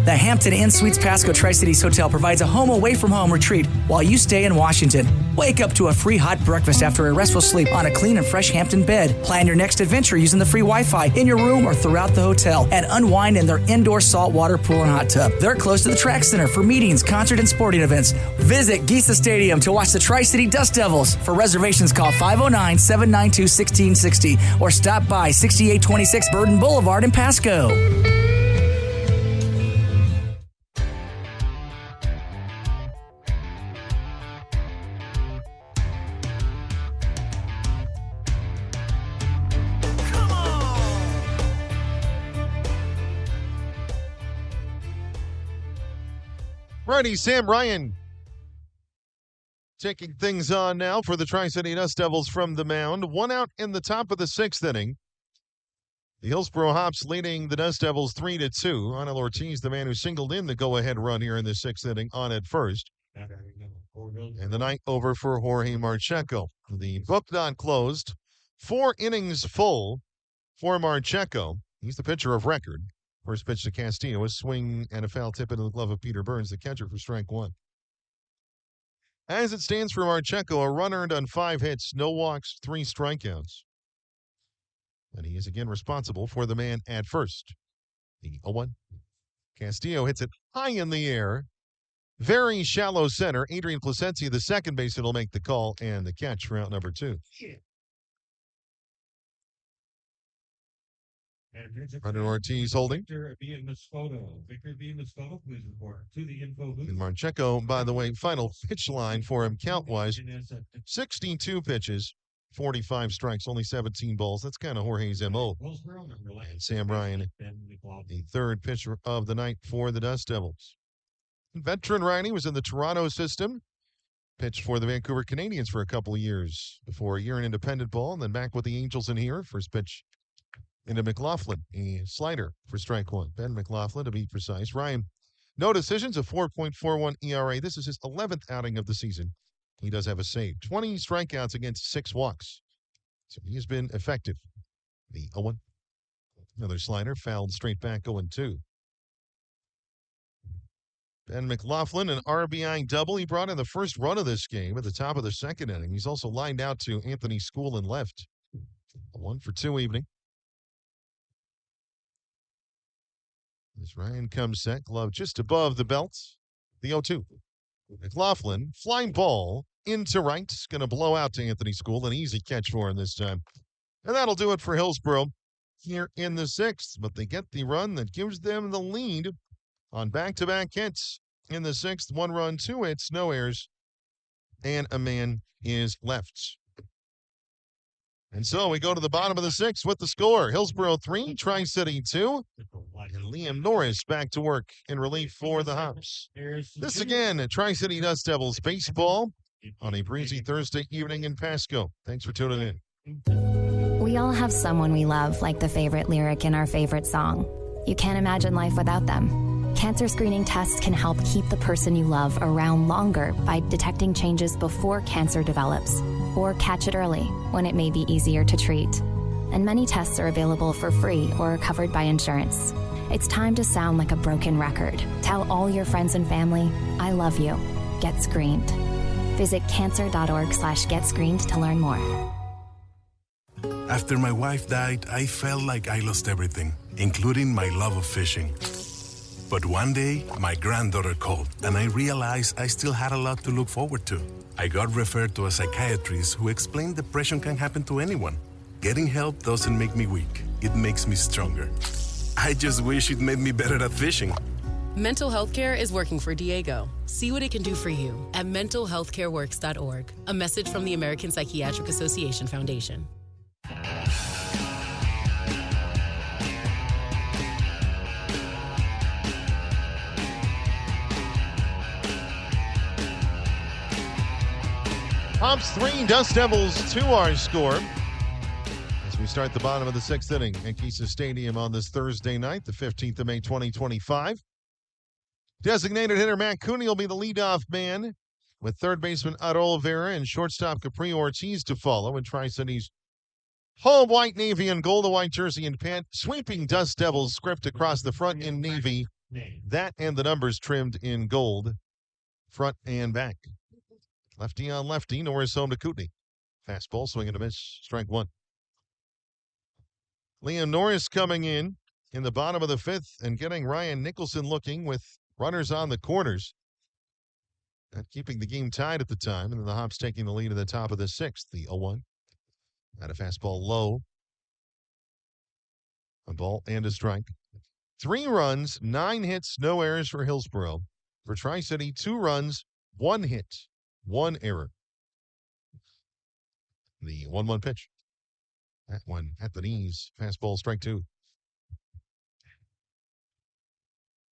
The Hampton Inn Suites Pasco Tri-Cities Hotel provides a home away from home retreat while you stay in Washington. Wake up to a free hot breakfast after a restful sleep on a clean and fresh Hampton bed. Plan your next adventure using the free Wi-Fi in your room or throughout the hotel, and unwind in their indoor saltwater pool and hot tub. They're close to the track center for meetings, concert, and sporting events. Visit Giesa Stadium to watch the Tri-City Dust Devils. For reservations, call 509-792-1660 or stop by 6826 Burden Boulevard in Pasco. Righty, Sam Ryan taking things on now for the Tri-City Dust Devils from the mound. 1 out in the top of the 6th inning. The Hillsboro Hops leading the Dust Devils 3-2. Anel Ortiz, the man who singled in the go-ahead run here in the 6th inning, on at first. And the night over for Jorge Marcheco. The book not closed. 4 innings full for Marcheco. He's the pitcher of record. First pitch to Castillo, a swing and a foul tip into the glove of Peter Burns, the catcher, for strike 1. As it stands for Marcheco, a run earned on 5 hits, no walks, 3 strikeouts. And he is again responsible for the man at first. The 0-1. Castillo hits it high in the air. Very shallow center. Adrian Placencia, the second baseman, will make the call and the catch for out number 2. Hunter Ortiz holding. Victor B. Moscoto, please report to the info booth. And Marcheco, by the way, final pitch line for him count-wise, 62 pitches, 45 strikes, only 17 balls. That's kind of Jorge's M.O. And Sam Ryan, the third pitcher of the night for the Dust Devils. Veteran Riney was in the Toronto system, pitched for the Vancouver Canadians for a couple of years before a year in independent ball, and then back with the Angels in here. First pitch into McLaughlin, a slider for strike 1. Ben McLaughlin, to be precise. Ryan, no decisions, a 4.41 ERA. This is his 11th outing of the season. He does have a save. 20 strikeouts against 6 walks. So he has been effective. The 0-1. Another slider, fouled straight back, 0-2. Ben McLaughlin, an RBI double. He brought in the first run of this game at the top of the 2nd inning. He's also lined out to Anthony School in left. A 1-for-2 evening. As Ryan comes set, glove just above the belt. The 0-2. McLaughlin, flying ball into right. Going to blow out to Anthony School. An easy catch for him this time. And that'll do it for Hillsboro here in the 6th. But they get the run that gives them the lead on back-to-back hits in the 6th. 1 run, 2 hits, no errors, and a man is left. And so we go to the bottom of the 6th with the score. Hillsboro 3, Tri-City 2. And Liam Norris back to work in relief for the Hops. This again, Tri-City Dust Devils baseball on a breezy Thursday evening in Pasco. Thanks for tuning in. We all have someone we love, like the favorite lyric in our favorite song. You can't imagine life without them. Cancer screening tests can help keep the person you love around longer by detecting changes before cancer develops, or catch it early when it may be easier to treat. And many tests are available for free or are covered by insurance. It's time to sound like a broken record. Tell all your friends and family, I love you. Get screened. Visit cancer.org/getscreened to learn more. After my wife died, I felt like I lost everything, including my love of fishing. But one day, my granddaughter called, and I realized I still had a lot to look forward to. I got referred to a psychiatrist who explained depression can happen to anyone. Getting help doesn't make me weak. It makes me stronger. I just wish it made me better at fishing. Mental health care is working for Diego. See what it can do for you at mentalhealthcareworks.org. A message from the American Psychiatric Association Foundation. Hops 3, Dust Devils 2 our score. As we start the bottom of the 6th inning at Kisa Stadium on this Thursday night, the 15th of May, 2025. Designated hitter Matt Cooney will be the leadoff man, with third baseman Adol Vera and shortstop Capri Ortiz to follow. And Tri-City's home white, navy, and gold, a white jersey and pant, sweeping Dust Devils script across the front in navy. That and the numbers trimmed in gold, front and back. Lefty on lefty, Norris home to Kootenai. Fastball, swing and a miss, strike one. Liam Norris coming in the bottom of the 5th and getting Ryan Nicholson looking with runners on the corners. And keeping the game tied at the time, and then the Hops taking the lead at the top of the 6th. The 0-1. Had a fastball low. A ball and a strike. 3 runs, 9 hits, no errors for Hillsboro. For Tri-City, 2 runs, 1 hit, 1 error. The 1-1 pitch. That one at the knees. Fastball, strike 2.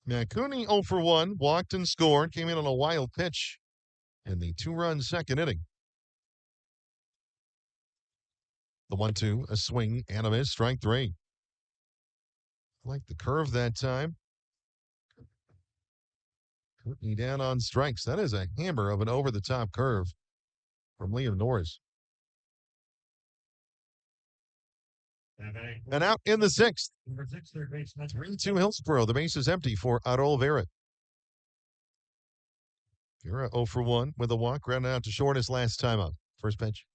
Matt Cooney 0 for 1, walked and scored, came in on a wild pitch in the 2-run second inning. The 1-2, a swing and a miss, strike 3. Like the curve that time. Courtney down on strikes. That is a hammer of an over-the-top curve from Liam Norris. And out in the 6th. 3-2 Hillsboro. The base is empty for Adol Vera. Vera 0 for 1 with a walk, grounded out to short his last time up. First pitch.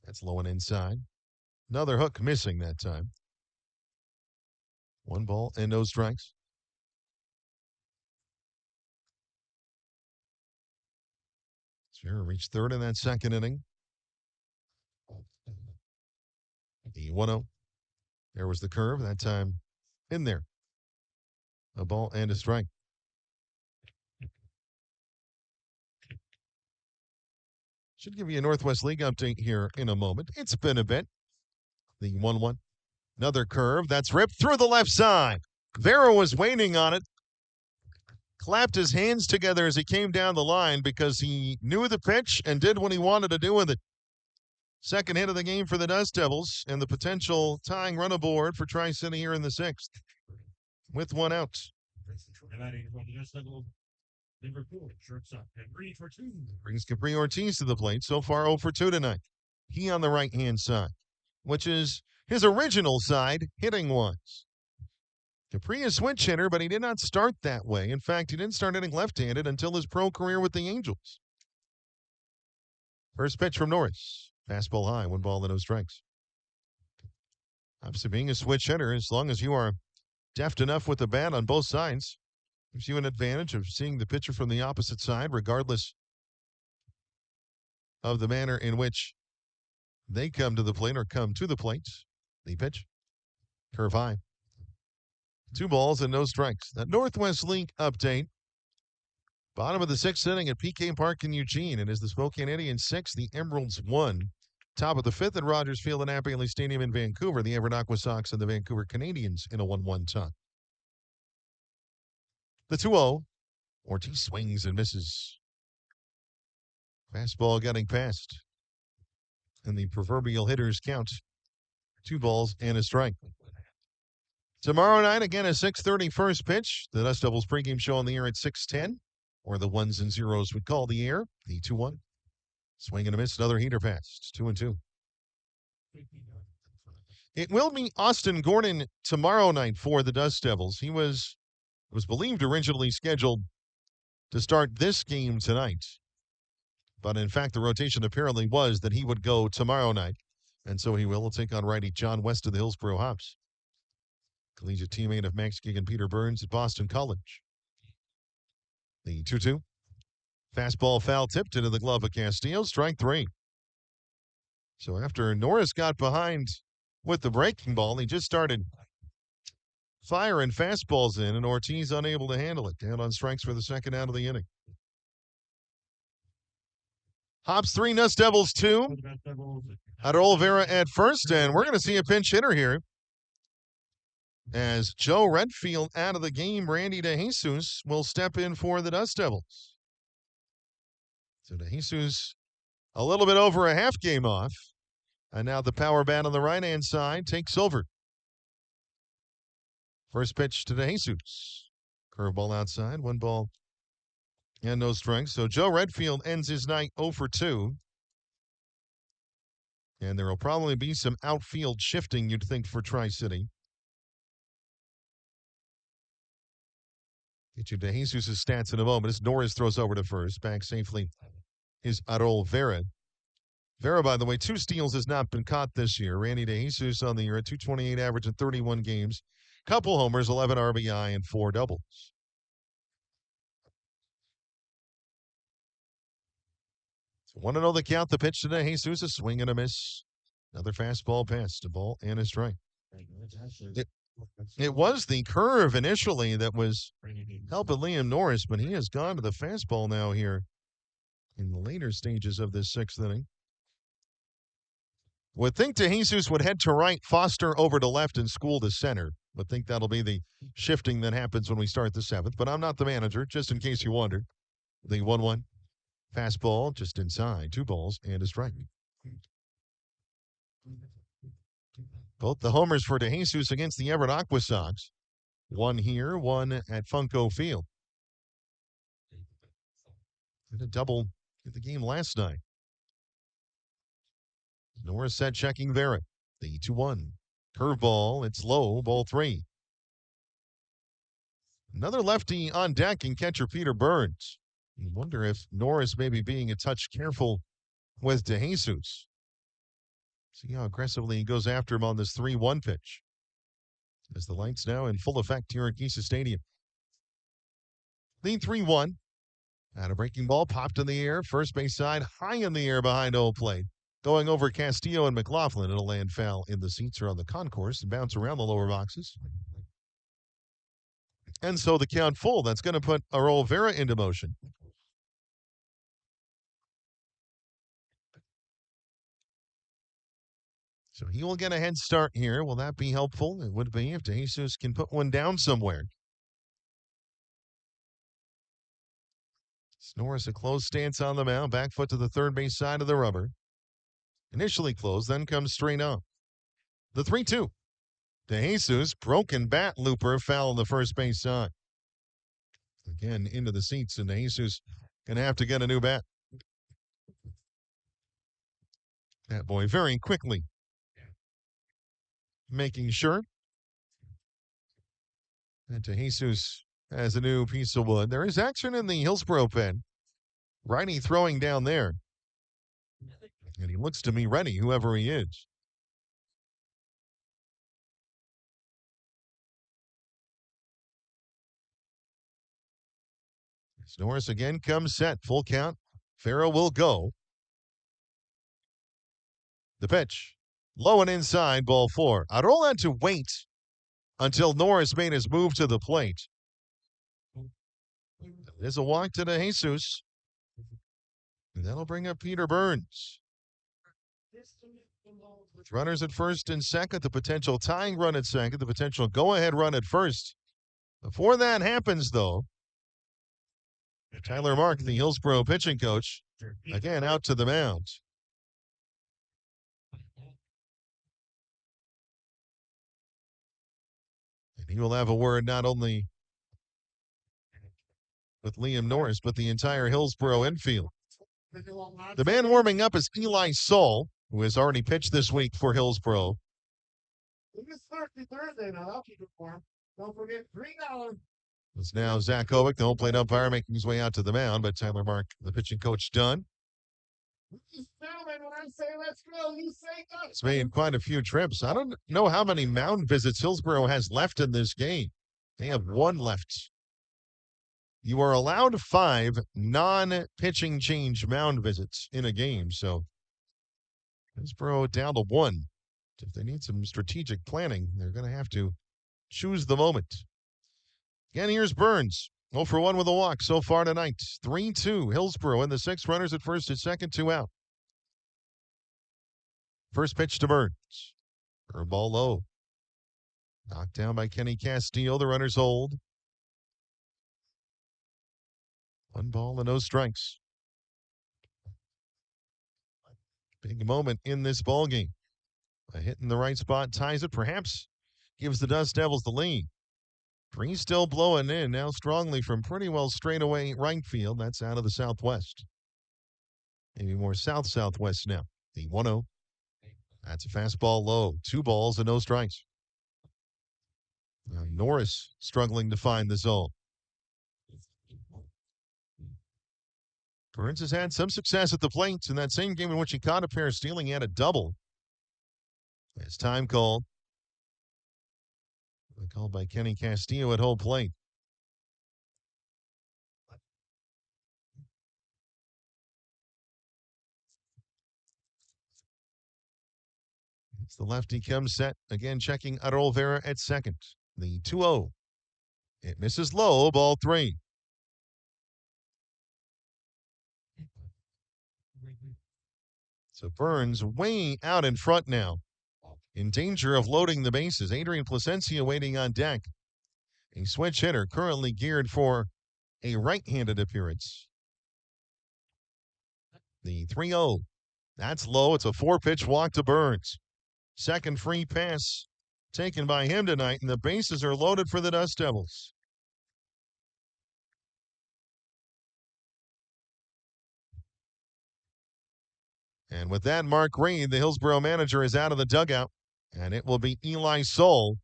That's low and inside. Another hook missing that time. 1 ball and no strikes. Vera reached third in that second inning. The 1-0. There was the curve, that time in there. A ball and a strike. Should give you a Northwest League update here in a moment. It's been a bit. The 1-1. Another curve. That's ripped through the left side. Vera was waiting on it. Clapped his hands together as he came down the line because he knew the pitch and did what he wanted to do with it. Second hit of the game for the Dust Devils and the potential tying run aboard for Tri-City here in the 6th. With 1 out. Brings Capri Ortiz to the plate. So far 0 for 2 tonight. He on the right-hand side, which is his original side, hitting wise. Capri is switch hitter, but he did not start that way. In fact, he didn't start hitting left-handed until his pro career with the Angels. First pitch from Norris. Fastball high, 1 ball and no strikes. Obviously, being a switch hitter, as long as you are deft enough with the bat on both sides, gives you an advantage of seeing the pitcher from the opposite side, regardless of the manner in which they come to the plate or come to the plate. The pitch. Curve high. 2 balls and no strikes. That Northwest League update. Bottom of the 6th inning at PK Park in Eugene. It is the Spokane Indians 6, the Emeralds 1. Top of the 5th at Rogers Field and Happy Valley Stadium in Vancouver. The Everett Aqua Sox and the Vancouver Canadians in a 1-1 tie. The 2-0. Ortiz swings and misses. Fastball getting past. And the proverbial hitters count. 2 balls and a strike. Tomorrow night, again, a 6:30 first pitch. The Dust Devils pregame show on the air at 6:10. Or the ones and zeros would call the air. The 2-1. Swing and a miss. Another heater pass. 2-2. It will be Austin Gordon tomorrow night for the Dust Devils. He was believed originally scheduled to start this game tonight. But in fact, the rotation apparently was that he would go tomorrow night. And so he will take on righty John West of the Hillsboro Hops. Collegiate teammate of Max Gig and Peter Burns at Boston College. The 2-2. Fastball foul tipped into the glove of Castillo. Strike 3. So after Norris got behind with the breaking ball, he just started firing fastballs in, and Ortiz unable to handle it. Down on strikes for the second out of the inning. Hops 3, Dust Devils 2. Adol Vera at first, and we're going to see a pinch hitter here. As Joe Redfield out of the game, Randy DeJesus will step in for the Dust Devils. So DeJesus a little bit over a half game off. And now the power bat on the right-hand side takes over. First pitch to Jesus. Curveball outside, 1 ball and no strikes. So Joe Redfield ends his night 0 for 2. And there will probably be some outfield shifting, you'd think, for Tri-City. Get you to Jesus' stats in a moment as Norris throws over to first. Back safely is Arol Vera. Vera, by the way, 2 steals has not been caught this year. Randy DeJesus on the year at .228 average in 31 games. Couple homers, 11 RBI, and 4 doubles. So want to know the count? The pitch to DeJesus, a swing and a miss. Another fastball pass to ball and a strike. It was the curve initially that was helping Liam Norris, but he has gone to the fastball now here in the later stages of this 6th inning. Would think DeJesus would head to right, Foster over to left, and School to center. Would think that'll be the shifting that happens when we start the 7th, but I'm not the manager, just in case you wondered. The 1-1 fastball just inside, 2 balls and a strike. Both the homers for DeJesus against the Everett Aqua Sox. 1 here, 1 at Funko Field. Did a double in the game last night. Norris set checking Vera. The 2-1. Curveball, it's low, ball 3. Another lefty on deck and catcher Peter Burns. You wonder if Norris may be being a touch careful with DeJesus. See how aggressively he goes after him on this 3-1 pitch. As the lights now in full effect here at Giesa Stadium. The 3-1. And a breaking ball popped in the air. First base side, high in the air behind home plate. Going over Castillo and McLaughlin. It'll land foul in the seats or on the concourse and bounce around the lower boxes. And so the count full. That's going to put Arol Vera into motion. So he will get a head start here. Will that be helpful? It would be if DeJesus can put one down somewhere. Norris a closed stance on the mound. Back foot to the third base side of the rubber. Initially closed, then comes straight up. The 3-2. DeJesus, broken bat looper, foul on the first base side. Again, into the seats, and DeJesus going to have to get a new bat. That boy very quickly making sure that DeJesus has a new piece of wood. There is action in the Hillsboro pen. Righty throwing down there. And he looks to me ready, whoever he is. As Norris again comes set, full count. Farrell will go. The pitch. Low and inside, ball 4. Arol had to wait until Norris made his move to the plate. There's a walk to DeJesus. And that'll bring up Peter Burns. With runners at first and second, the potential tying run at second, the potential go-ahead run at first. Before that happens, though, Tyler Mark, the Hillsboro pitching coach, again out to the mound. And he will have a word not only with Liam Norris, but the entire Hillsboro infield. The man warming up is Eli Saul, who has already pitched this week for Hillsboro. Don't forget $3. It's now Zach Kovic, the home plate umpire, making his way out to the mound, but Tyler Mark, the pitching coach, done. Gentlemen, when I say let's go, you say go. It's made quite a few trips. I don't know how many mound visits Hillsboro has left in this game. They have 1 left. You are allowed 5 non-pitching change mound visits in a game, so Hillsboro down to 1. If they need some strategic planning, they're going to have to choose the moment. Again, here's Burns. 0 for 1 with a walk so far tonight. 3-2, Hillsboro in the 6th. Runners at first and second, 2 out. First pitch to Burns. Curveball low. Knocked down by Kenny Castillo. The runners hold. 1 ball and no strikes. Big moment in this ball game. A hit in the right spot ties it, perhaps gives the Dust Devils the lead. Breeze still blowing in, now strongly from pretty well straight away right field. That's out of the southwest. Maybe more south-southwest now. The 1-0. That's a fastball low. 2 balls and no strikes. Norris struggling to find the zone. Burns has had some success at the plate in that same game in which he caught a pair stealing. He had a double. It's time called. Called by Kenny Castillo at home plate. It's the lefty comes set. Again, checking Adol Vera at second. The 2-0. It misses low, ball 3. So Burns way out in front now. In danger of loading the bases. Adrian Placencia waiting on deck. A switch hitter currently geared for a right-handed appearance. The 3-0. That's low. It's a 4-pitch walk to Burns. Second free pass taken by him tonight, and the bases are loaded for the Dust Devils. And with that, Mark Reed, the Hillsboro manager, is out of the dugout, and it will be Eli Soul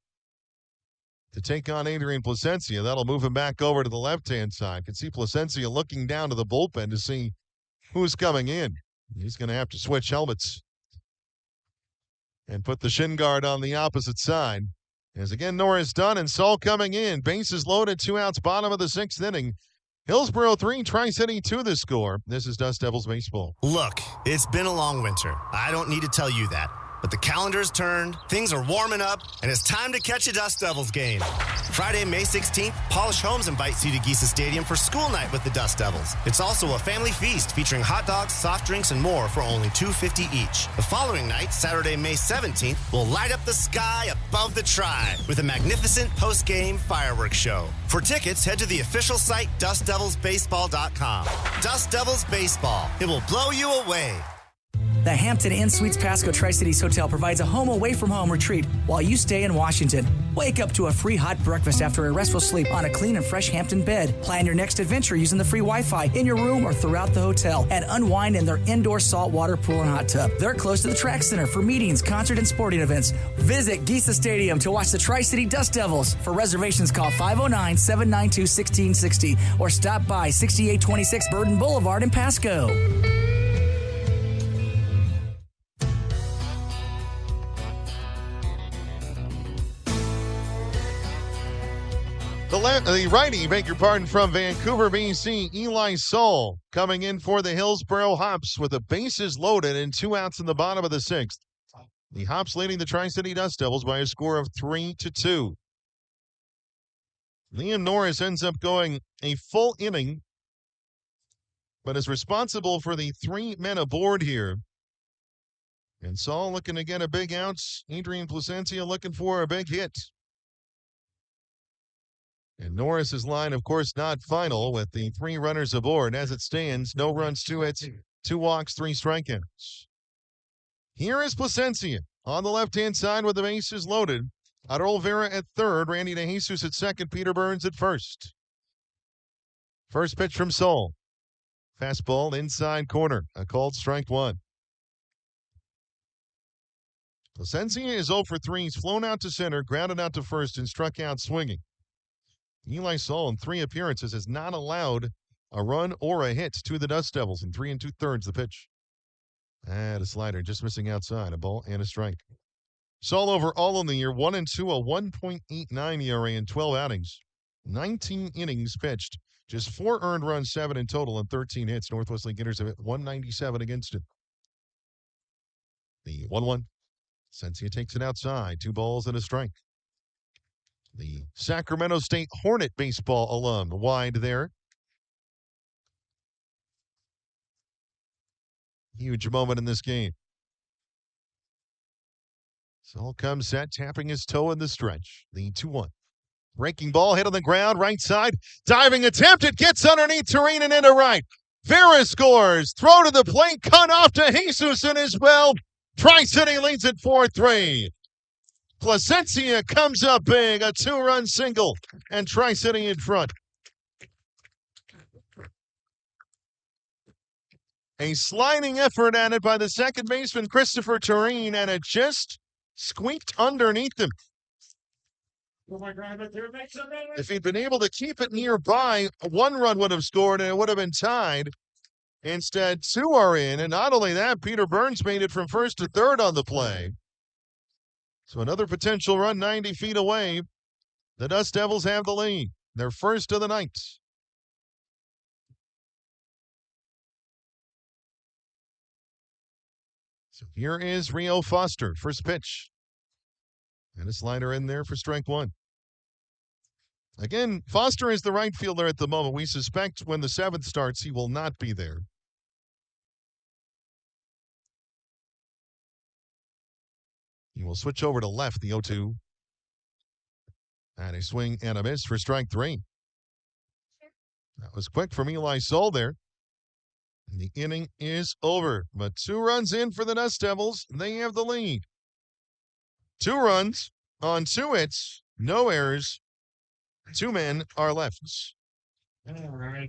to take on Adrian Placencia. That'll move him back over to the left-hand side. Can see Placencia looking down to the bullpen to see who's coming in. He's going to have to switch helmets and put the shin guard on the opposite side. As again, Norris done and Saul coming in. Bases loaded, 2 outs, bottom of the 6th inning. Hillsboro 3, Tri-City 2 the score. This is Dust Devils baseball. Look, it's been a long winter. I don't need to tell you that. But the calendar's turned, things are warming up, and it's time to catch a Dust Devils game. Friday, May 16th, Polish Homes invites you to Geisa Stadium for school night with the Dust Devils. It's also a family feast featuring hot dogs, soft drinks, and more for only $2.50 each. The following night, Saturday, May 17th, will light up the sky above the Tribe with a magnificent post-game fireworks show. For tickets, head to the official site, dustdevilsbaseball.com. Dust Devils Baseball. It will blow you away. The Hampton Inn Suites Pasco Tri-Cities Hotel provides a home away from home retreat while you stay in Washington. Wake up to a free hot breakfast after a restful sleep on a clean and fresh Hampton bed. Plan your next adventure using the free Wi-Fi in your room or throughout the hotel, and unwind in their indoor saltwater pool and hot tub. They're close to the track center for meetings, concert, and sporting events. Visit Geisa Stadium to watch the Tri-City Dust Devils. For reservations, call 509-792-1660 or stop by 6826 Burden Boulevard in Pasco. The righty, beg your pardon, from Vancouver, BC, Eli Soul, coming in for the Hillsboro Hops with the bases loaded and 2 outs in the bottom of the 6th. The Hops leading the Tri-City Dust Devils by a score of 3-2. Liam Norris ends up going a full inning, but is responsible for the 3 men aboard here. And Saul looking to get a big outs. Adrian Placencia looking for a big hit. And Norris's line, of course, not final with the 3 runners aboard. As it stands, no runs, 2 hits, 2 walks, 3 strikeouts. Here is Placencia on the left-hand side with the bases loaded. Adol Vera at third, Randy DeJesus at second, Peter Burns at first. First pitch from Saul. Fastball inside corner, a called strike 1. Placencia is 0 for 3. He's flown out to center, grounded out to first, and struck out swinging. Eli Soul in 3 appearances has not allowed a run or a hit to the Dust Devils in 3 2/3 the pitch. And a slider just missing outside, a ball and a strike. Soul overall in the year 1-2, a 1.89 ERA in 12 outings, 19 innings pitched, just 4 earned runs, 7 in total, and 13 hits. Northwest League hitters have hit 197 against him. The 1-1. Placencia takes it outside, 2 balls and a strike. The Sacramento State Hornet baseball alum wide there. Huge moment in this game. Saul comes set, tapping his toe in the stretch. The 2-1. Breaking ball hit on the ground, right side. Diving attempt. It gets underneath Tureen and into right. Vera scores. Throw to the plate. Cut off to Jesusen as well. Tri-City leads at 4-3. Placencia comes up big. A 2-run single. And Tri-City in front. A sliding effort at it by the second baseman, Christopher Tureen, and it just squeaked underneath him. If he'd been able to keep it nearby, 1 run would have scored and it would have been tied. Instead, 2 are in, and not only that, Peter Burns made it from first to third on the play. So another potential run 90 feet away. The Dust Devils have the lead. They're first of the night. So here is Rio Foster, first pitch. And a slider in there for strike 1. Again, Foster is the right fielder at the moment. We suspect when the 7th starts, he will not be there. He will switch over to left, the 0-2. And a swing and a miss for strike 3. That was quick from Eli Sol there. And the inning is over. But 2 runs in for the Dust Devils. They have the lead. 2 runs on 2 hits, no errors. 2 men are left.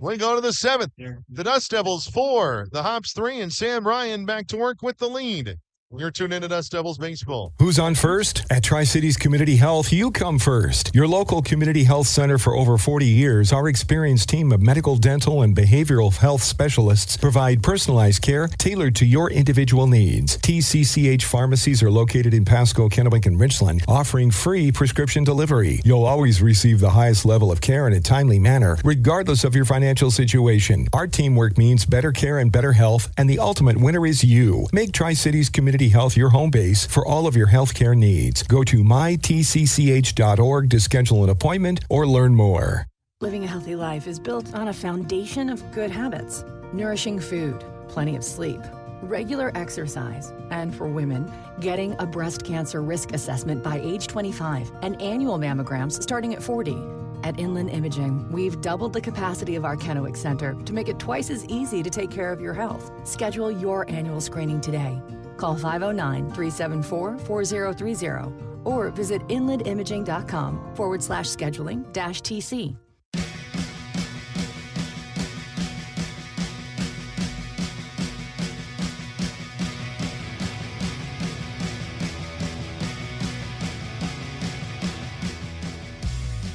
We go to the 7th. The Dust Devils 4, the Hops 3, and Sam Ryan back to work with the lead. You're tuned into Dust Devils Baseball. Who's on first? At Tri-Cities Community Health, you come first. Your local community health center for over 40 years, our experienced team of medical, dental, and behavioral health specialists provide personalized care tailored to your individual needs. TCCH pharmacies are located in Pasco, Kennewick, and Richland, offering free prescription delivery. You'll always receive the highest level of care in a timely manner, regardless of your financial situation. Our teamwork means better care and better health, and the ultimate winner is you. Make Tri-Cities Community Health your home base for all of your health care needs. Go to mytcch.org to schedule an appointment or learn more. Living a healthy life is built on a foundation of good habits. Nourishing food, plenty of sleep, regular exercise, and for women, getting a breast cancer risk assessment by age 25 and annual mammograms starting at 40. At Inland Imaging, we've doubled the capacity of our Kennewick Center to make it twice as easy to take care of your health. Schedule your annual screening today. Call 509-374-4030 or visit inlandimaging.com/scheduling-TC.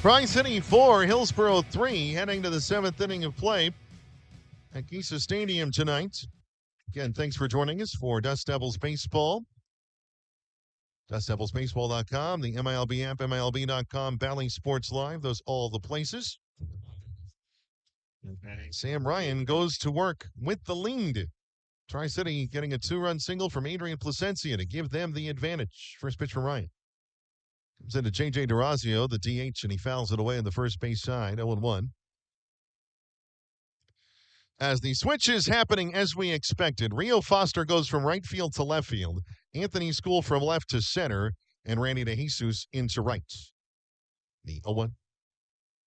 Tri-City 4, Hillsboro 3, heading to the 7th inning of play at Gisa Stadium tonight. Again, thanks for joining us for Dust Devils Baseball. DustDevilsBaseball.com, the MILB app, MILB.com, Bally Sports Live, those all the places. Sam Ryan goes to work with the lead. Tri-City getting a 2-run single from Adrian Placencia to give them the advantage. First pitch from Ryan. Comes into J.J. DeRazio, the DH, and he fouls it away on the first base side, 0-1. As the switch is happening as we expected, Rio Foster goes from right field to left field, Anthony School from left to center, and Randy DeJesus into right. The 0-1.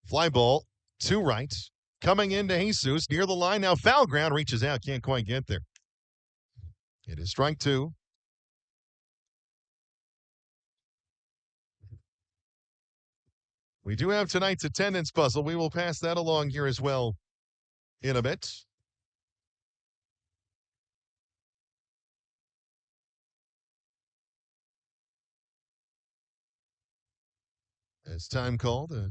Fly ball to right. Coming into Jesus near the line. Now foul ground, reaches out, can't quite get there. It is strike 2. We do have tonight's attendance puzzle. We will pass that along here as well in a bit. As time called, a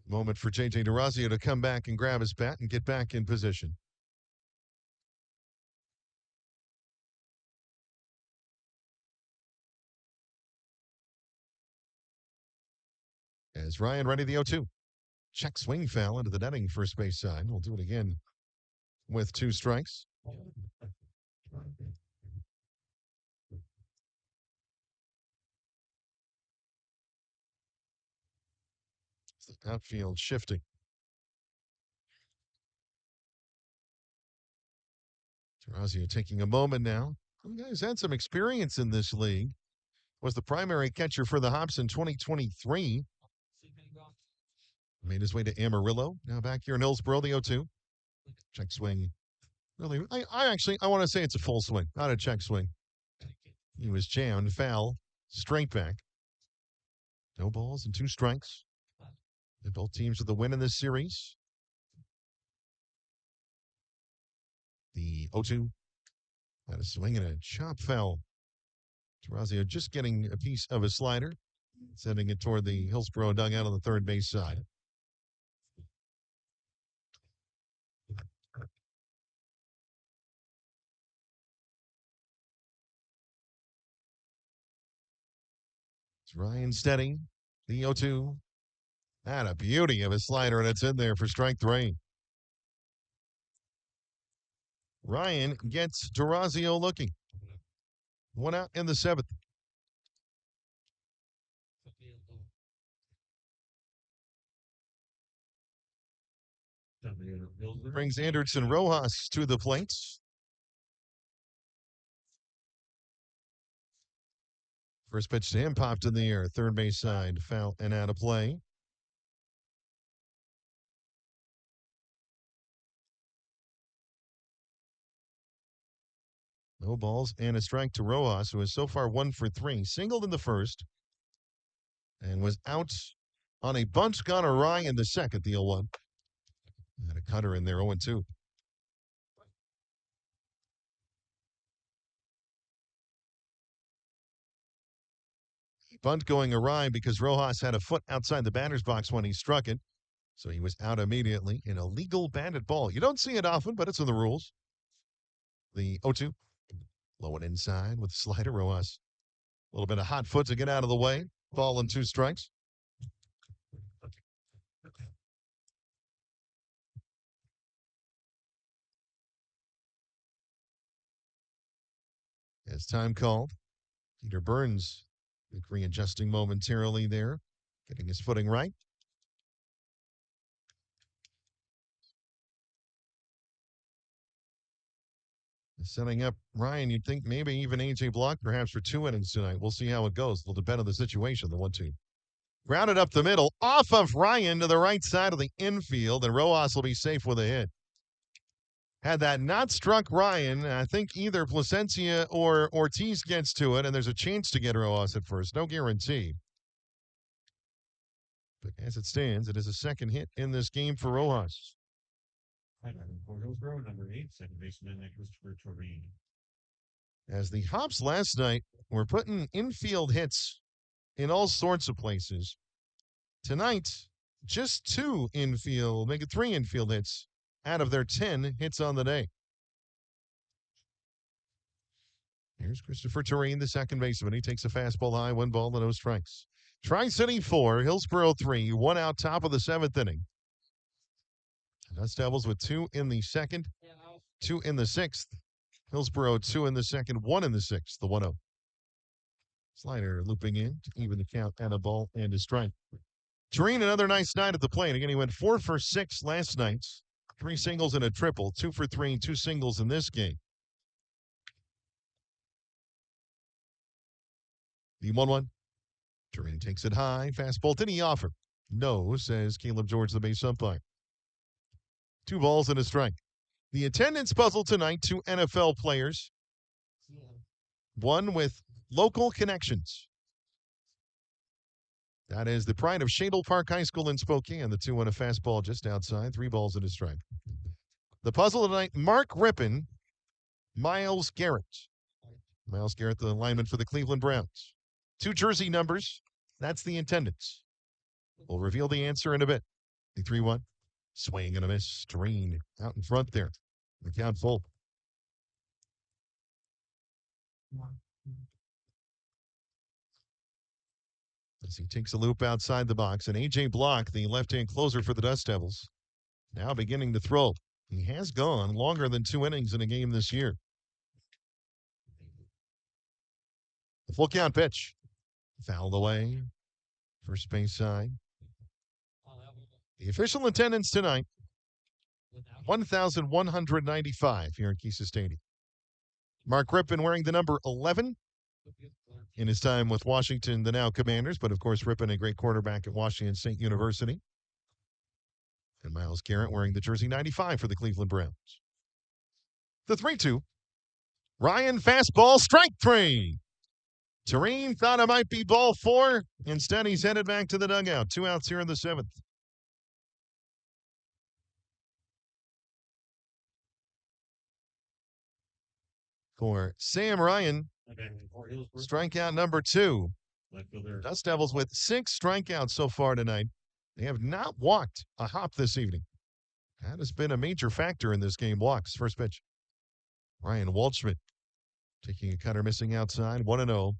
moment for J.J. DeRazio to come back and grab his bat and get back in position. As Ryan ready the 0-2. Check swing foul into the netting first base side. We'll do it again with 2 strikes. The outfield shifting. DeRazio taking a moment now. He's had some experience in this league. Was the primary catcher for the Hops in 2023. Made his way to Amarillo. Now back here in Hillsboro, the 0-2. Check swing. Really, I want to say it's a full swing, not a check swing. He was jammed, foul, straight back. No balls and 2 strikes. And both teams with the win in this series. The 0-2 had a swing and a chop foul. Durazio just getting a piece of a slider, sending it toward the Hillsboro dugout on the third base side. It's Ryan steady. The 0-2. And a beauty of a slider, and it's in there for strike 3. Ryan gets Durazio looking. 1 out in the 7th. Brings Anderson Rojas to the plate. First pitch to him popped in the air. Third base side, foul and out of play. No balls and a strike to Rojas, who is so far 1 for 3. Singled in the first and was out on a bunt gone awry in the second, the 0-1. Had a cutter in there, 0-2. Bunt going awry because Rojas had a foot outside the batter's box when he struck it. So he was out immediately in a legal batted ball. You don't see it often, but it's in the rules. The 0-2. Low and inside with the slider. Rojas. A little bit of hot foot to get out of the way. Ball and 2 strikes. As time called, Peter Burns readjusting momentarily there, getting his footing right. Setting up Ryan, you'd think maybe even A.J. Block perhaps for 2 innings tonight. We'll see how it goes. It'll depend on the situation, the 1-2. Grounded up the middle, off of Ryan to the right side of the infield, and Rojas will be safe with a hit. Had that not struck Ryan, I think either Placencia or Ortiz gets to it, and there's a chance to get Rojas at first. No guarantee. But as it stands, it is a second hit in this game for Rojas. For Hillsboro, number 8, second baseman Christopher Torreen. As the Hops last night were putting infield hits in all sorts of places, tonight, just 2 infield, make it 3 infield hits out of their 10 hits on the day. Here's Christopher Torreen, the second baseman. He takes a fastball high, 1 ball and no strikes. Tri-City 4, Hillsboro 3, 1 out, top of the 7th inning. Dust Devils with 2 in the 2nd, 2 in the 6th. Hillsboro 2 in the 2nd, 1 in the 6th, the 1-0. Slider looping in to even the count and a ball and a strike. Torreen, another nice night at the plate. Again, he went 4 for 6 last night. 3 singles and a triple. 2 for 3 and 2 singles in this game. The 1-1. Torreen takes it high. Fastball. Did he offer? No, says Caleb George, the base umpire. 2 balls and a strike. The attendance puzzle tonight, 2 NFL players. One with local connections. That is the pride of Shadle Park High School in Spokane. The 2 and a fastball just outside. 3 balls and a strike. The puzzle tonight, Mark Rippon, Myles Garrett. Myles Garrett, the lineman for the Cleveland Browns. 2 jersey numbers. That's the attendance. We'll reveal the answer in a bit. The 3-1. Swing and a miss. Torreen out in front there. The count full. As he takes a loop outside the box, and A.J. Block, the left-hand closer for the Dust Devils, now beginning to throw. He has gone longer than 2 innings in a game this year. The full count pitch. Fouled away. First base side. The official attendance tonight, 1,195 here in Kisa Stadium. Mark Rippon wearing the number 11 in his time with Washington, the now Commanders, but of course Rippon, a great quarterback at Washington State University. And Myles Garrett wearing the jersey 95 for the Cleveland Browns. The 3-2. Ryan fastball, strike 3. Terene thought it might be ball 4. Instead, he's headed back to the dugout. 2 outs here in the 7th. For Sam Ryan, strikeout number 2. Dust Devils with 6 strikeouts so far tonight. They have not walked a hop this evening. That has been a major factor in this game. Walks. First pitch. Ryan Waldschmidt taking a cutter, missing outside. 1-0.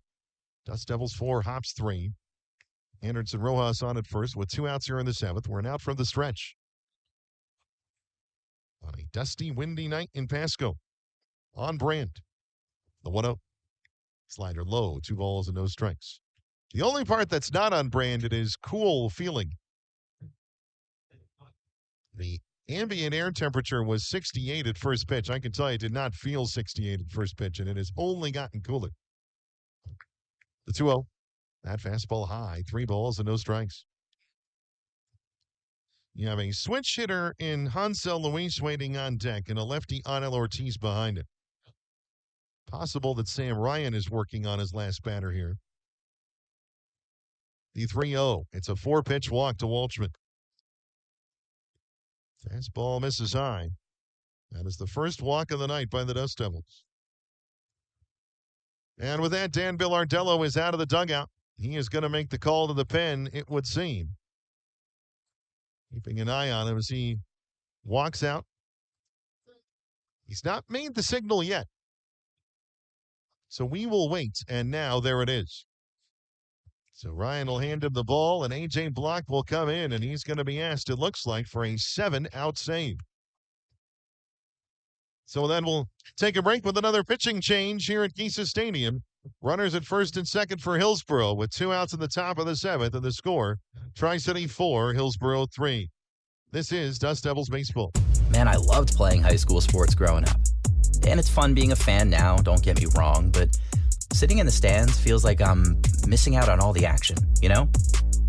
Dust Devils 4, hops 3. Anderson Rojas on at first with 2 outs here in the 7th. We're out from the stretch. On a dusty, windy night in Pasco. On brand. The 1-0. Slider low, 2 balls and no strikes. The only part that's not on brand, it is cool feeling. The ambient air temperature was 68 at first pitch. I can tell you it did not feel 68 at first pitch, and it has only gotten cooler. The 2-0. That fastball high, 3 balls and no strikes. You have a switch hitter in Hansel Luis waiting on deck and a lefty Anel Ortiz behind it. Possible that Sam Ryan is working on his last batter here. The 3-0. It's a 4-pitch walk to Waldschmidt. Fastball misses high. That is the first walk of the night by the Dust Devils. And with that, Dan Billardello is out of the dugout. He is going to make the call to the pen, it would seem. Keeping an eye on him as he walks out. He's not made the signal yet. So we will wait, and now there it is. So Ryan will hand him the ball, and A.J. Block will come in, and he's going to be asked, it looks like, for a 7-out save. So then we'll take a break with another pitching change here at Giesa Stadium. Runners at first and second for Hillsboro with 2 outs in the top of the 7th, and the score, Tri-City 4, Hillsboro 3. This is Dust Devils Baseball. Man, I loved playing high school sports growing up. And it's fun being a fan now, don't get me wrong, but sitting in the stands feels like I'm missing out on all the action, you know?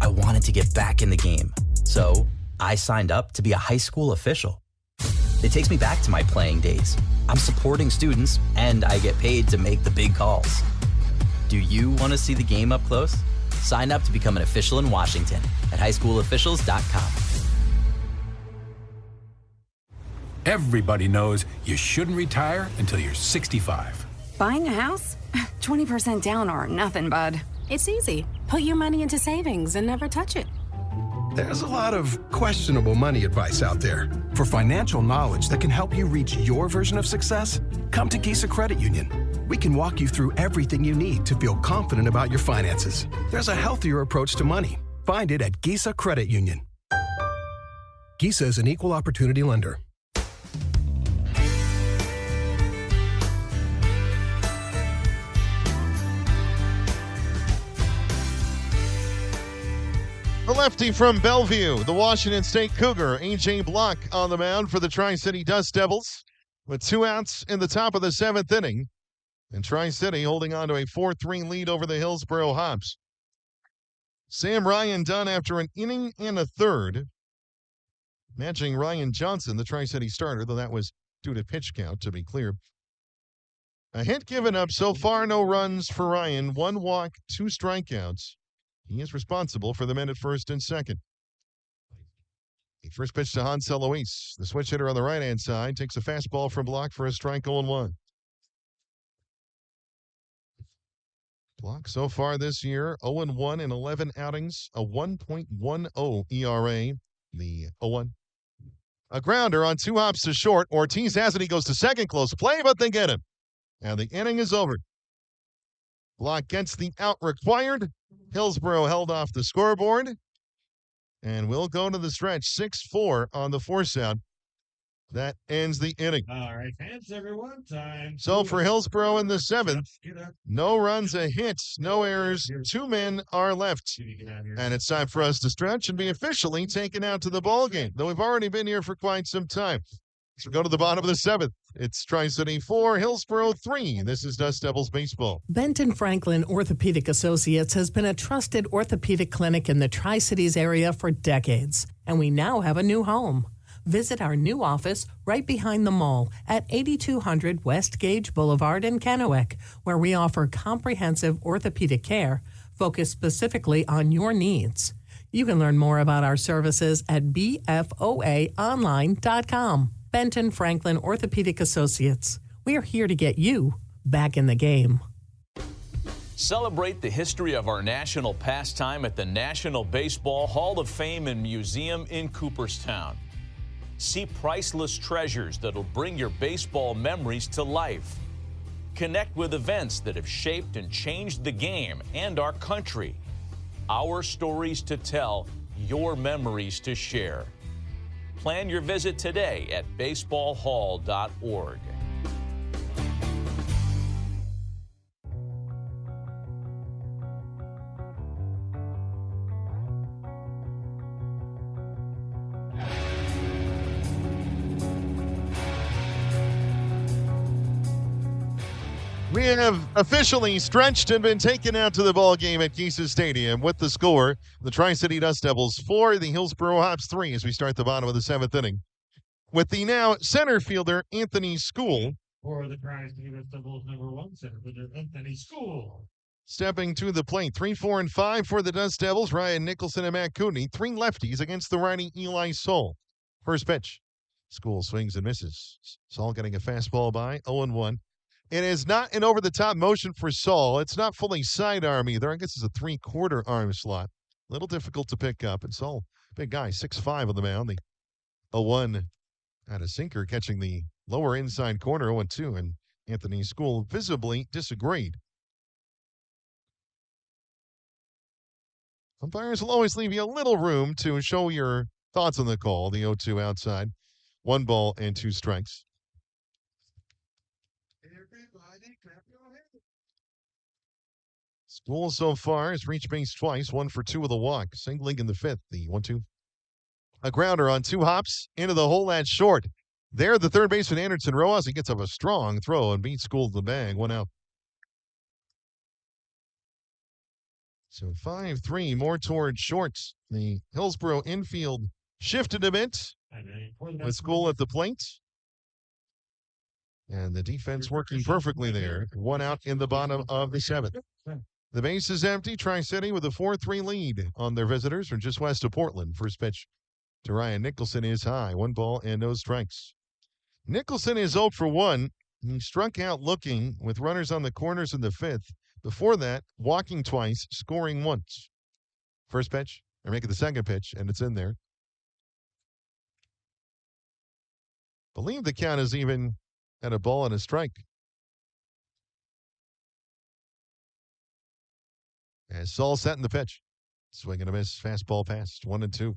I wanted to get back in the game, so I signed up to be a high school official. It takes me back to my playing days. I'm supporting students, and I get paid to make the big calls. Do you want to see the game up close? Sign up to become an official in Washington at highschoolofficials.com. Everybody knows you shouldn't retire until you're 65. Buying a house? 20% down or nothing, bud. It's easy. Put your money into savings and never touch it. There's a lot of questionable money advice out there. For financial knowledge that can help you reach your version of success, come to Giesa Credit Union. We can walk you through everything you need to feel confident about your finances. There's a healthier approach to money. Find it at Giesa Credit Union. Giesa is an equal opportunity lender. The lefty from Bellevue, the Washington State Cougar, A.J. Block on the mound for the Tri-City Dust Devils with 2 outs in the top of the 7th inning. And Tri-City holding on to a 4-3 lead over the Hillsboro Hops. Sam Ryan done after an inning and a third, matching Ryan Johnson, the Tri-City starter, though that was due to pitch count, to be clear. A hit given up so far, no runs for Ryan, 1 walk, 2 strikeouts. He is responsible for the men at first and second. The first pitch to Hansel Luis. The switch hitter on the right-hand side takes a fastball from Block for a strike 0-1. Block so far this year, 0-1 in 11 outings, a 1.10 ERA. The 0-1. A grounder on 2 hops to short. Ortiz has it. He goes to second. Close play, but they get him. And the inning is over. Block gets the out required. Hillsboro held off the scoreboard. And we'll go to the stretch. 6-4 on the force out. That ends the inning. All right, fans, everyone, time. So for Hillsboro in the 7th, no runs, a hit, no errors, 2 men are left. And it's time for us to stretch and be officially taken out to the ball game, though we've already been here for quite some time. So go to the bottom of the 7th. It's Tri-City 4, Hillsboro 3. This is Dust Devils Baseball. Benton Franklin Orthopedic Associates has been a trusted orthopedic clinic in the Tri-Cities area for decades. And we now have a new home. Visit our new office right behind the mall at 8200 West Gage Boulevard in Kennewick, where we offer comprehensive orthopedic care focused specifically on your needs. You can learn more about our services at bfoaonline.com. Benton Franklin Orthopedic Associates. We are here to get you back in the game. Celebrate the history of our national pastime at the National Baseball Hall of Fame and Museum in Cooperstown. See priceless treasures that'll bring your baseball memories to life. Connect with events that have shaped and changed the game and our country. Our stories to tell, your memories to share. Plan your visit today at baseballhall.org. We have officially stretched and been taken out to the ball game at Geisa Stadium with the score. The Tri-City Dust Devils 4, the Hillsboro Hops 3 as we start the bottom of the seventh inning. With the now center fielder, Anthony School. For the Tri-City Dust Devils, number 1, center fielder Anthony School. Stepping to the plate, 3, 4, and 5 for the Dust Devils, Ryan Nicholson and Matt Cooney. 3 lefties against the righty Eli Soul. First pitch. School swings and misses. Saul getting a fastball by 0-1. It is not an over-the-top motion for Saul. It's not fully sidearm either. I guess it's a 3/4 arm slot. A little difficult to pick up. And Saul, big guy, 6'5" on the mound. The 0-1 had a sinker catching the lower inside corner, 0-2. And Anthony School visibly disagreed. Umpires will always leave you a little room to show your thoughts on the call. The 0-2 outside. 1 ball and 2 strikes. School so far has reached base twice, 1 for 2 with a walk, singling in the 5th. The 1-2. A grounder on 2 hops into the hole at short. There, the third baseman Anderson Rojas, he gets up a strong throw and beats School to the bag. 1 out. So 5-3, more towards shorts. The Hillsboro infield shifted a bit with School at the plate. And the defense working perfectly there. 1 out in the bottom of the 7th. The base is empty. Tri-City with a 4-3 lead on their visitors from just west of Portland. First pitch to Ryan Nicholson is high. 1 ball and no strikes. Nicholson is 0 for 1. He struck out looking with runners on the corners in the 5th. Before that, walking twice, scoring once. First pitch, or making the second pitch, and it's in there. Believe the count is even at a ball and a strike. As Saul set in the pitch. Swing and a miss. Fastball passed. 1-2.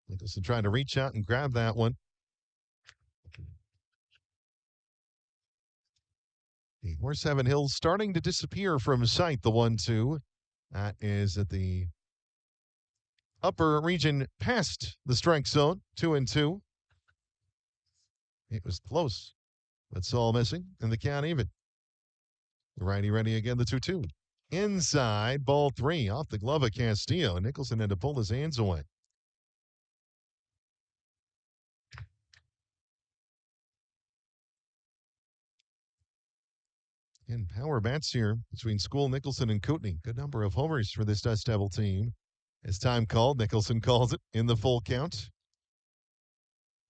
Nicholson trying to reach out and grab that one. The Horse Heaven Hills starting to disappear from sight. The 1-2. That is at the upper region past the strike zone. 2-2. It was close. But Saul missing and the count even. The righty ready again. The 2-2. Inside, ball 3 off the glove of Castillo. Nicholson had to pull his hands away. And power bats here between School, Nicholson, and Kootenai. Good number of homers for this Dust Devil team. As time called, Nicholson calls it in the full count.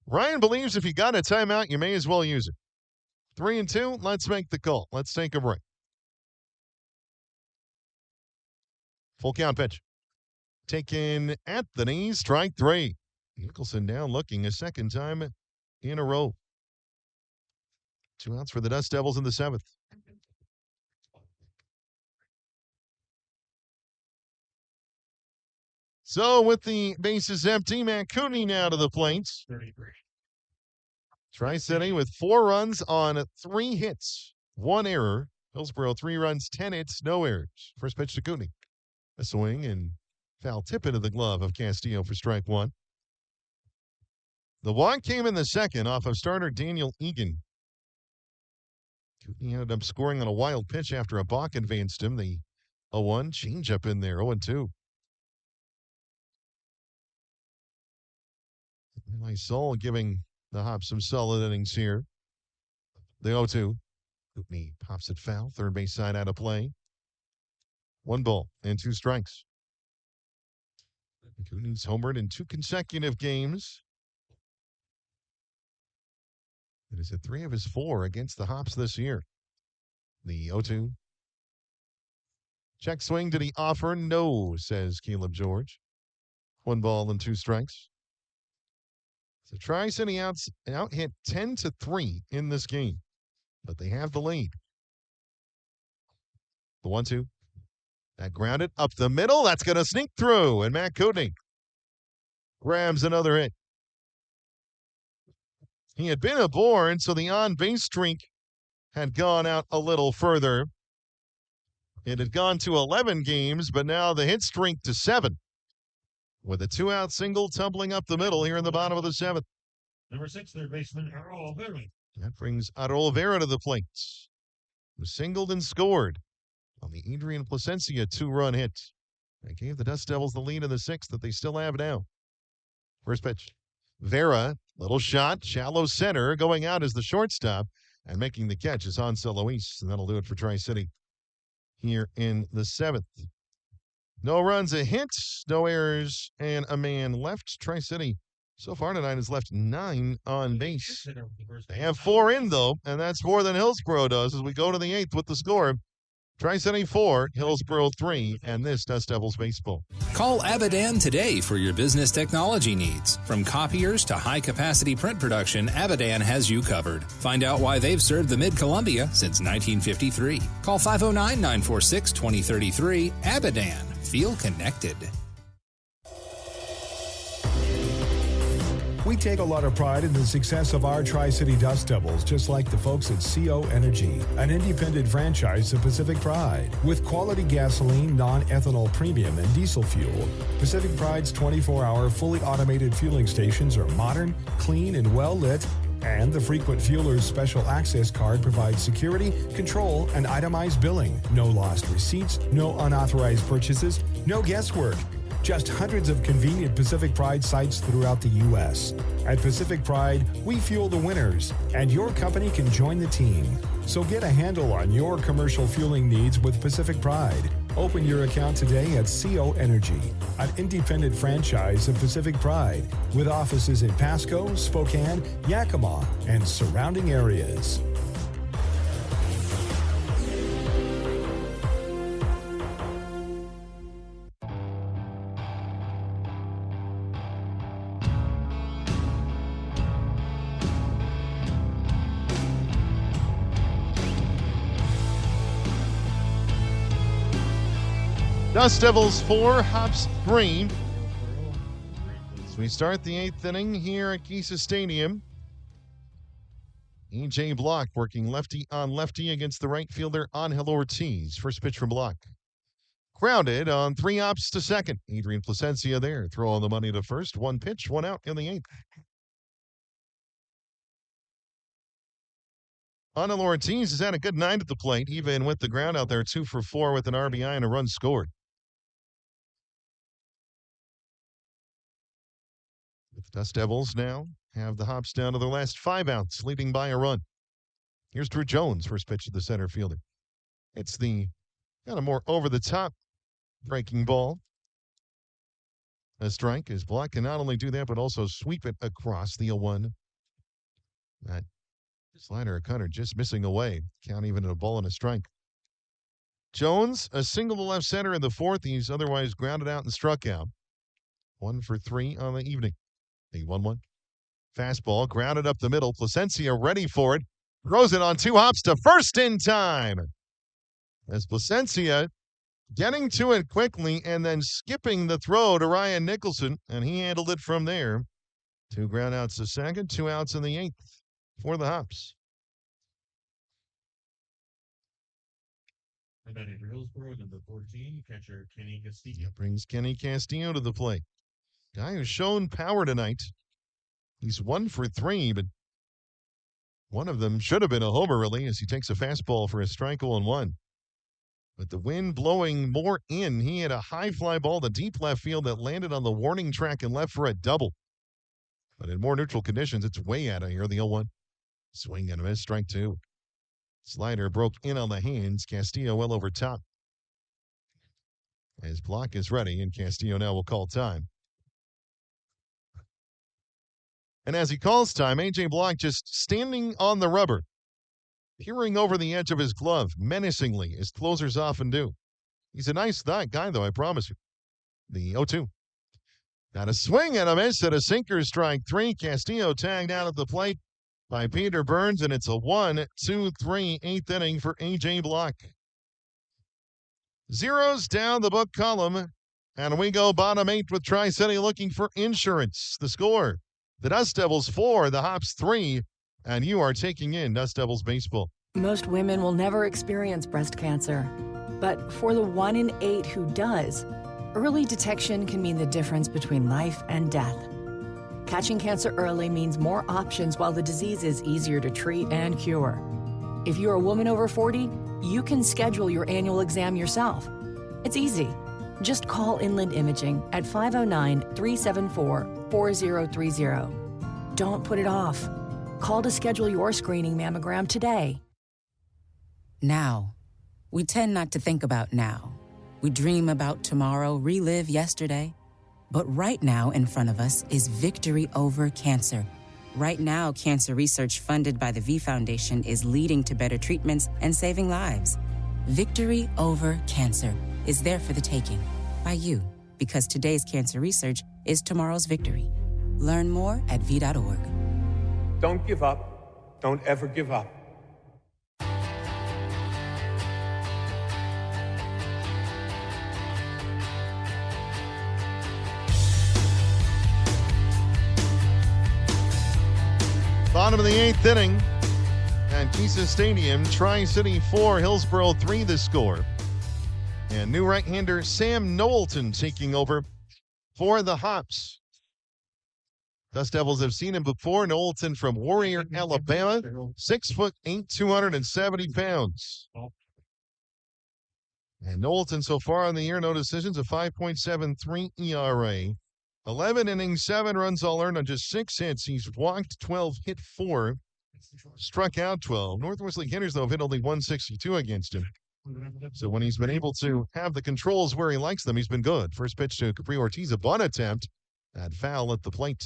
Ryan believes if you got a timeout, you may as well use it. 3-2, let's make the call. Let's take a break. Full count pitch. Taken at the knees, strike 3. Nicholson down looking a second time in a row. 2 outs for the Dust Devils in the 7th. So with the bases empty, Matt Cooney now to the plate. Tri-City with 4 runs on 3 hits, 1 error. Hillsboro 3 runs, 10 hits, no errors. First pitch to Cooney. A swing and foul tip into the glove of Castillo for strike 1. The walk came in the 2nd off of starter Daniel Egan. He ended up scoring on a wild pitch after a balk advanced him. The 0-1 changeup in there, 0-2. Lysol giving the Hops some solid innings here. The 0-2. Kootenai pops it foul. Third base side out of play. 1 ball and 2 strikes. Kootenai's homered in 2 consecutive games. It is at 3 of his 4 against the Hops this year. The 0-2. Check swing. Did he offer? No, says Caleb George. 1 ball and 2 strikes. So Tri-City out hit 10-3 in this game, but they have the lead. The 1-2. That grounded up the middle. That's going to sneak through, and Matt Kootenai grabs another hit. He had been aboard, so the on-base streak had gone out a little further. It had gone to 11 games, but now the hit streak to 7. With a 2-out single tumbling up the middle here in the bottom of the 7th. Number 6, third baseman, Errol Vera. That brings Errol Vera to the plate, who singled and scored on the Adrian Placencia 2-run hit. That gave the Dust Devils the lead in the 6th that they still have now. First pitch. Vera, little shot, shallow center, going out as the shortstop, and making the catch is Hansel Luis, and that'll do it for Tri-City here in the 7th. No runs, a hit, no errors, and a man left. Tri-City so far tonight has left 9 on base. They have 4 in, though, and that's more than Hillsboro does as we go to the 8th with the score. Tri-City 4, Hillsboro 3, and this Dust Devils baseball. Call Abadan today for your business technology needs. From copiers to high-capacity print production, Abadan has you covered. Find out why they've served the Mid-Columbia since 1953. Call 509-946-2033. Abadan. Feel connected. We take a lot of pride in the success of our Tri-City Dust Devils, just like the folks at CO Energy, an independent franchise of Pacific Pride. With quality gasoline, non-ethanol premium, and diesel fuel, Pacific Pride's 24-hour fully automated fueling stations are modern, clean, and well-lit, and the frequent fueler's special access card provides security, control, and itemized billing. No lost receipts, no unauthorized purchases, no guesswork. Just hundreds of convenient Pacific Pride sites throughout the U.S. At Pacific Pride, we fuel the winners, and your company can join the team. So get a handle on your commercial fueling needs with Pacific Pride. Open your account today at CO Energy, an independent franchise of Pacific Pride, with offices in Pasco, Spokane, Yakima, and surrounding areas. Dust Devils 4, Hops 3. As we start the 8th inning here at Gisa Stadium. E.J. Block working lefty on lefty against the right fielder Angel Ortiz. First pitch from Block. Grounded on 3 ops to second. Adrian Placencia there. Throw on the money to first. 1 pitch, 1 out in the 8th. Angel Ortiz has had a good night at the plate, even with the ground out there. 2 for 4 with an RBI and a run scored. The Dust Devils now have the Hops down to their last 5 outs, leading by a run. Here's Drew Jones, first pitch to the center fielder. It's the kind of more over-the-top breaking ball. A strike as Block can not only do that, but also sweep it across the 0-1. That slider or cutter just missing away. Count even a ball and a strike. Jones, a single to left center in the 4th. He's otherwise grounded out and struck out. 1 for 3 on the evening. The 1-1. Fastball grounded up the middle. Placencia ready for it. Throws it on 2 hops to first in time. As Placencia getting to it quickly and then skipping the throw to Ryan Nicholson, and he handled it from there. 2 ground outs to second, 2 outs in the 8th for the Hops. And then in Hillsboro, number 14, catcher Kenny Castillo. That brings Kenny Castillo to the plate. Guy who's shown power tonight. He's 1 for 3, but one of them should have been a homer, really, as he takes a fastball for a strike 0-1. But the wind blowing more in. He had a high fly ball to deep left field that landed on the warning track and left for a double. But in more neutral conditions, it's way out of here. The 0-1. Swing and a miss, strike two. Slider broke in on the hands. Castillo well over top. His block is ready, and Castillo now will call time. And as he calls time, A.J. Block just standing on the rubber, peering over the edge of his glove, menacingly, as closers often do. He's a nice guy, though, I promise you. The 0-2. Got a swing and a miss at a sinker, strike three. Castillo tagged out at the plate by Peter Burns, and it's a 1-2-3 eighth inning for A.J. Block. Zeros down the book column, and we go bottom eight with Tri-City looking for insurance. The score, the Dust Devils 4, the Hops 3, and you are taking in Dust Devils baseball. Most women will never experience breast cancer, but for the 1 in 8 who does, early detection can mean the difference between life and death. Catching cancer early means more options while the disease is easier to treat and cure. If you're a woman over 40, you can schedule your annual exam yourself. It's easy. Just call Inland Imaging at 509-374-4030. Don't put it off. Call to schedule your screening mammogram today. Now. We tend not to think about now. We dream about tomorrow, relive yesterday. But right now in front of us is victory over cancer. Right now, cancer research funded by the V Foundation is leading to better treatments and saving lives. Victory over cancer is there for the taking by you, because today's cancer research is tomorrow's victory. Learn more at v.org. Don't give up. Don't ever give up. Bottom of the eighth inning at Kisa Stadium. Tri-City 4, Hillsboro 3 the score. And new right-hander Sam Knowlton taking over for the Hops. Dust Devils have seen him before. Knowlton from Warrior, Alabama. 6'8", 270 pounds. And Knowlton so far on the year, no decisions, a 5.73 ERA. 11 innings, 7 runs all earned on just 6 hits. He's walked 12, hit 4, struck out 12. Northwest League hitters, though, have hit only 162 against him. So when he's been able to have the controls where he likes them, he's been good. First pitch to Capri Ortiz, a bunt attempt. That foul at the plate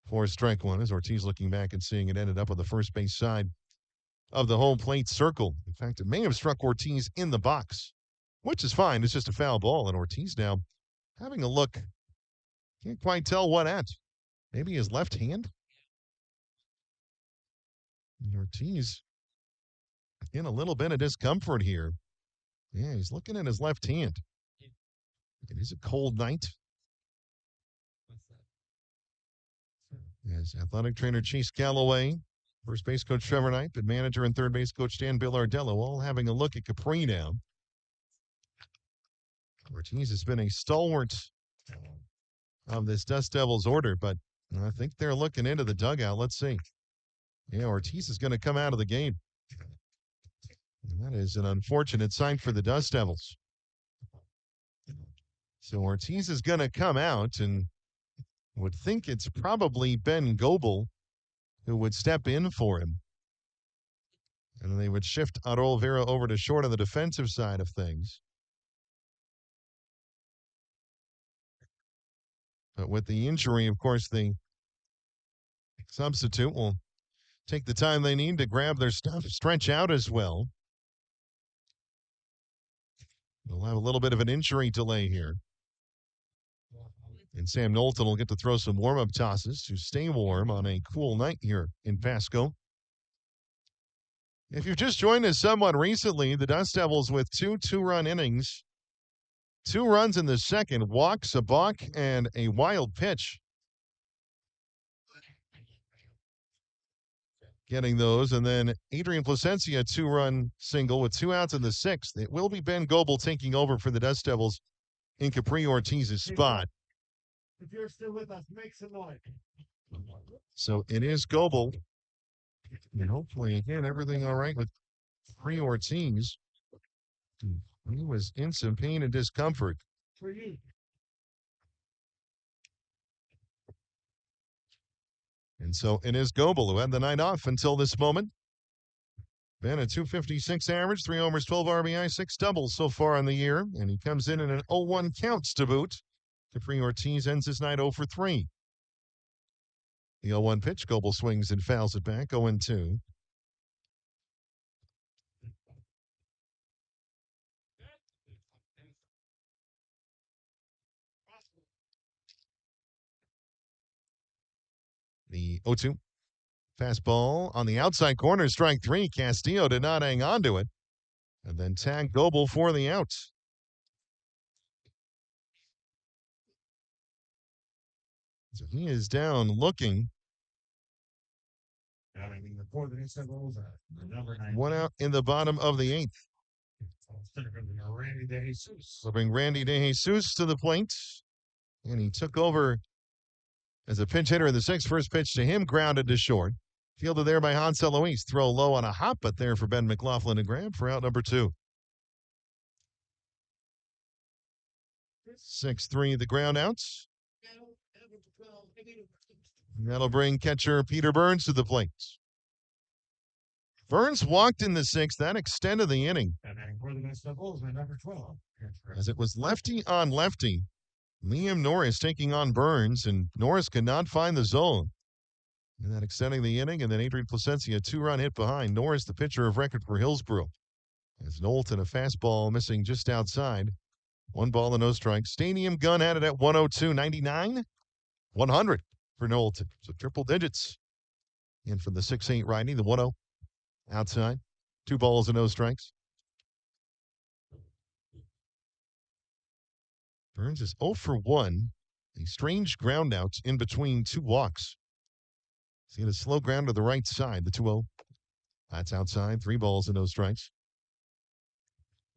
for strike one, as Ortiz looking back and seeing it ended up on the first base side of the home plate circle. In fact, it may have struck Ortiz in the box, which is fine. It's just a foul ball, and Ortiz now having a look. Can't quite tell what at. Maybe his left hand? And Ortiz in a little bit of discomfort here. Yeah, he's looking at his left hand. It is a cold night. As athletic trainer Chase Galloway, first base coach Trevor Knight, and manager and third base coach Dan Billardello all having a look at Capri now. Ortiz has been a stalwart of this Dust Devils order, but I think they're looking into the dugout. Let's see. Yeah, Ortiz is going to come out of the game. And that is an unfortunate sign for the Dust Devils. So Ortiz is going to come out, and would think it's probably Ben Goebel who would step in for him. And they would shift Adol Vera over to short on the defensive side of things. But with the injury, of course, the substitute will take the time they need to grab their stuff, stretch out as well. They'll have a little bit of an injury delay here. And Sam Knowlton will get to throw some warm-up tosses to stay warm on a cool night here in Pasco. If you've just joined us somewhat recently, the Dust Devils with two two-run innings. 2 runs in the second, walks, a balk, and a wild pitch. Getting those, and then Adrian Placencia, 2-run single with 2 outs in the 6th. It will be Ben Goebel taking over for the Dust Devils in Capri Ortiz's spot. If you're still with us, make some noise. So it is Goebel. And hopefully, again, everything all right with Capri Ortiz. He was in some pain and discomfort. For you. And so it is Goebel, who had the night off until this moment. Been a 256 average, 3 homers, 12 RBI, 6 doubles so far in the year. And he comes in an 0-1 counts to boot. Capri Ortiz ends his night 0 for 3. The 0-1 pitch, Goebel swings and fouls it back, 0-2. The 0-2. Fastball on the outside corner, strike 3. Castillo did not hang on to it. And then tagged Goebel for the out. So he is down looking. One out in the bottom of the 8th. We'll bring Randy DeJesus to the plate. And he took over as a pinch hitter in the 6th. First pitch to him, grounded to short. Fielded there by Hansel Luis. Throw low on a hop, but there for Ben McLaughlin to grab for out number 2. 6-3 the ground outs. That'll bring catcher Peter Burns to the plate. Burns walked in the 6th. That extended the inning. As it was lefty on lefty, Liam Norris taking on Burns, and Norris could not find the zone. And that extending the inning, and then Adrian Placencia, a 2-run hit behind. Norris, the pitcher of record for Hillsboro. As Knowlton, a fastball missing just outside. 1 ball and no strikes. Stadium gun had it at 102, 99, 100 for Knowlton. So triple digits. And for the 6-8 righty, the 1-0 outside. 2 balls and no strikes. Burns is 0 for 1. A strange ground out in between 2 walks. See a slow ground to the right side, the 2-0. That's outside. 3 balls and no strikes.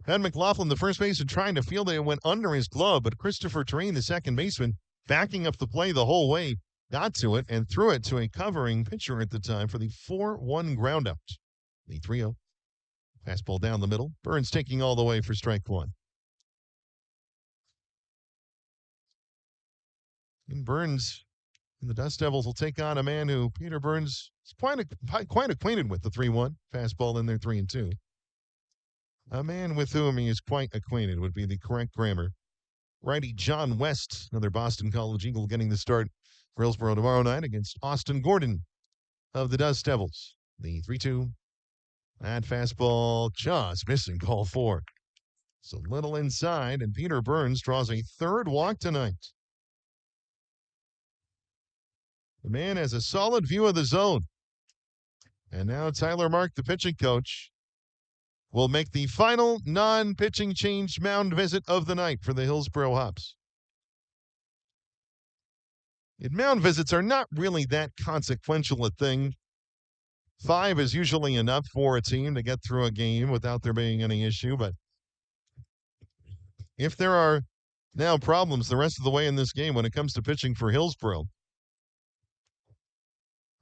Ben McLaughlin, the first baseman, trying to field it, went under his glove, but Christopher Terrain, the second baseman, backing up the play the whole way, got to it and threw it to a covering pitcher at the time for the 4-1 ground out. The 3-0. Fastball down the middle. Burns taking all the way for strike 1. And Burns and the Dust Devils will take on a man who Peter Burns is quite acquainted with, the 3-1. Fastball in there, 3-2. A man with whom he is quite acquainted would be the correct grammar. Righty John West, another Boston College Eagle, getting the start for Hillsboro tomorrow night against Austin Gordon of the Dust Devils. The 3-2. That fastball just missing, call 4. So little inside, and Peter Burns draws a 3rd walk tonight. The man has a solid view of the zone. And now Tyler Mark, the pitching coach, will make the final non-pitching change mound visit of the night for the Hillsboro Hops. And mound visits are not really that consequential a thing. 5 is usually enough for a team to get through a game without there being any issue. But if there are now problems the rest of the way in this game when it comes to pitching for Hillsboro,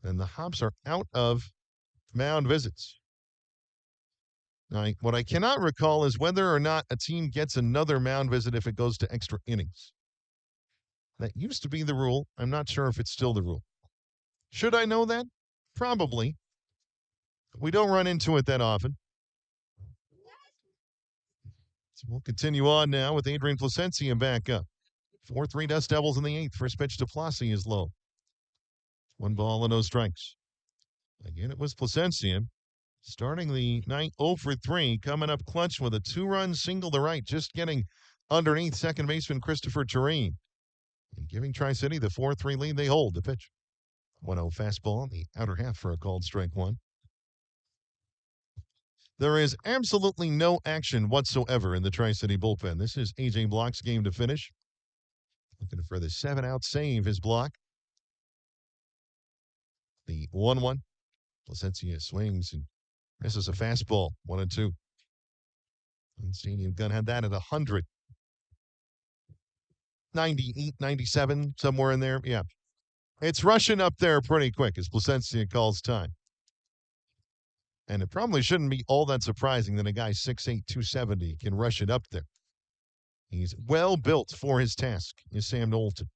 then the Hops are out of mound visits. Now, what I cannot recall is whether or not a team gets another mound visit if it goes to extra innings. That used to be the rule. I'm not sure if it's still the rule. Should I know that? Probably. We don't run into it that often. So we'll continue on now with Adrian Placencia back up. 4-3 Dust Devils in the 8th. First pitch to Placy is low. 1 ball and no strikes. Again, it was Placencia. Starting the night 0 for 3, coming up clutch with a 2-run single to right, just getting underneath second baseman Christopher Terrain. And giving Tri-City the 4-3 lead they hold. The pitch. 1-0 fastball in the outer half for a called strike 1. There is absolutely no action whatsoever in the Tri-City bullpen. This is A.J. Block's game to finish. Looking for the 7-out save, his block. The 1-1. Placencia swings and misses a fastball. 1-2. And Stadium Gun had that at 100. 98, 97, somewhere in there. Yeah. It's rushing up there pretty quick as Placencia calls time. And it probably shouldn't be all that surprising that a guy 6'8", 270 can rush it up there. He's well built for his task, is Sam Knowlton.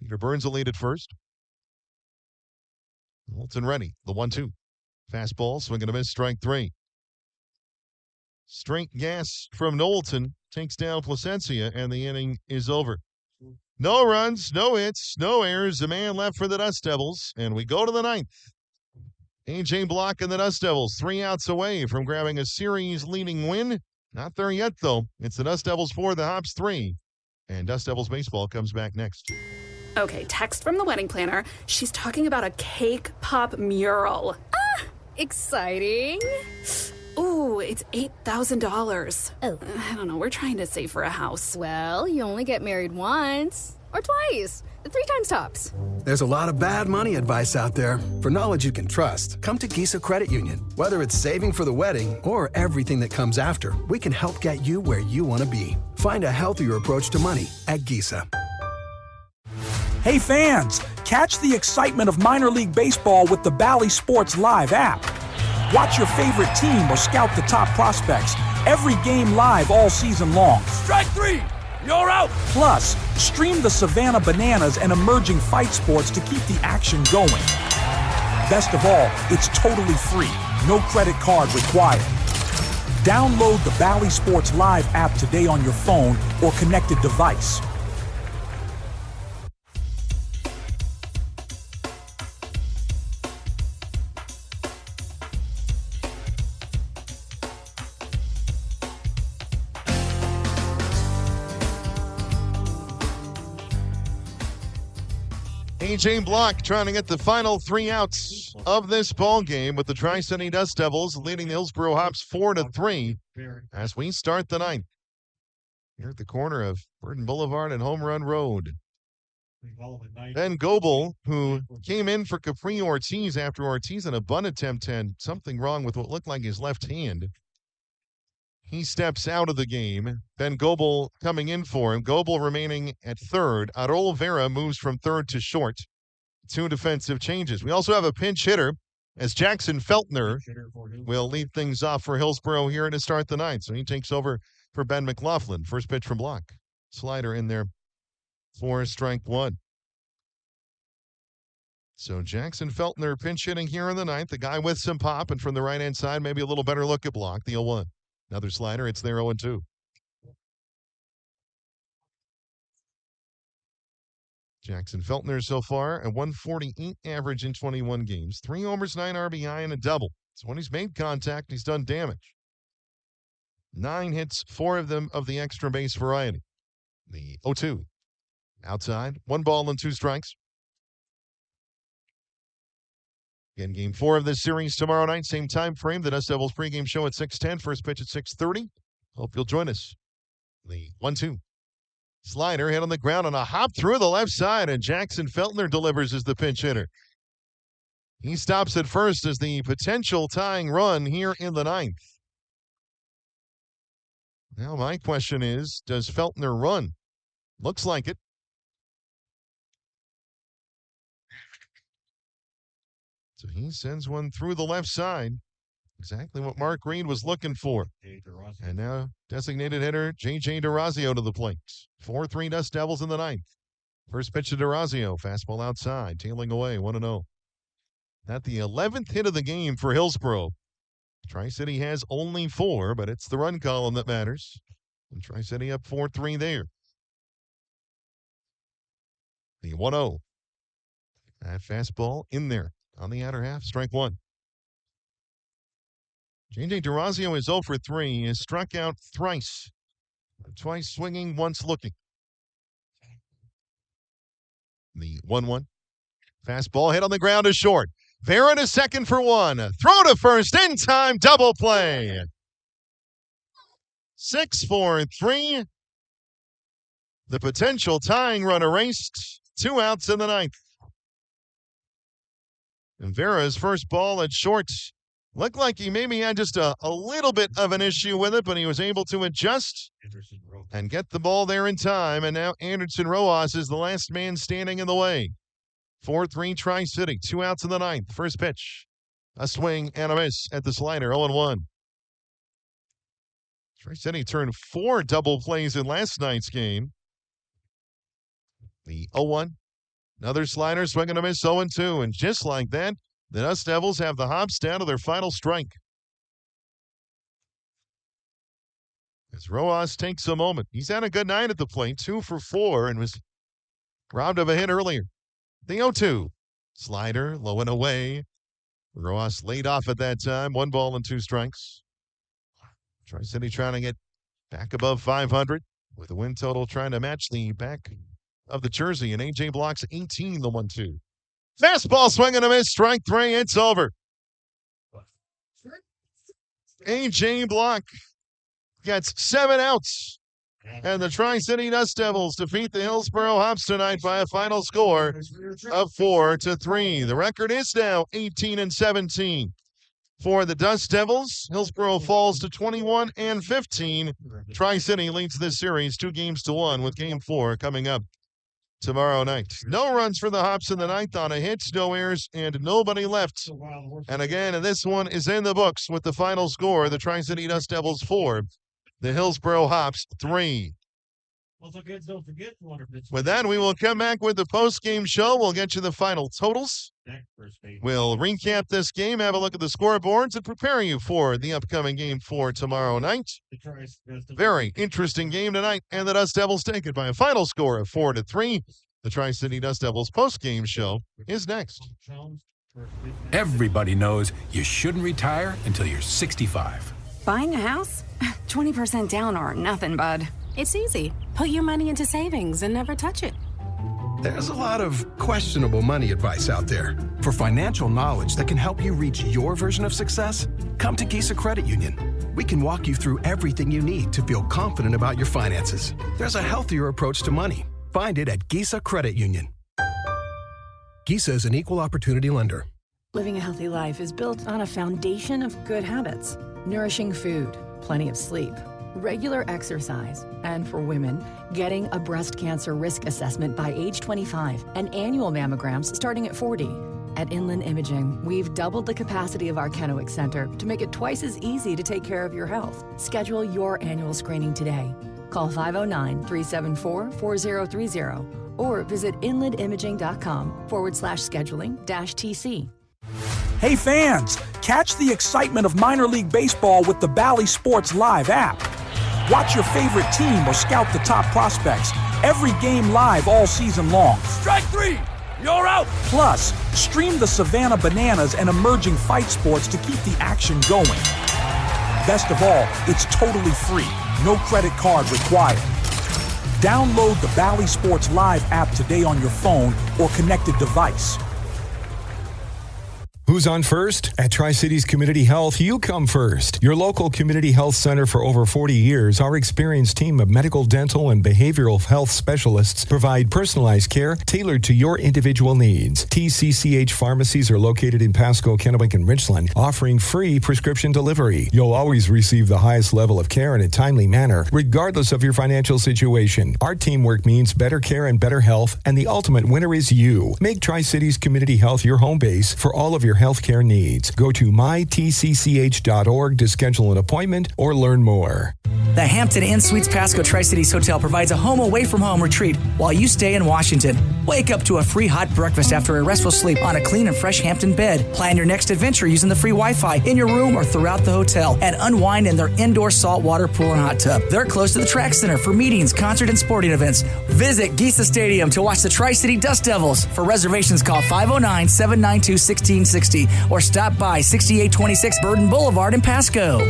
Peter Burns will lead at first. Knowlton ready. The 1-2. Fastball, swing and a miss, strike 3. Straight gas from Knowlton takes down Placencia, and the inning is over. No runs, no hits, no errors. A man left for the Dust Devils, and we go to the 9th. A.J. Block and the Dust Devils 3 outs away from grabbing a series-leading win. Not there yet, though. It's the Dust Devils 4, the Hops 3. And Dust Devils baseball comes back next. Okay, text from the wedding planner. She's talking about a cake pop mural. Ah, exciting. Ooh, it's $8,000. Oh. I don't know, we're trying to save for a house. Well, you only get married once. Or twice. 3 times tops. There's a lot of bad money advice out there. For knowledge you can trust, come to Gisa Credit Union. Whether it's saving for the wedding or everything that comes after, we can help get you where you want to be. Find a healthier approach to money at Gisa. Hey fans, catch the excitement of minor league baseball with the Bally Sports Live app. Watch your favorite team or scout the top prospects. Every game live all season long. Strike 3! You're out! Plus, stream the Savannah Bananas and emerging fight sports to keep the action going. Best of all, it's totally free. No credit card required. Download the Bally Sports Live app today on your phone or connected device. A.J. Block trying to get the final 3 outs of this ball game with the Tri-City Dust Devils leading the Hillsboro Hops 4-3 as we start the 9th. Here at the corner of Burton Boulevard and Home Run Road. Ben Goebel, who came in for Capri Ortiz after Ortiz in a bunt attempt had something wrong with what looked like his left hand. He steps out of the game. Ben Goebel coming in for him. Goebel remaining at third. Arol Vera moves from third to short. 2 defensive changes. We also have a pinch hitter as Jackson Feltner will lead things off for Hillsboro here to start the 9th. So he takes over for Ben McLaughlin. First pitch from Block. Slider in there for strike 1. So Jackson Feltner pinch hitting here in the 9th. The guy with some pop, and from the right-hand side, maybe a little better look at Block, the 0-1. Another slider. It's there 0-2. Jackson Feltner so far, a 148 average in 21 games. 3 homers, 9 RBI, and a double. So when he's made contact, he's done damage. 9 hits, 4 of them of the extra base variety. The 0-2. Outside, 1 ball and 2 strikes. Again, game 4 of this series tomorrow night, same time frame. The Dust Devils pregame show at 6:10, first pitch at 6:30. Hope you'll join us. The 1-2. Slider hit on the ground on a hop through the left side, and Jackson Feltner delivers as the pinch hitter. He stops at first as the potential tying run here in the 9th. Now my question is, does Feltner run? Looks like it. So he sends one through the left side. Exactly what Mark Reed was looking for. And now designated hitter J.J. DeRazio to the plate. 4-3 Dust Devils in the 9th. First pitch to DeRazio. Fastball outside. Tailing away 1-0. At the 11th hit of the game for Hillsboro. Tri-City has only 4, but it's the run column that matters. And Tri-City up 4-3 there. The 1-0. That fastball in there. On the outer half, strike 1. J.J. DeRazio is 0 for 3. He has struck out thrice. Twice swinging, once looking. The 1-1. Fastball hit on the ground is short. Vera to second for 1. Throw to first in time. Double play. 6-4-3. The potential tying run erased. 2 outs in the 9th. And Vera's first ball at short looked like he maybe had just a little bit of an issue with it, but he was able to adjust and get the ball there in time. And now Anderson Rojas is the last man standing in the way. 4-3 Tri-City, 2 outs in the 9th. First pitch, a swing and a miss at the slider, 0-1. Tri-City turned 4 double plays in last night's game. The 0-1. Another slider, swing and a miss, 0-2. And just like that, The Dust Devils have the Hops down to their final strike. As Rojas takes a moment. He's had a good night at the plate, 2 for 4, and was robbed of a hit earlier. The 0-2. Slider, low and away. Rojas laid off at that time. 1 ball and 2 strikes. Tri-City trying to get back above 500 with a win total trying to match the back of the jersey. And A.J. Block's 18, the 1-2. Fastball swing and a miss. Strike 3. It's over. A.J. Block gets 7 outs. And the Tri-City Dust Devils defeat the Hillsboro Hops tonight by a final score of 4-3. The record is now 18-17. For the Dust Devils, Hillsboro falls to 21-15. Tri-City leads this series 2-1 with Game 4 coming up tomorrow night. No runs for the Hops in the ninth on a hit, no errors, and nobody left. And again, this one is in the books with the final score, the Tri-City Dust Devils 4, the Hillsboro Hops 3. With that, we will come back with the post-game show. We'll get you the final totals. We'll recap this game, have a look at the scoreboards, and prepare you for the upcoming Game 4 tomorrow night. Very interesting game tonight, and the Dust Devils take it by a final score of 4-3. The Tri-City Dust Devils post-game show is next. Everybody knows you shouldn't retire until you're 65. Buying a house? 20% down or nothing, bud. It's easy. Put your money into savings and never touch it. There's a lot of questionable money advice out there. For financial knowledge that can help you reach your version of success, come to Gisa Credit Union. We can walk you through everything you need to feel confident about your finances. There's a healthier approach to money. Find it at Gisa Credit Union. Gisa is an equal opportunity lender. Living a healthy life is built on a foundation of good habits. Nourishing food, plenty of sleep, regular exercise, and for women, getting a breast cancer risk assessment by age 25 and annual mammograms starting at 40. At Inland Imaging, we've doubled the capacity of our Kennewick Center to make it twice as easy to take care of your health. Schedule your annual screening today. Call 509-374-4030 or visit inlandimaging.com/scheduling-TC. Hey fans, catch the excitement of minor league baseball with the Bally Sports Live app. Watch your favorite team or scout the top prospects. Every game live all season long. Strike 3! You're out! Plus, stream the Savannah Bananas and emerging fight sports to keep the action going. Best of all, it's totally free. No credit card required. Download the Bally Sports Live app today on your phone or connected device. Who's on first? At Tri-Cities Community Health, you come first. Your local community health center for over 40 years, our experienced team of medical, dental, and behavioral health specialists provide personalized care tailored to your individual needs. TCCH pharmacies are located in Pasco, Kennewick, and Richland, offering free prescription delivery. You'll always receive the highest level of care in a timely manner, regardless of your financial situation. Our teamwork means better care and better health, and the ultimate winner is you. Make Tri-Cities Community Health your home base for all of your healthcare needs. Go to mytcch.org to schedule an appointment or learn more. The Hampton Inn Suites Pasco Tri-Cities Hotel provides a home away from home retreat while you stay in Washington. Wake up to a free hot breakfast after a restful sleep on a clean and fresh Hampton bed. Plan your next adventure using the free Wi-Fi in your room or throughout the hotel, and unwind in their indoor saltwater pool and hot tub. They're close to the track center for meetings, concert, and sporting events. Visit Gisa Stadium to watch the Tri-City Dust Devils. For reservations, call 509-792-1660 or stop by 6826 Burden Boulevard in Pasco.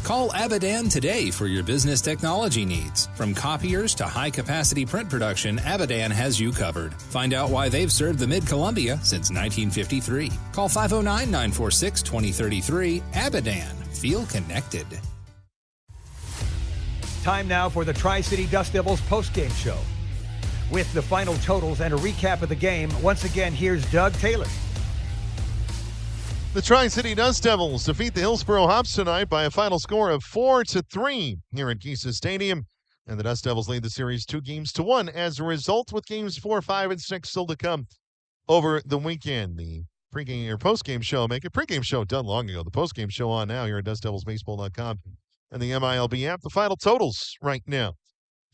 Call Abadan today for your business technology needs. From copiers to high-capacity print production, Abadan has you covered. Find out why they've served the Mid-Columbia since 1953. Call 509-946-2033. Abadan. Feel connected. Time now for the Tri-City Dust Devils postgame show. With the final totals and a recap of the game, once again, here's Doug Taylor. The Tri-City Dust Devils defeat the Hillsboro Hops tonight by a final score of 4-3 here at Gisa Stadium. And the Dust Devils lead the series 2-1 as a result, with games 4, 5, and 6 still to come over the weekend. The pregame or postgame show, make it pregame show done long ago. The postgame show on now here at DustDevilsBaseball.com and the MILB app. The final totals right now.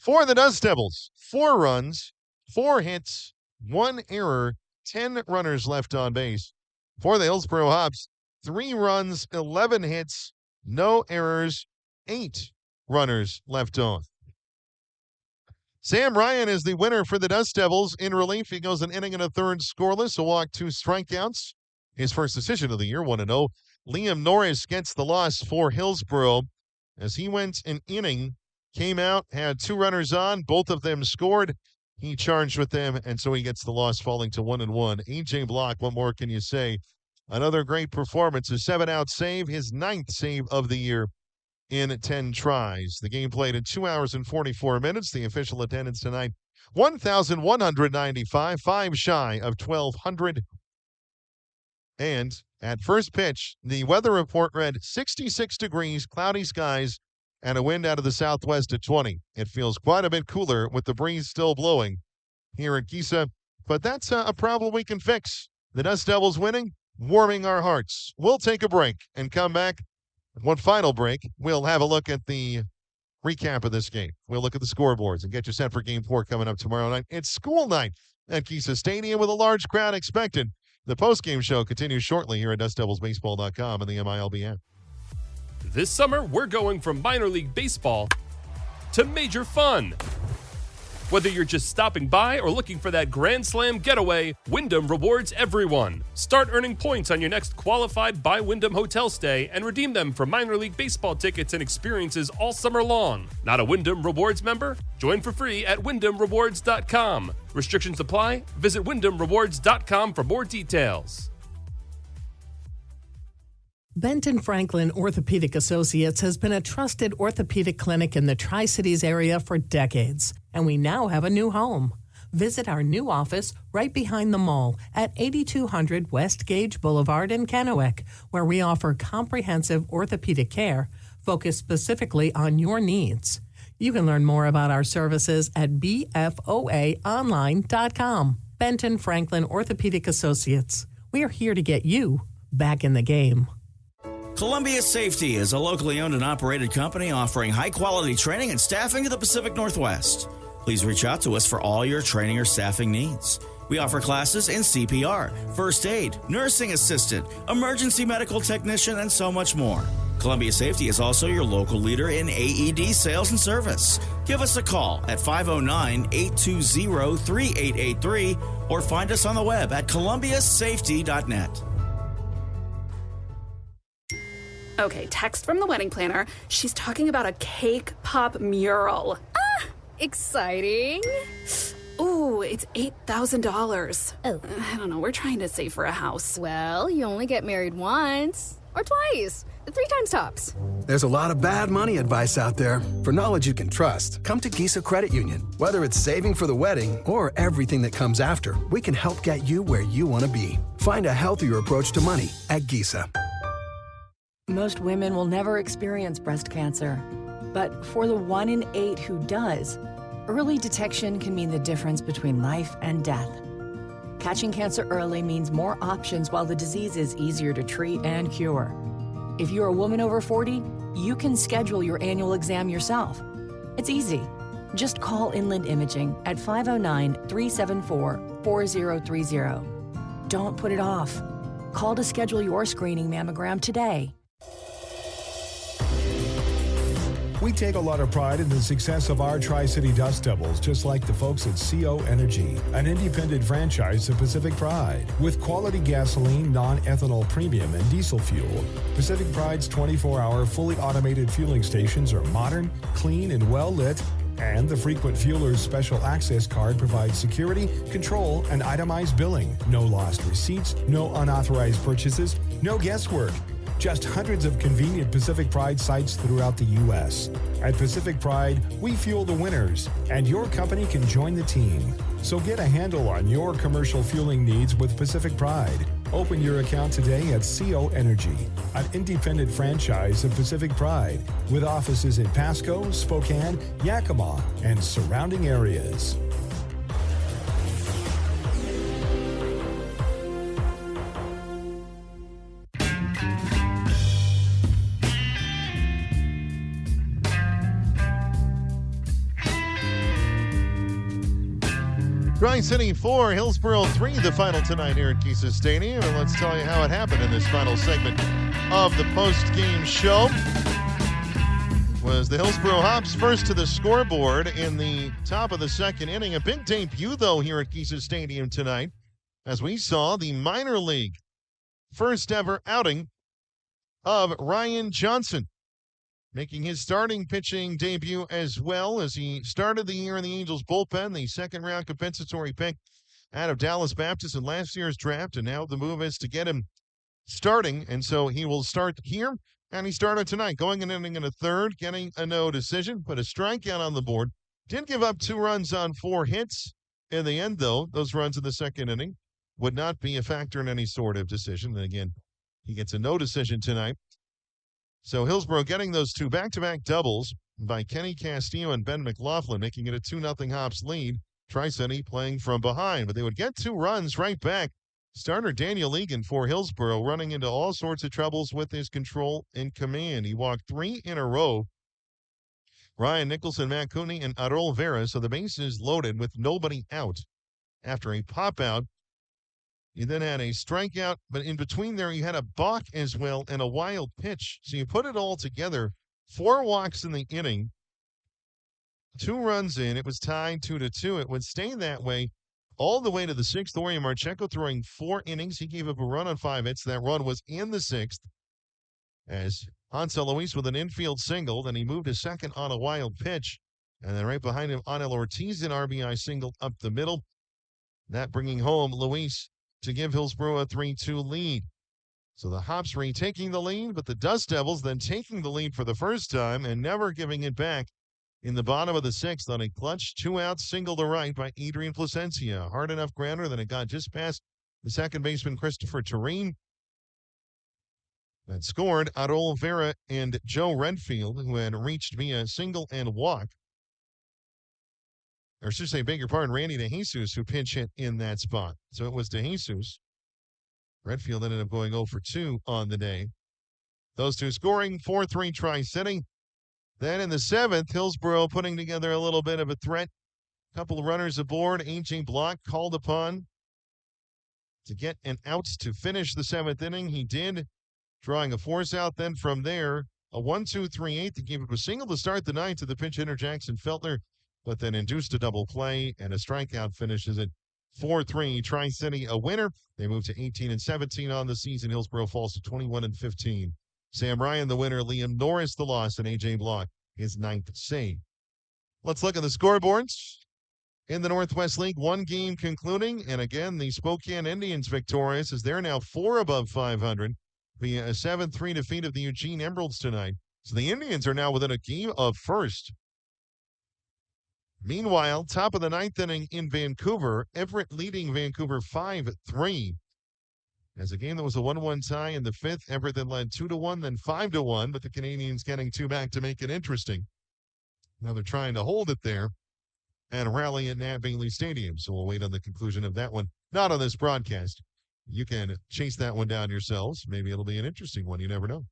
For the Dust Devils, 4 runs, 4 hits, 1 error, 10 runners left on base. For the Hillsboro Hops, 3 runs, 11 hits, no errors, 8 runners left on. Sam Ryan is the winner for the Dust Devils. In relief, he goes an inning and a third scoreless, a walk, 2 strikeouts. His first decision of the year, 1-0. Liam Norris gets the loss for Hillsboro as he went an inning, came out, had 2 runners on, both of them scored. He charged with them, and so he gets the loss, falling to 1-1. A.J. Block, what more can you say? Another great performance, a 7-out save, his 9th save of the year in 10 tries. The game played in 2 hours and 44 minutes. The official attendance tonight, 1,195, 5 shy of 1,200. And at first pitch, the weather report read 66 degrees, cloudy skies, and a wind out of the southwest at 20. It feels quite a bit cooler with the breeze still blowing here at Giza, but that's a problem we can fix. The Dust Devils winning, warming our hearts. We'll take a break and come back. One final break, we'll have a look at the recap of this game. We'll look at the scoreboards and get you set for Game 4 coming up tomorrow night. It's school night at Giza Stadium with a large crowd expected. The postgame show continues shortly here at DustDevilsBaseball.com and the MILB app. This summer, we're going from minor league baseball to major fun. Whether you're just stopping by or looking for that Grand Slam getaway, Wyndham rewards everyone. Start earning points on your next qualified by Wyndham hotel stay and redeem them for minor league baseball tickets and experiences all summer long. Not a Wyndham Rewards member? Join for free at WyndhamRewards.com. Restrictions apply. Visit WyndhamRewards.com for more details. Benton Franklin Orthopedic Associates has been a trusted orthopedic clinic in the Tri-Cities area for decades, and we now have a new home. Visit our new office right behind the mall at 8200 West Gage Boulevard in Kennewick, where we offer comprehensive orthopedic care focused specifically on your needs. You can learn more about our services at bfoaonline.com. Benton Franklin Orthopedic Associates. We are here to get you back in the game. Columbia Safety is a locally owned and operated company offering high-quality training and staffing to the Pacific Northwest. Please reach out to us for all your training or staffing needs. We offer classes in CPR, first aid, nursing assistant, emergency medical technician, and so much more. Columbia Safety is also your local leader in AED sales and service. Give us a call at 509-820-3883 or find us on the web at columbiasafety.net. Okay, text from the wedding planner. She's talking about a cake pop mural. Ah, exciting. Ooh, it's $8,000. Oh. I don't know, we're trying to save for a house. Well, you only get married once. Or twice. 3 times tops. There's a lot of bad money advice out there. For knowledge you can trust, come to Giza Credit Union. Whether it's saving for the wedding or everything that comes after, we can help get you where you want to be. Find a healthier approach to money at Giza. Most women will never experience breast cancer. But for the 1 in 8 who does, early detection can mean the difference between life and death. Catching cancer early means more options while the disease is easier to treat and cure. If you're a woman over 40, you can schedule your annual exam yourself. It's easy. Just call Inland Imaging at 509-374-4030. Don't put it off. Call to schedule your screening mammogram today. We take a lot of pride in the success of our Tri-City Dust Devils, just like the folks at CO Energy, an independent franchise of Pacific Pride. With quality gasoline, non-ethanol premium, and diesel fuel, Pacific Pride's 24-hour fully automated fueling stations are modern, clean, and well-lit, and the frequent fueler's special access card provides security, control, and itemized billing. No lost receipts, no unauthorized purchases, no guesswork. Just hundreds of convenient Pacific Pride sites throughout the U.S. At Pacific Pride, we fuel the winners, and your company can join the team. So get a handle on your commercial fueling needs with Pacific Pride. Open your account today at CO Energy, an independent franchise of Pacific Pride, with offices in Pasco, Spokane, Yakima, and surrounding areas. Tri-City 4, Hillsboro 3, the final tonight here at Kisa Stadium. And let's tell you how it happened in this final segment of the post-game show. Was the Hillsboro Hops first to the scoreboard in the top of the second inning. A big debut, though, here at Kisa Stadium tonight, as we saw the minor league first ever outing of Ryan Johnson, making his starting pitching debut as well as he started the year in the Angels bullpen, the second-round compensatory pick out of Dallas Baptist in last year's draft, and now the move is to get him starting, and so he will start here, and he started tonight, going an inning and a third, getting a no decision, put a strikeout on the board, did give up 2 runs on 4 hits. In the end, though, those runs in the second inning would not be a factor in any sort of decision, and again, he gets a no decision tonight. So Hillsboro getting those 2 back-to-back doubles by Kenny Castillo and Ben McLaughlin, making it a 2-0 Hops lead. Tri-City playing from behind, but they would get 2 runs right back. Starter Daniel Egan for Hillsboro running into all sorts of troubles with his control and command. He walked 3 in a row. Ryan Nicholson, Matt Cooney, and Arol Vera, so the bases loaded with nobody out. After a pop-out, you then had a strikeout, but in between there, you had a balk as well and a wild pitch. So you put it all together, 4 walks in the inning, 2 runs in. It was tied 2-2. It would stay that way all the way to the 6th. Orion Marchenko throwing 4 innings. He gave up a run on 5 hits. That run was in the 6th as Hansel Luis with an infield single. Then he moved to second on a wild pitch. And then right behind him, Anel Ortiz, an RBI single up the middle. That bringing home Luis to give Hillsboro a 3-2 lead. So the Hops retaking the lead, but the Dust Devils then taking the lead for the first time and never giving it back in the bottom of the 6th on a clutch 2-out single to right by Adrian Placencia. Hard enough grounder that it got just past the second baseman Christopher Tureen. That scored Arol Vera and Joe Redfield, who had reached via single and walk. Or should I say, beg your pardon, Randy DeJesus, who pinch hit in that spot. So it was DeJesus. Redfield ended up going 0 for 2 on the day. Those 2 scoring 4-3 Tri-City. Then in the 7th, Hillsboro putting together a little bit of a threat. Couple of runners aboard. A.J. Block called upon to get an out to finish the 7th inning. He did, drawing a force out. Then from there, a 1-2-3-8 that gave up a single to start the 9th to the pinch hitter Jackson Feltner, but then induced a double play and a strikeout finishes it 4-3. Tri-City a winner. They move to 18-17 on the season. Hillsboro falls to 21-15. Sam Ryan the winner, Liam Norris the loss, and A.J. Block his 9th save. Let's look at the scoreboards. In the Northwest League, 1 game concluding, and again, the Spokane Indians victorious as they're now 4 above 500 via a 7-3 defeat of the Eugene Emeralds tonight. So the Indians are now within a game of first. Meanwhile, top of the 9th inning in Vancouver, Everett leading Vancouver 5-3. As a game that was a 1-1 tie in the 5th, Everett then led 2-1, then 5-1, but the Canadians getting 2 back to make it interesting. Now they're trying to hold it there and rally at Nat Bailey Stadium, so we'll wait on the conclusion of that one. Not on this broadcast. You can chase that one down yourselves. Maybe it'll be an interesting one. You never know.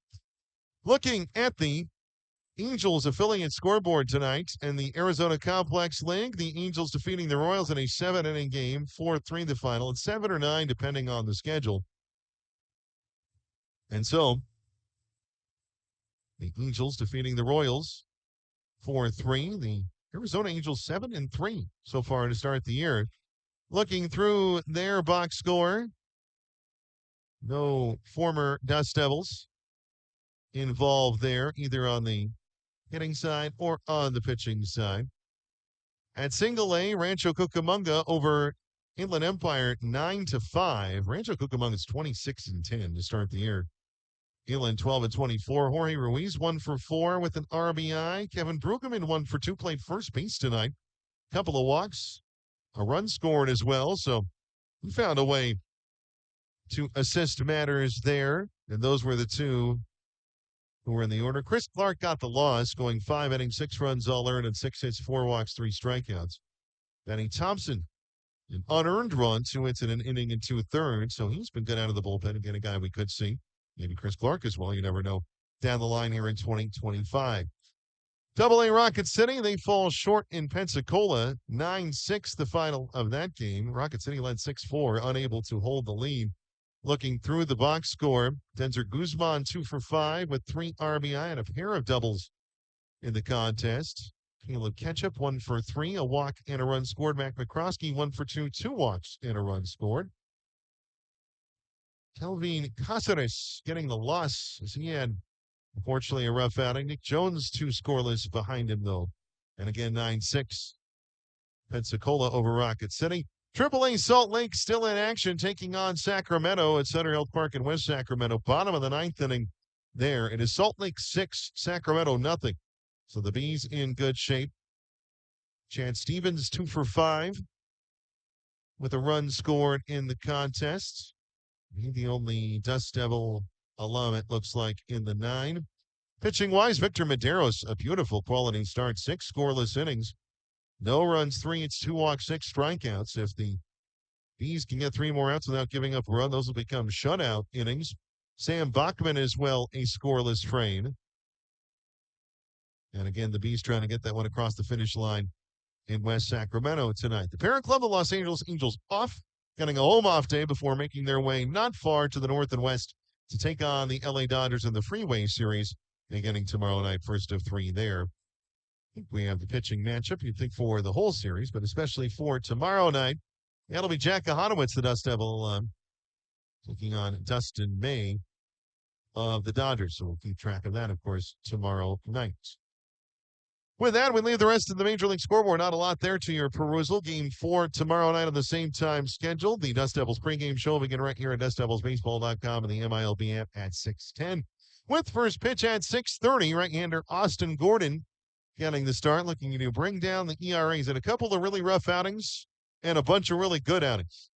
Looking at the Angels affiliate scoreboard tonight in the Arizona Complex League, the Angels defeating the Royals in a 7-inning game, 4-3 the final. It's 7 or 9 depending on the schedule. And so the Angels defeating the Royals 4-3. The Arizona Angels 7-3 so far to start the year. Looking through their box score, no former Dust Devils involved there, either on the hitting side or on the pitching side. At single A, Rancho Cucamonga over Inland Empire 9-5. Rancho Cucamonga is 26-10 to start the year. Inland 12-24. Jorge Ruiz 1 for 4 with an RBI. Kevin Brueggemann 1 for 2, played first base tonight. Couple of walks, a run scored as well. So he found a way to assist matters there. And those were the 2 who were in the order. Chris Clark got the loss, going 5 innings, 6 runs all earned, and 6 hits, 4 walks, 3 strikeouts. Benny Thompson, an unearned run, 2 hits in an inning and 2/3. So he's been good out of the bullpen. Again, a guy we could see. Maybe Chris Clark as well. You never know down the line here in 2025. AA Rocket City, they fall short in Pensacola. 9-6 the final of that game. Rocket City led 6-4, unable to hold the lead. Looking through the box score, Denzer Guzman 2 for 5 with 3 RBI and a pair of doubles in the contest. Caleb Ketchup 1 for 3, a walk and a run scored. Mac McCroskey 1 for 2, 2 walks and a run scored. Kelvin Cáceres getting the loss as he had, unfortunately, a rough outing. Nick Jones 2 scoreless behind him, though. And again, 9-6. Pensacola over Rocket City. AAA Salt Lake still in action, taking on Sacramento at Center Health Park in West Sacramento. Bottom of the 9th inning there. It is Salt Lake 6, Sacramento nothing. So the Bees in good shape. Chad Stevens 2 for 5 with a run scored in the contest. He's the only Dust Devil alum, it looks like, in the 9. Pitching-wise, Victor Medeiros, a beautiful quality start. 6 scoreless innings. No runs, 3 hits, 2 walks, 6 strikeouts. If the Bees can get 3 more outs without giving up a run, those will become shutout innings. Sam Bachman as well, a scoreless frame. And again, the Bees trying to get that one across the finish line in West Sacramento tonight. The parent club, the Los Angeles Angels, off, getting a home off day before making their way not far to the north and west to take on the LA Dodgers in the Freeway Series, beginning tomorrow night, first of 3 there. I think we have the pitching matchup, you'd think, for the whole series, but especially for tomorrow night. That'll be Jack Kahanowitz, the Dust Devil, taking on Dustin May of the Dodgers. So we'll keep track of that, of course, tomorrow night. With that, we leave the rest of the Major League scoreboard. Not a lot there to your perusal. Game 4 tomorrow night on the same time scheduled. The Dust Devils pregame show will begin right here at DustDevilsBaseball.com and the MILB app at 6:10. With first pitch at 6:30, right-hander Austin Gordon getting the start, looking to bring down the ERAs in a couple of really rough outings and a bunch of really good outings.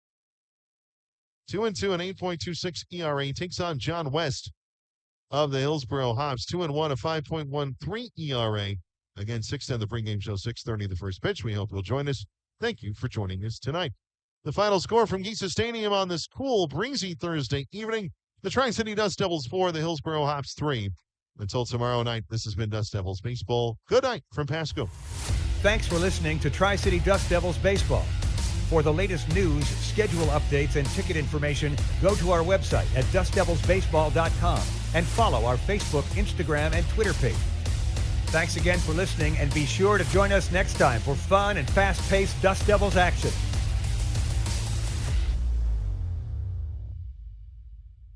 2-2, an 8.26 ERA. Takes on John West of the Hillsboro Hops. 2-1, a 5.13 ERA. Again, 6:10 the pregame show, 6:30 the first pitch. We hope you'll join us. Thank you for joining us tonight. The final score from Giza Stadium on this cool, breezy Thursday evening. The Tri-City Dust Devils 4, the Hillsboro Hops 3. Until tomorrow night, this has been Dust Devils Baseball. Good night from Pasco. Thanks for listening to Tri-City Dust Devils Baseball. For the latest news, schedule updates, and ticket information, go to our website at DustDevilsBaseball.com and follow our Facebook, Instagram, and Twitter page. Thanks again for listening, and be sure to join us next time for fun and fast-paced Dust Devils action.